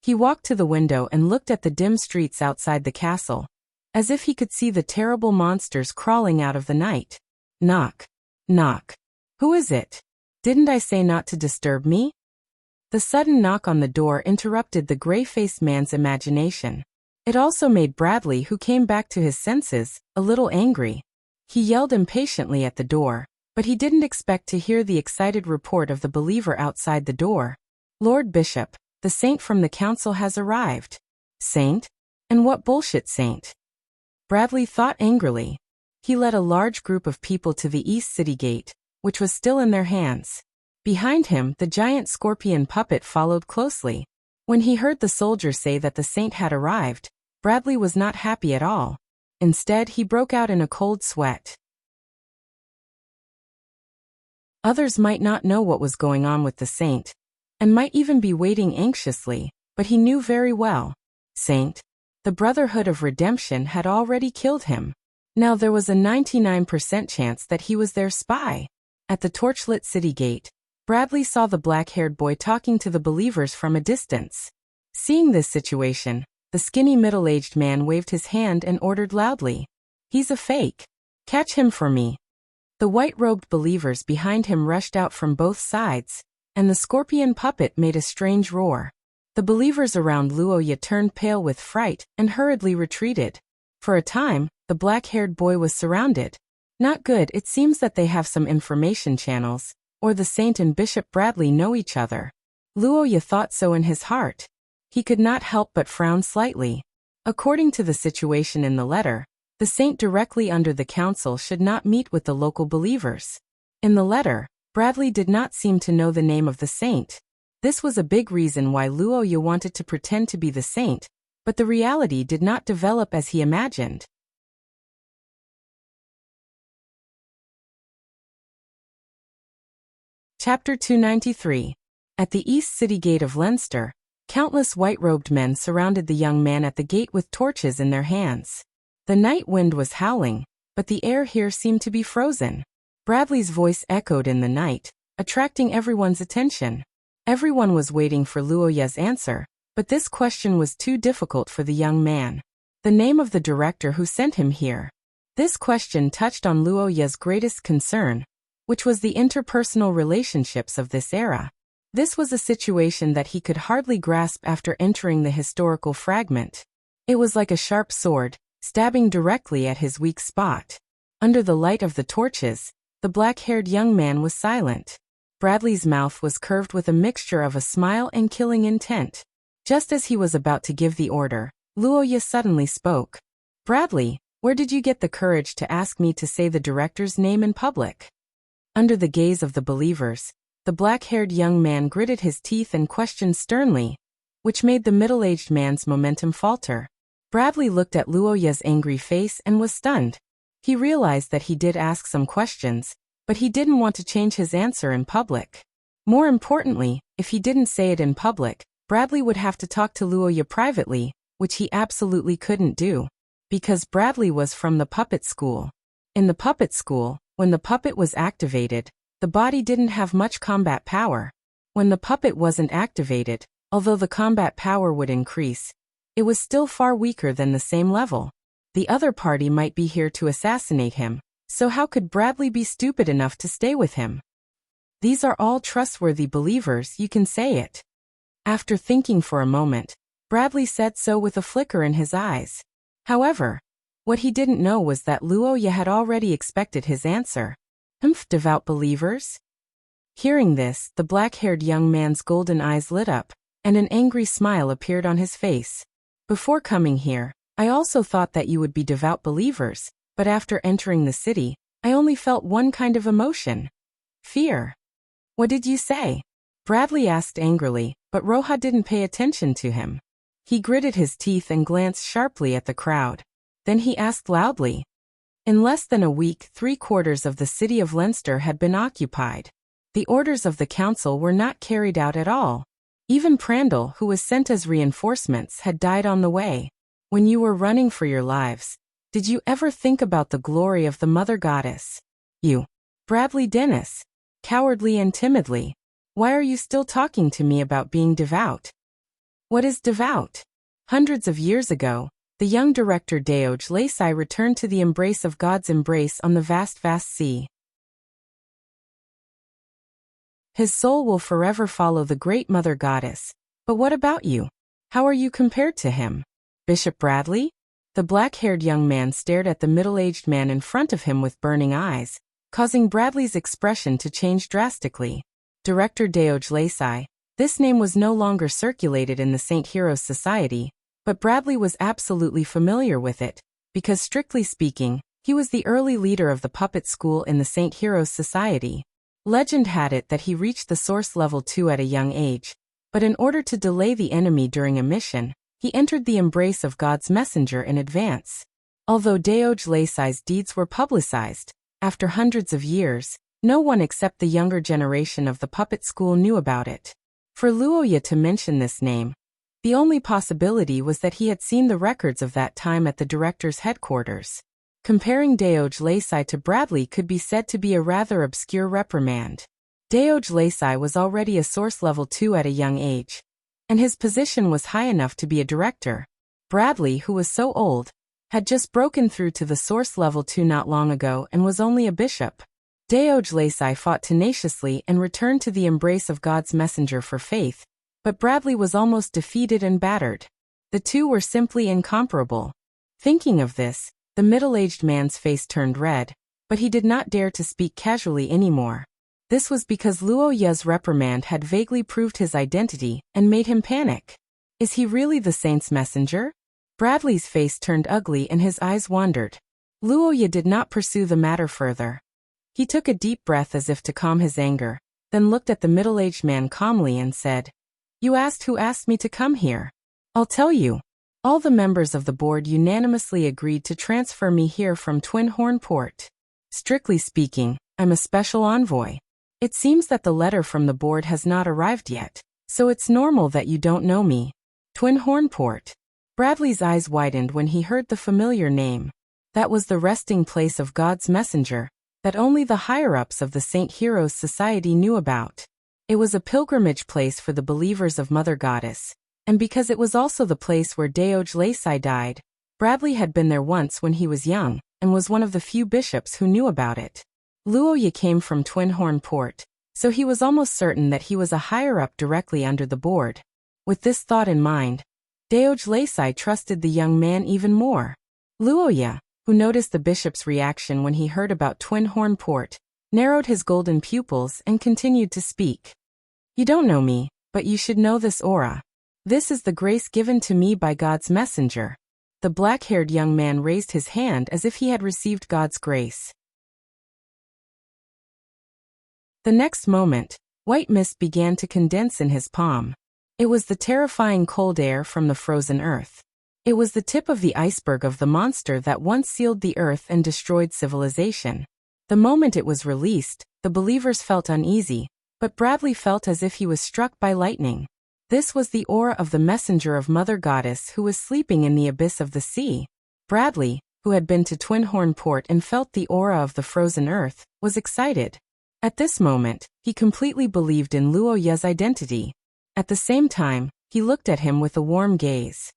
He walked to the window and looked at the dim streets outside the castle, as if he could see the terrible monsters crawling out of the night. Knock. Knock. Who is it? Didn't I say not to disturb me? The sudden knock on the door interrupted the gray-faced man's imagination. It also made Bradley, who came back to his senses, a little angry. He yelled impatiently at the door, but he didn't expect to hear the excited report of the believer outside the door. Lord Bishop, the saint from the council has arrived. Saint? And what bullshit saint? Bradley thought angrily. He led a large group of people to the east city gate, which was still in their hands. Behind him, the giant scorpion puppet followed closely. When he heard the soldier say that the saint had arrived, Bradley was not happy at all. Instead, he broke out in a cold sweat. Others might not know what was going on with the saint, and might even be waiting anxiously, but he knew very well. Saint, the Brotherhood of Redemption had already killed him. Now there was a 99% chance that he was their spy. At the torchlit city gate, Bradley saw the black-haired boy talking to the believers from a distance. Seeing this situation, the skinny middle-aged man waved his hand and ordered loudly, "He's a fake. Catch him for me." The white-robed believers behind him rushed out from both sides, and the scorpion puppet made a strange roar. The believers around Luoya turned pale with fright and hurriedly retreated. For a time, the black-haired boy was surrounded. Not good. It seems that they have some information channels, or the saint and Bishop Bradley know each other. Luoya thought so in his heart. He could not help but frown slightly. According to the situation in the letter, the saint directly under the council should not meet with the local believers. In the letter, Bradley did not seem to know the name of the saint. This was a big reason why Luoya wanted to pretend to be the saint, but the reality did not develop as he imagined. Chapter 293. At the east city gate of Leinster, countless white-robed men surrounded the young man at the gate with torches in their hands. The night wind was howling, but the air here seemed to be frozen. Bradley's voice echoed in the night, attracting everyone's attention. Everyone was waiting for Luoya's answer, but this question was too difficult for the young man. The name of the director who sent him here. This question touched on Luoya's greatest concern, which was the interpersonal relationships of this era. This was a situation that he could hardly grasp after entering the historical fragment. It was like a sharp sword, stabbing directly at his weak spot. Under the light of the torches, the black-haired young man was silent. Bradley's mouth was curved with a mixture of a smile and killing intent. Just as he was about to give the order, Luoya suddenly spoke. "Bradley, where did you get the courage to ask me to say the director's name in public?" Under the gaze of the believers, the black-haired young man gritted his teeth and questioned sternly, which made the middle-aged man's momentum falter. Bradley looked at Luoya's angry face and was stunned. He realized that he did ask some questions, but he didn't want to change his answer in public. More importantly, if he didn't say it in public, Bradley would have to talk to Luoya privately, which he absolutely couldn't do, because Bradley was from the puppet school. In the puppet school, when the puppet was activated, the body didn't have much combat power. When the puppet wasn't activated, although the combat power would increase, it was still far weaker than the same level. The other party might be here to assassinate him, so how could Bradley be stupid enough to stay with him? These are all trustworthy believers, you can say it. After thinking for a moment, Bradley said so with a flicker in his eyes. However, what he didn't know was that Luoya had already expected his answer. Devout believers? Hearing this, the black-haired young man's golden eyes lit up, and an angry smile appeared on his face. Before coming here, I also thought that you would be devout believers, but after entering the city, I only felt one kind of emotion. Fear. What did you say? Bradley asked angrily, but Roja didn't pay attention to him. He gritted his teeth and glanced sharply at the crowd. Then he asked loudly. In less than a week, 3/4 of the city of Leinster had been occupied. The orders of the council were not carried out at all. Even Prandal, who was sent as reinforcements, had died on the way. When you were running for your lives, Did you ever think about the glory of the Mother Goddess? You. Bradley Dennis. Cowardly and timidly. Why are you still talking to me about being devout? What is devout? Hundreds of years ago, the young director Daoj Lacey returned to the embrace of God's embrace on the vast sea. His soul will forever follow the great Mother Goddess. But what about you? How are you compared to him? Bishop Bradley? The black-haired young man stared at the middle-aged man in front of him with burning eyes, causing Bradley's expression to change drastically. Director Daoj Lacey. This name was no longer circulated in the Saint Heroes Society, but Bradley was absolutely familiar with it, because strictly speaking, he was the early leader of the puppet school in the Saint Heroes Society. Legend had it that he reached the Source Level 2 at a young age, but in order to delay the enemy during a mission, he entered the embrace of God's messenger in advance. Although Daoj Lacey's deeds were publicized, after hundreds of years, no one except the younger generation of the puppet school knew about it. For Luoya to mention this name, the only possibility was that he had seen the records of that time at the director's headquarters. Comparing Daoj Lacey to Bradley could be said to be a rather obscure reprimand. Daoj Lacey was already a Source Level 2 at a young age, and his position was high enough to be a director. Bradley, who was so old, had just broken through to the Source Level 2 not long ago and was only a bishop. Daoj Lacey fought tenaciously and returned to the embrace of God's messenger for faith, but Bradley was almost defeated and battered. The two were simply incomparable. Thinking of this, the middle-aged man's face turned red, but he did not dare to speak casually anymore. This was because Luoya's reprimand had vaguely proved his identity and made him panic. Is he really the saint's messenger? Bradley's face turned ugly and his eyes wandered. Luoya did not pursue the matter further. He took a deep breath as if to calm his anger, then looked at the middle-aged man calmly and said, "You asked who asked me to come here. I'll tell you. All the members of the board unanimously agreed to transfer me here from Twin Horn Port. Strictly speaking, I'm a special envoy. It seems that the letter from the board has not arrived yet, so it's normal that you don't know me." Twin Horn Port. Bradley's eyes widened when he heard the familiar name. That was the resting place of God's messenger, that only the higher-ups of the Saint Heroes Society knew about. It was a pilgrimage place for the believers of Mother Goddess, and because it was also the place where Daoj Lacey died, Bradley had been there once when he was young, and was one of the few bishops who knew about it. Luoya came from Twin Horn Port, so he was almost certain that he was a higher-up directly under the board. With this thought in mind, Daoj Lacey trusted the young man even more. Luoya, who noticed the bishop's reaction when he heard about Twin Horn Port, narrowed his golden pupils and continued to speak. "You don't know me, but you should know this aura. This is the grace given to me by God's messenger." The black-haired young man raised his hand as if he had received God's grace. The next moment, white mist began to condense in his palm. It was the terrifying cold air from the frozen earth. It was the tip of the iceberg of the monster that once sealed the earth and destroyed civilization. The moment it was released, the believers felt uneasy, but Bradley felt as if he was struck by lightning. This was the aura of the messenger of Mother Goddess who was sleeping in the abyss of the sea. Bradley, who had been to Twin Horn Port and felt the aura of the frozen earth, was excited. At this moment, he completely believed in Luoya's identity. At the same time, he looked at him with a warm gaze.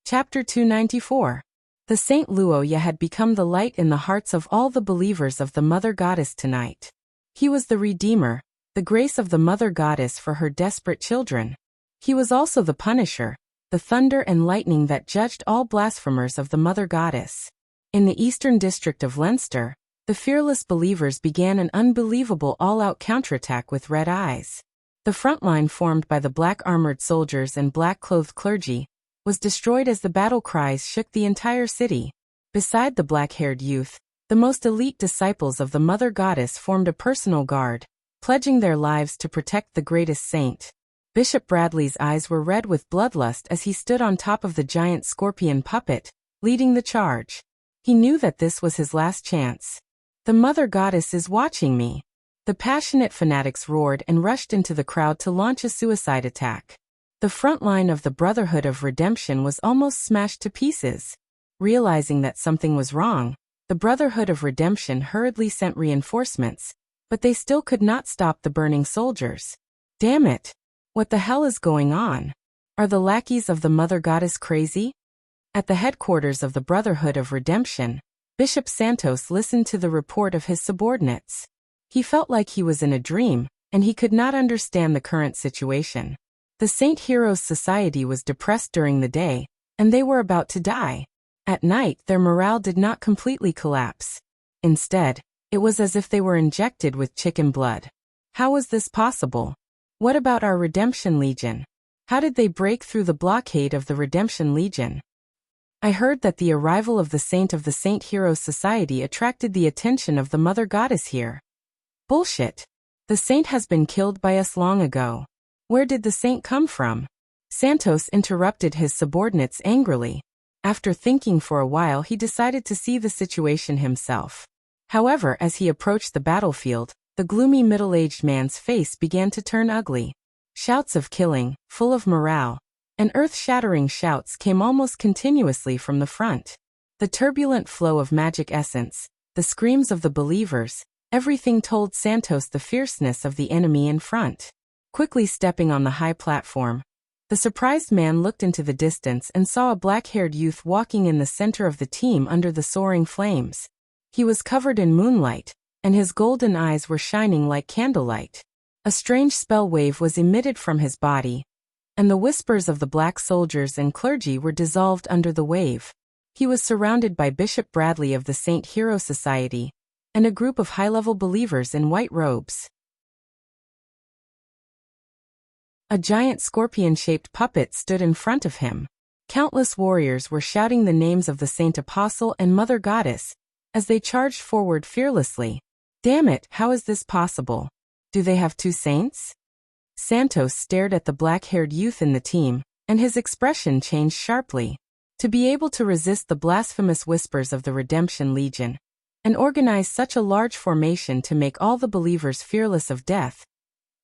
Chapter 294. The Saint Luoya had become the light in the hearts of all the believers of the Mother Goddess tonight. He was the Redeemer, the grace of the Mother Goddess for her desperate children. He was also the Punisher, the thunder and lightning that judged all blasphemers of the Mother Goddess. In the eastern district of Leinster, the fearless believers began an unbelievable all-out counterattack with red eyes. The front line formed by the black-armored soldiers and black-clothed clergy was destroyed as the battle cries shook the entire city. Beside the black-haired youth, the most elite disciples of the Mother Goddess formed a personal guard, pledging their lives to protect the greatest saint. Bishop Bradley's eyes were red with bloodlust as he stood on top of the giant scorpion puppet, leading the charge. He knew that this was his last chance. "The Mother Goddess is watching me." The passionate fanatics roared and rushed into the crowd to launch a suicide attack. The front line of the Brotherhood of Redemption was almost smashed to pieces. Realizing that something was wrong, the Brotherhood of Redemption hurriedly sent reinforcements, but they still could not stop the burning soldiers. Damn it! What the hell is going on? Are the lackeys of the Mother Goddess crazy? At the headquarters of the Brotherhood of Redemption, Bishop Santos listened to the report of his subordinates. He felt like he was in a dream, and he could not understand the current situation. The Saint Heroes Society was depressed during the day, and they were about to die. At night, their morale did not completely collapse. Instead, it was as if they were injected with chicken blood. How was this possible? What about our Redemption Legion? How did they break through the blockade of the Redemption Legion? I heard that the arrival of the Saint Heroes Society attracted the attention of the Mother Goddess here. Bullshit. The saint has been killed by us long ago. Where did the saint come from? Santos interrupted his subordinates angrily. After thinking for a while, he decided to see the situation himself. However, as he approached the battlefield, the gloomy middle-aged man's face began to turn ugly. Shouts of killing, full of morale, and earth-shattering shouts came almost continuously from the front. The turbulent flow of magic essence, the screams of the believers, everything told Santos the fierceness of the enemy in front. Quickly stepping on the high platform, the surprised man looked into the distance and saw a black-haired youth walking in the center of the team under the soaring flames. He was covered in moonlight, and his golden eyes were shining like candlelight. A strange spell wave was emitted from his body, and the whispers of the black soldiers and clergy were dissolved under the wave. He was surrounded by Bishop Bradley of the Saint Hero Society, and a group of high-level believers in white robes. A giant scorpion-shaped puppet stood in front of him. Countless warriors were shouting the names of the Saint Apostle and Mother Goddess, as they charged forward fearlessly. Damn it, how is this possible? Do they have two saints? Santos stared at the black-haired youth in the team, and his expression changed sharply. To be able to resist the blasphemous whispers of the Redemption Legion, and organize such a large formation to make all the believers fearless of death,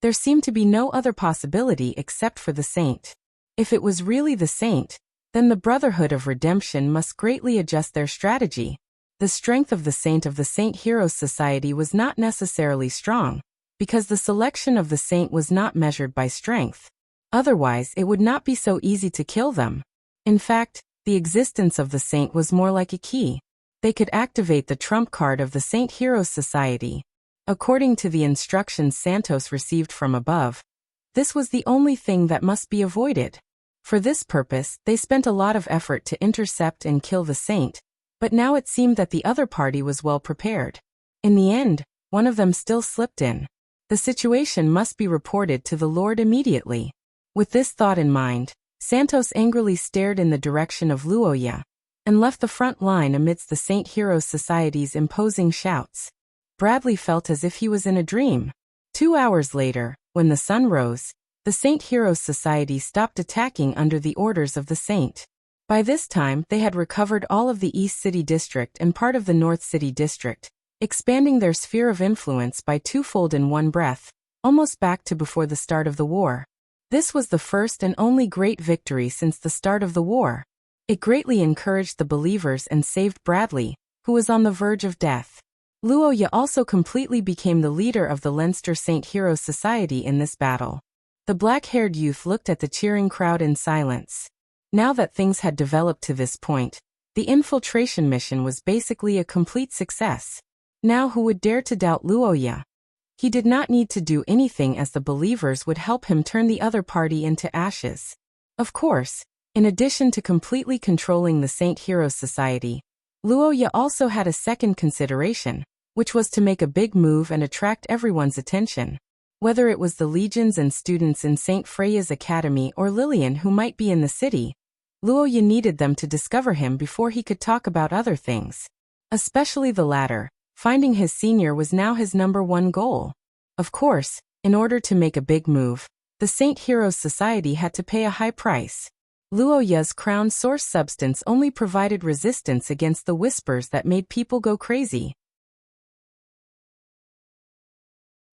there seemed to be no other possibility except for the saint. If it was really the saint, then the Brotherhood of Redemption must greatly adjust their strategy. The strength of the Saint Heroes Society was not necessarily strong, because the selection of the saint was not measured by strength. Otherwise, it would not be so easy to kill them. In fact, the existence of the saint was more like a key. They could activate the trump card of the Saint Heroes Society. According to the instructions Santos received from above, this was the only thing that must be avoided. For this purpose, they spent a lot of effort to intercept and kill the saint, but now it seemed that the other party was well prepared. In the end, one of them still slipped in. The situation must be reported to the Lord immediately. With this thought in mind, Santos angrily stared in the direction of Wuxia, and left the front line amidst the Saint Heroes Society's imposing shouts. Bradley felt as if he was in a dream. 2 hours later, when the sun rose, the Saint Heroes Society stopped attacking under the orders of the saint. By this time, they had recovered all of the East City District and part of the North City District, expanding their sphere of influence by twofold in one breath, almost back to before the start of the war. This was the first and only great victory since the start of the war. It greatly encouraged the believers and saved Bradley, who was on the verge of death. Wuxia also completely became the leader of the Leinster Saint Heroes Society in this battle. The black-haired youth looked at the cheering crowd in silence. Now that things had developed to this point, the infiltration mission was basically a complete success. Now who would dare to doubt Wuxia? He did not need to do anything, as the believers would help him turn the other party into ashes. Of course, in addition to completely controlling the Saint Heroes Society, Wuxia also had a second consideration, which was to make a big move and attract everyone's attention. Whether it was the legions and students in St. Freya's Academy or Lillian who might be in the city, Wuxia needed them to discover him before he could talk about other things. Especially the latter, finding his senior was now his #1 goal. Of course, in order to make a big move, the Saint Heroes Society had to pay a high price. Wuxia's crown source substance only provided resistance against the whispers that made people go crazy.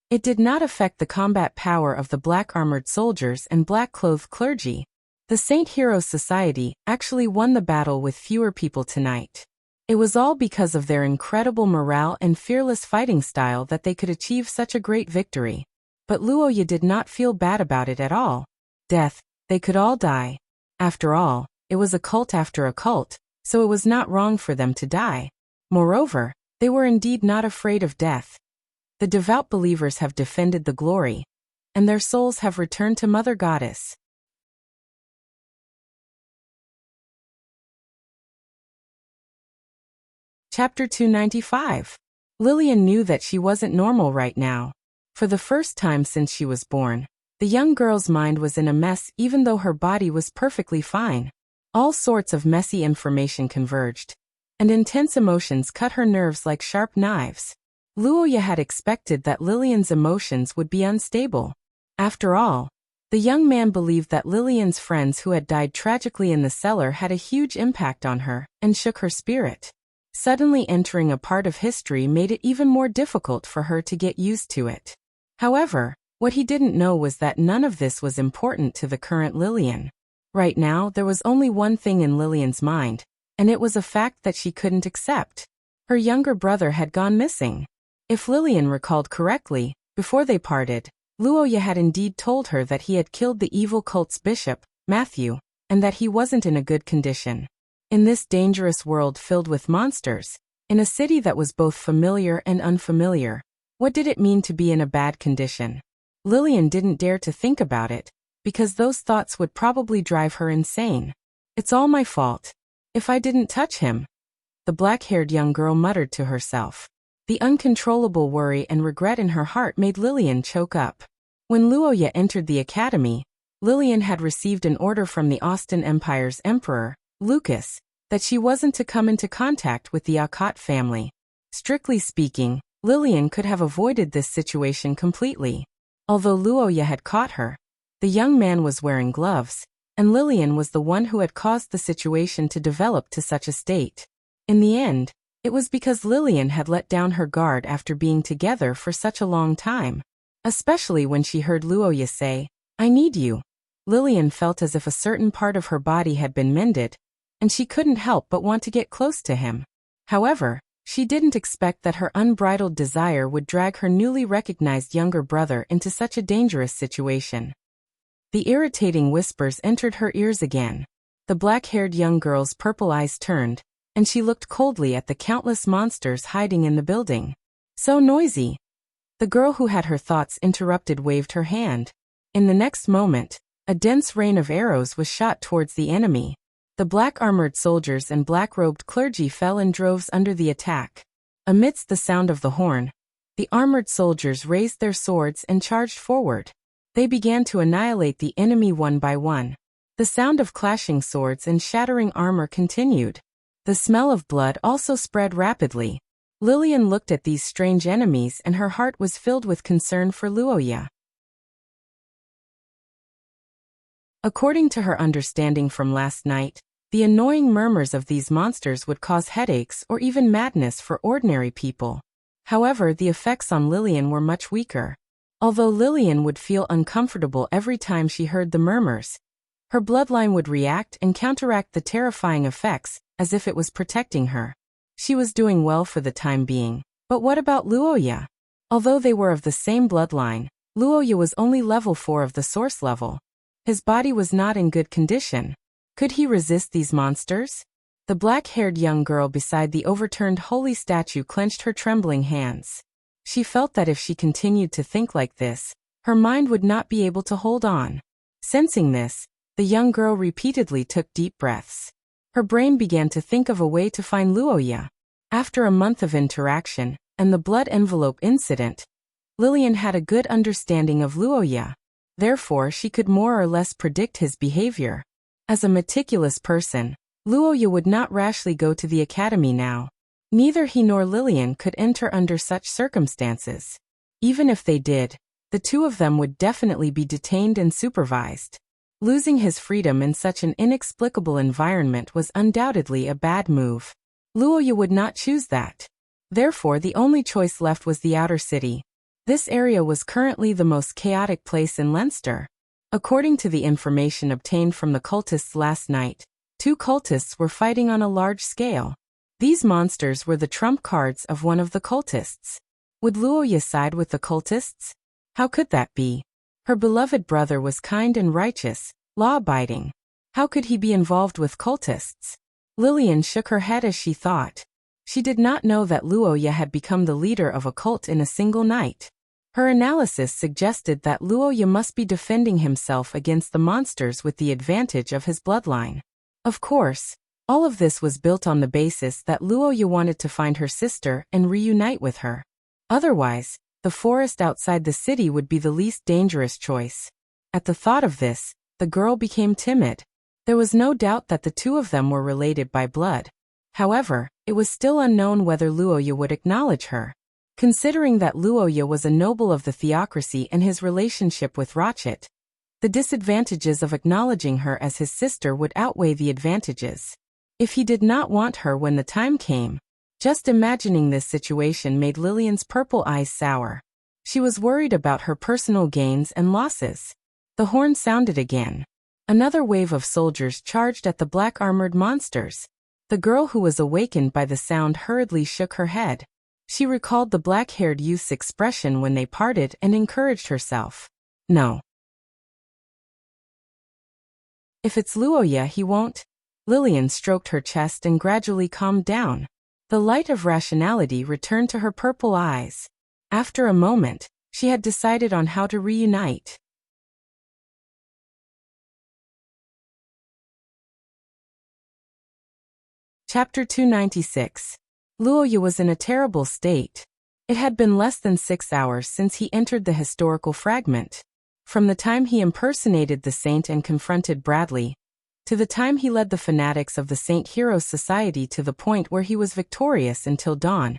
It did not affect the combat power of the black-armored soldiers and black-clothed clergy. The Saint Heroes Society actually won the battle with fewer people tonight. It was all because of their incredible morale and fearless fighting style that they could achieve such a great victory. But Luoya did not feel bad about it at all. Death, they could all die. After all, it was a cult after a cult, so it was not wrong for them to die. Moreover, they were indeed not afraid of death. The devout believers have defended the glory, and their souls have returned to Mother Goddess. Chapter 295. Lillian knew that she wasn't normal right now. For the first time since she was born, the young girl's mind was in a mess even though her body was perfectly fine. All sorts of messy information converged, and intense emotions cut her nerves like sharp knives. Luoya had expected that Lillian's emotions would be unstable. After all, the young man believed that Lillian's friends who had died tragically in the cellar had a huge impact on her and shook her spirit. Suddenly entering a part of history made it even more difficult for her to get used to it. However, what he didn't know was that none of this was important to the current Lillian. Right now, there was only one thing in Lillian's mind, and it was a fact that she couldn't accept. Her younger brother had gone missing. If Lillian recalled correctly, before they parted, Luoya had indeed told her that he had killed the evil cult's bishop, Matthew, and that he wasn't in a good condition. In this dangerous world filled with monsters, in a city that was both familiar and unfamiliar, what did it mean to be in a bad condition? Lillian didn't dare to think about it, because those thoughts would probably drive her insane. It's all my fault. If I didn't touch him, the black-haired young girl muttered to herself. The uncontrollable worry and regret in her heart made Lillian choke up. When Luoya entered the academy, Lillian had received an order from the Austin Empire's emperor, Lucas, that she wasn't to come into contact with the Akkad family. Strictly speaking, Lillian could have avoided this situation completely. Although Luoya had caught her, the young man was wearing gloves, and Lillian was the one who had caused the situation to develop to such a state. In the end, it was because Lillian had let down her guard after being together for such a long time. Especially when she heard Luoya say, "I need you." Lillian felt as if a certain part of her body had been mended, and she couldn't help but want to get close to him. However, she didn't expect that her unbridled desire would drag her newly recognized younger brother into such a dangerous situation. The irritating whispers entered her ears again. The black-haired young girl's purple eyes turned, and she looked coldly at the countless monsters hiding in the building. So noisy. The girl who had her thoughts interrupted waved her hand. In the next moment, a dense rain of arrows was shot towards the enemy. The black-armored soldiers and black-robed clergy fell in droves under the attack. Amidst the sound of the horn, the armored soldiers raised their swords and charged forward. They began to annihilate the enemy one by one. The sound of clashing swords and shattering armor continued. The smell of blood also spread rapidly. Lillian looked at these strange enemies and her heart was filled with concern for Luoya. According to her understanding from last night, the annoying murmurs of these monsters would cause headaches or even madness for ordinary people. However, the effects on Lillian were much weaker. Although Lillian would feel uncomfortable every time she heard the murmurs, her bloodline would react and counteract the terrifying effects, as if it was protecting her. She was doing well for the time being. But what about Luoya? Although they were of the same bloodline, Luoya was only level 4 of the source level. His body was not in good condition. Could he resist these monsters? The black-haired young girl beside the overturned holy statue clenched her trembling hands. She felt that if she continued to think like this, her mind would not be able to hold on. Sensing this, the young girl repeatedly took deep breaths. Her brain began to think of a way to find Luoya. After a month of interaction, and the blood envelope incident, Lillian had a good understanding of Luoya. Therefore, she could more or less predict his behavior. As a meticulous person, Luoya would not rashly go to the academy now. Neither he nor Lillian could enter under such circumstances. Even if they did, the two of them would definitely be detained and supervised. Losing his freedom in such an inexplicable environment was undoubtedly a bad move. Luoya would not choose that. Therefore, the only choice left was the outer city. This area was currently the most chaotic place in Leinster. According to the information obtained from the cultists last night, 2 cultists were fighting on a large scale. These monsters were the trump cards of one of the cultists. Would Luoya side with the cultists? How could that be? Her beloved brother was kind and righteous, law-abiding. How could he be involved with cultists? Lillian shook her head as she thought. She did not know that Luoya had become the leader of a cult in a single night. Her analysis suggested that Luoya must be defending himself against the monsters with the advantage of his bloodline. Of course, all of this was built on the basis that Luoya wanted to find her sister and reunite with her. Otherwise, the forest outside the city would be the least dangerous choice. At the thought of this, the girl became timid. There was no doubt that the 2 of them were related by blood. However, it was still unknown whether Luoya would acknowledge her. Considering that Luoya was a noble of the theocracy and his relationship with Ratchet, the disadvantages of acknowledging her as his sister would outweigh the advantages. If he did not want her when the time came, just imagining this situation made Lillian's purple eyes sour. She was worried about her personal gains and losses. The horn sounded again. Another wave of soldiers charged at the black-armored monsters. The girl who was awakened by the sound hurriedly shook her head. She recalled the black-haired youth's expression when they parted and encouraged herself. No. If it's Luoya, he won't. Lillian stroked her chest and gradually calmed down. The light of rationality returned to her purple eyes. After a moment, she had decided on how to reunite. Chapter 296. Luoya was in a terrible state. It had been less than 6 hours since he entered the historical fragment. From the time he impersonated the saint and confronted Bradley, to the time he led the fanatics of the Saint Heroes Society to the point where he was victorious until dawn,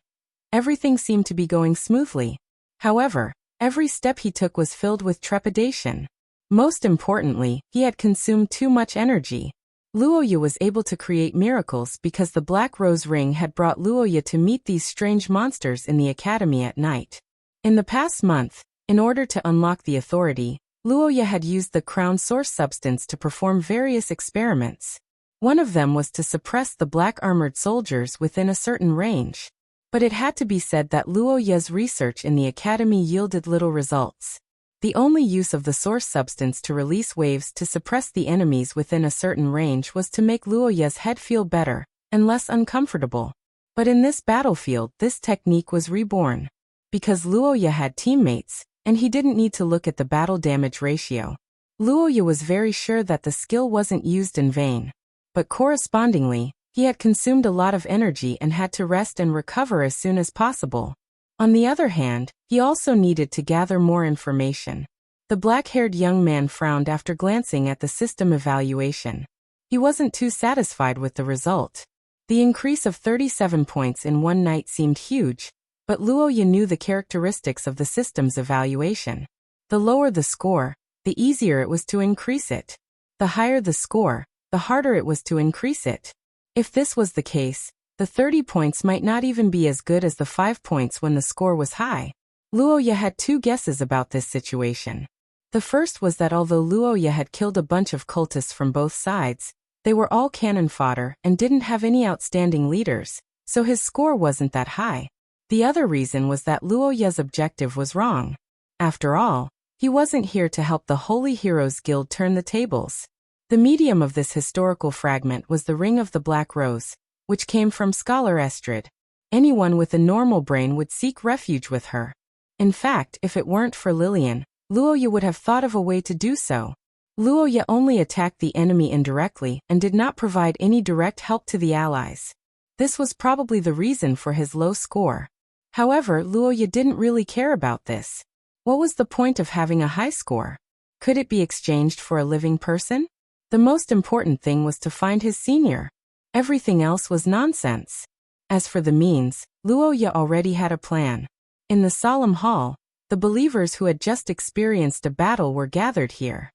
everything seemed to be going smoothly. However, every step he took was filled with trepidation. Most importantly, he had consumed too much energy. Luoya was able to create miracles because the Black Rose Ring had brought Luoya to meet these strange monsters in the academy at night. In the past month, in order to unlock the authority, Luoya had used the crown source substance to perform various experiments. One of them was to suppress the black-armored soldiers within a certain range. But it had to be said that Luoya's research in the academy yielded little results. The only use of the source substance to release waves to suppress the enemies within a certain range was to make Luoya's head feel better and less uncomfortable. But in this battlefield, this technique was reborn. Because Luoya had teammates, and he didn't need to look at the battle damage ratio, Luoya was very sure that the skill wasn't used in vain. But correspondingly, he had consumed a lot of energy and had to rest and recover as soon as possible. On the other hand, he also needed to gather more information. The black-haired young man frowned after glancing at the system evaluation. He wasn't too satisfied with the result. The increase of 37 points in one night seemed huge, but Luoya knew the characteristics of the system's evaluation. The lower the score, the easier it was to increase it. The higher the score, the harder it was to increase it. If this was the case, the 30 points might not even be as good as the 5 points when the score was high. Luoya had 2 guesses about this situation. The first was that although Luoya had killed a bunch of cultists from both sides, they were all cannon fodder and didn't have any outstanding leaders, so his score wasn't that high. The other reason was that Luoya's objective was wrong. After all, he wasn't here to help the Holy Heroes Guild turn the tables. The medium of this historical fragment was the Ring of the Black Rose, which came from Scholar Estrid. Anyone with a normal brain would seek refuge with her. In fact, if it weren't for Lillian, Luoya would have thought of a way to do so. Luoya only attacked the enemy indirectly and did not provide any direct help to the allies. This was probably the reason for his low score. However, Luoya didn't really care about this. What was the point of having a high score? Could it be exchanged for a living person? The most important thing was to find his senior. Everything else was nonsense. As for the means, Luoya already had a plan. In the solemn hall, the believers who had just experienced a battle were gathered here.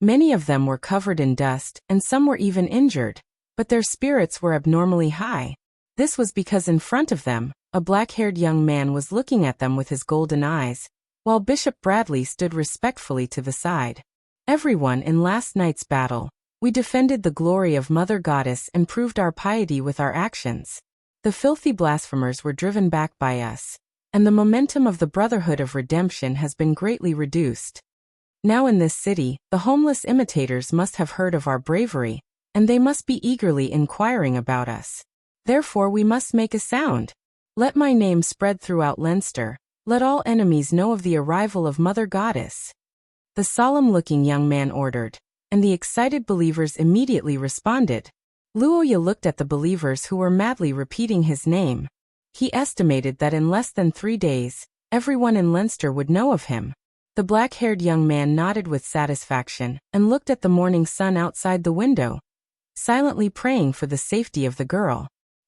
Many of them were covered in dust, and some were even injured, but their spirits were abnormally high. This was because in front of them, a black-haired young man was looking at them with his golden eyes, while Bishop Bradley stood respectfully to the side. Everyone in last night's battle, we defended the glory of Mother Goddess and proved our piety with our actions. The filthy blasphemers were driven back by us, and the momentum of the Brotherhood of Redemption has been greatly reduced. Now in this city, the homeless imitators must have heard of our bravery, and they must be eagerly inquiring about us. Therefore we must make a sound. Let my name spread throughout Leinster. Let all enemies know of the arrival of Mother Goddess. The solemn-looking young man ordered, and the excited believers immediately responded. Luoya looked at the believers who were madly repeating his name. He estimated that in less than 3 days, everyone in Leinster would know of him. The black-haired young man nodded with satisfaction and looked at the morning sun outside the window, silently praying for the safety of the girl.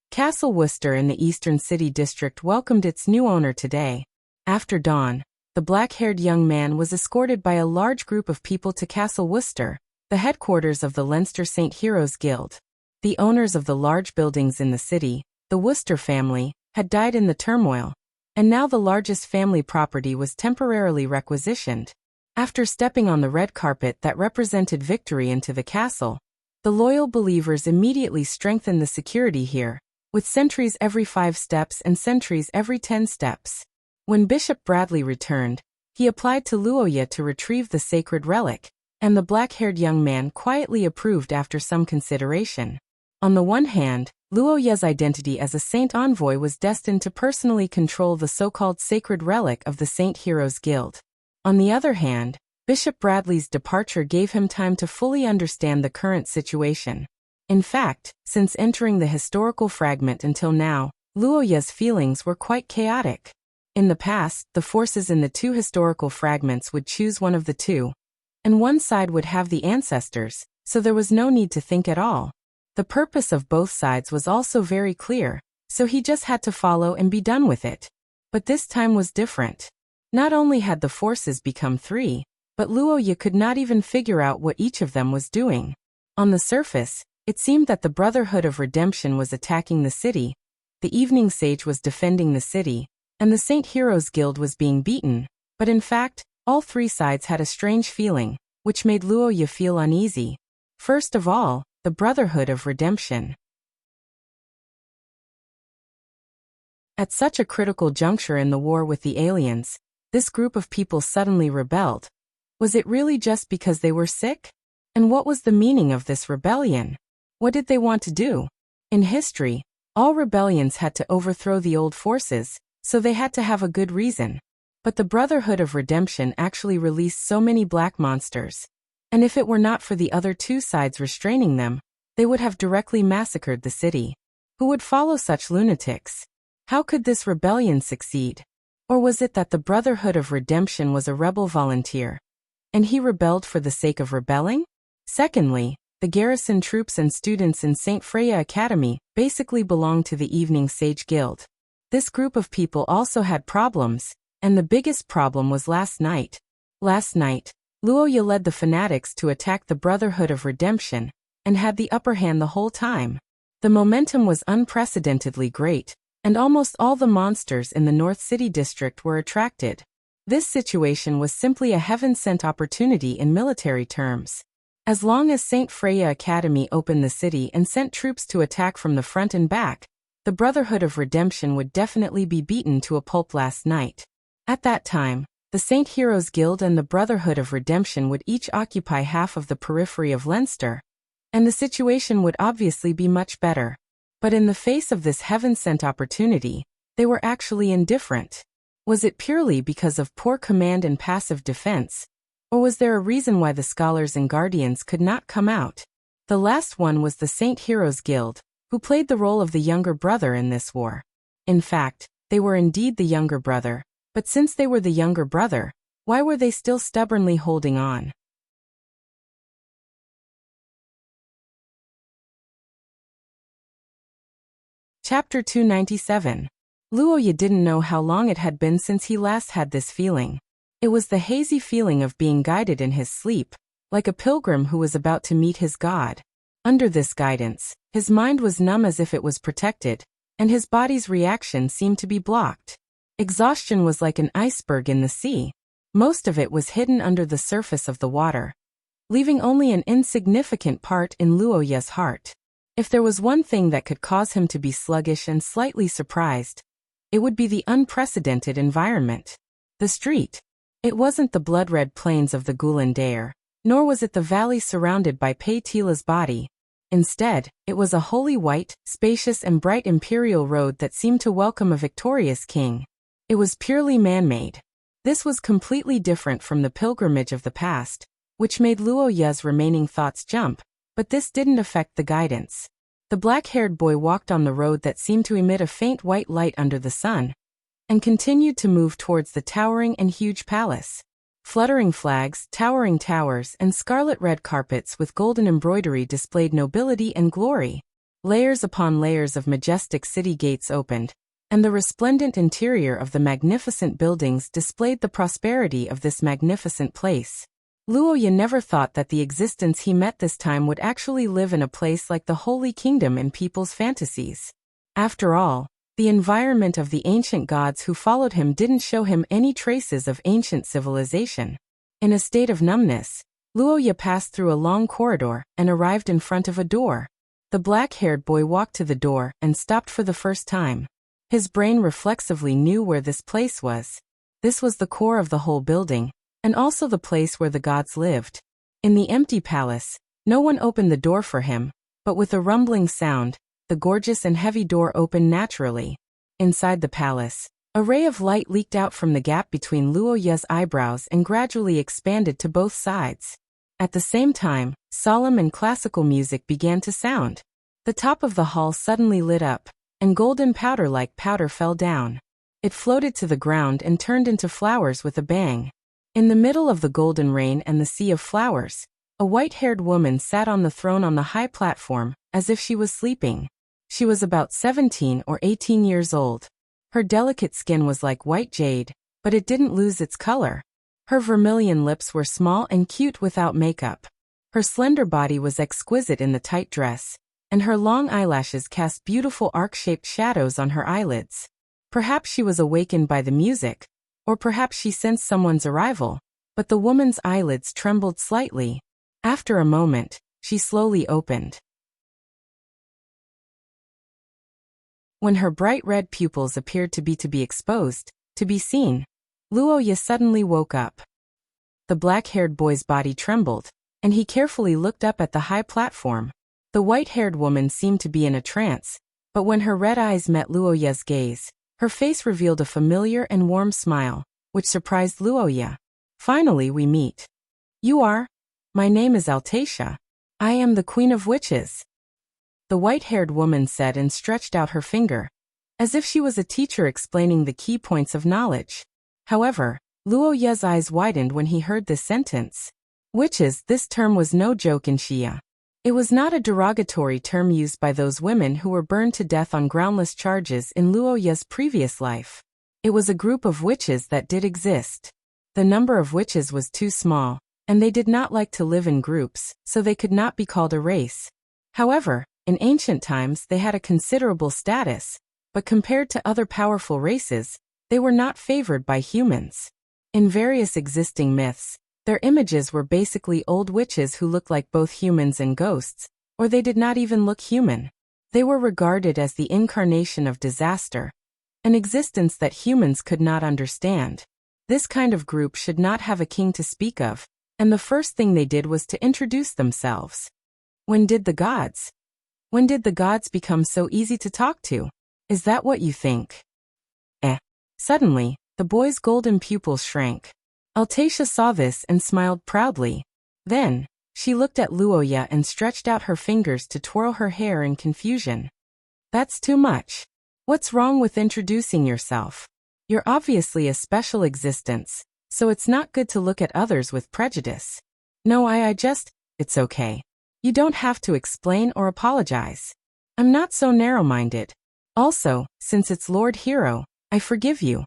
Castle Worcester in the Eastern City District welcomed its new owner today. After dawn, the black-haired young man was escorted by a large group of people to Castle Worcester, the headquarters of the Leinster St. Heroes Guild. The owners of the large buildings in the city, the Worcester family, had died in the turmoil, and now the largest family property was temporarily requisitioned. After stepping on the red carpet that represented victory into the castle, the loyal believers immediately strengthened the security here, with sentries every 5 steps and sentries every 10 steps. When Bishop Bradley returned, he applied to Luoya to retrieve the sacred relic, and the black-haired young man quietly approved after some consideration. On the one hand, Luoya's identity as a saint envoy was destined to personally control the so-called sacred relic of the Saint Heroes Guild. On the other hand, Bishop Bradley's departure gave him time to fully understand the current situation. In fact, since entering the historical fragment until now, Luoya's feelings were quite chaotic. In the past, the forces in the 2 historical fragments would choose one of the 2, and one side would have the ancestors, so there was no need to think at all. The purpose of both sides was also very clear, so he just had to follow and be done with it. But this time was different. Not only had the forces become 3, but Luoya could not even figure out what each of them was doing. On the surface, it seemed that the Brotherhood of Redemption was attacking the city, the Evening Sage was defending the city, and the St. Heroes Guild was being beaten, but in fact, all 3 sides had a strange feeling, which made Luoya feel uneasy. First of all, the Brotherhood of Redemption. At such a critical juncture in the war with the aliens, this group of people suddenly rebelled. Was it really just because they were sick? And what was the meaning of this rebellion? What did they want to do? In history, all rebellions had to overthrow the old forces, so they had to have a good reason. But the Brotherhood of Redemption actually released so many black monsters, and if it were not for the other 2 sides restraining them, they would have directly massacred the city. Who would follow such lunatics? How could this rebellion succeed? Or was it that the Brotherhood of Redemption was a rebel volunteer, and he rebelled for the sake of rebelling? Secondly, the garrison troops and students in St. Freya Academy basically belonged to the Evening Sage Guild. This group of people also had problems, and the biggest problem was last night. Last night, Luoya led the fanatics to attack the Brotherhood of Redemption, and had the upper hand the whole time. The momentum was unprecedentedly great, and almost all the monsters in the North City District were attracted. This situation was simply a heaven-sent opportunity in military terms. As long as St. Freya Academy opened the city and sent troops to attack from the front and back, the Brotherhood of Redemption would definitely be beaten to a pulp last night. At that time, the St. Heroes Guild and the Brotherhood of Redemption would each occupy half of the periphery of Leinster, and the situation would obviously be much better. But in the face of this heaven-sent opportunity, they were actually indifferent. Was it purely because of poor command and passive defense, or was there a reason why the scholars and guardians could not come out? The last one was the St. Heroes Guild, who played the role of the younger brother in this war. In fact, they were indeed the younger brother, but since they were the younger brother, why were they still stubbornly holding on? Chapter 297. Luoya didn't know how long it had been since he last had this feeling. It was the hazy feeling of being guided in his sleep, like a pilgrim who was about to meet his God. Under this guidance, his mind was numb as if it was protected, and his body's reaction seemed to be blocked. Exhaustion was like an iceberg in the sea. Most of it was hidden under the surface of the water, leaving only an insignificant part in Luoya's heart. If there was one thing that could cause him to be sluggish and slightly surprised, it would be the unprecedented environment. The street. It wasn't the blood-red plains of the Gulen Daer, nor was it the valley surrounded by Pei Tila's body. Instead, it was a wholly white, spacious and bright imperial road that seemed to welcome a victorious king. It was purely man-made. This was completely different from the pilgrimage of the past, which made Luoya's remaining thoughts jump, but this didn't affect the guidance. The black-haired boy walked on the road that seemed to emit a faint white light under the sun, and continued to move towards the towering and huge palace. Fluttering flags, towering towers, and scarlet-red carpets with golden embroidery displayed nobility and glory. Layers upon layers of majestic city gates opened, and the resplendent interior of the magnificent buildings displayed the prosperity of this magnificent place. Luoya never thought that the existence he met this time would actually live in a place like the Holy Kingdom in people's fantasies. After all, the environment of the ancient gods who followed him didn't show him any traces of ancient civilization. In a state of numbness, Luoya passed through a long corridor and arrived in front of a door. The black-haired boy walked to the door and stopped for the first time. His brain reflexively knew where this place was. This was the core of the whole building, and also the place where the gods lived. In the empty palace, no one opened the door for him, but with a rumbling sound, the gorgeous and heavy door opened naturally. Inside the palace, a ray of light leaked out from the gap between Luoya's eyebrows and gradually expanded to both sides. At the same time, solemn and classical music began to sound. The top of the hall suddenly lit up, and golden powder-like powder fell down. It floated to the ground and turned into flowers with a bang. In the middle of the golden rain and the sea of flowers, a white-haired woman sat on the throne on the high platform, as if she was sleeping. She was about 17 or 18 years old. Her delicate skin was like white jade, but it didn't lose its color. Her vermilion lips were small and cute without makeup. Her slender body was exquisite in the tight dress, and her long eyelashes cast beautiful arc-shaped shadows on her eyelids. Perhaps she was awakened by the music, or perhaps she sensed someone's arrival, but the woman's eyelids trembled slightly. After a moment, she slowly opened. When her bright red pupils appeared to be exposed, to be seen, Luoya suddenly woke up. The black-haired boy's body trembled, and he carefully looked up at the high platform. The white-haired woman seemed to be in a trance, but when her red eyes met Luoya's gaze, her face revealed a familiar and warm smile, which surprised Luoya. Finally we meet. You are? My name is Altacia. I am the Queen of Witches. The white-haired woman said and stretched out her finger, as if she was a teacher explaining the key points of knowledge. However, Luoya's eyes widened when he heard this sentence. Witches, this term was no joke in Xia. It was not a derogatory term used by those women who were burned to death on groundless charges in Luoya's previous life. It was a group of witches that did exist. The number of witches was too small, and they did not like to live in groups, so they could not be called a race. However, in ancient times they had a considerable status, but compared to other powerful races, they were not favored by humans. In various existing myths, their images were basically old witches who looked like both humans and ghosts, or they did not even look human. They were regarded as the incarnation of disaster, an existence that humans could not understand. This kind of group should not have a king to speak of, and the first thing they did was to introduce themselves. When did the gods become so easy to talk to? Is that what you think? Suddenly, the boy's golden pupils shrank. Altacia saw this and smiled proudly. Then, she looked at Luoya and stretched out her fingers to twirl her hair in confusion. That's too much. What's wrong with introducing yourself? You're obviously a special existence, so it's not good to look at others with prejudice. No, it's okay. You don't have to explain or apologize. I'm not so narrow-minded. Also, since it's Lord Hero, I forgive you.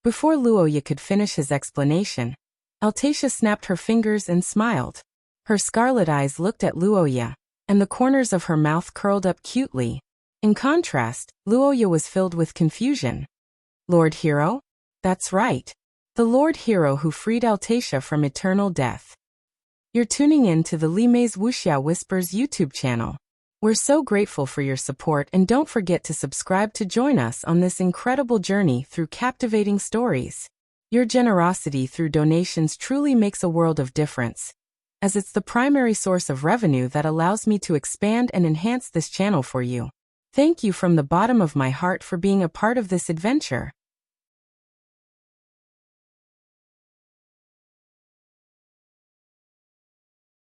Before Luoya could finish his explanation, Altacia snapped her fingers and smiled. Her scarlet eyes looked at Luoya, and the corners of her mouth curled up cutely. In contrast, Luoya was filled with confusion. Lord Hero? That's right. The Lord Hero who freed Altacia from eternal death. You're tuning in to the Limei's Wuxia Whispers YouTube channel. We're so grateful for your support, and don't forget to subscribe to join us on this incredible journey through captivating stories. Your generosity through donations truly makes a world of difference, as it's the primary source of revenue that allows me to expand and enhance this channel for you. Thank you from the bottom of my heart for being a part of this adventure.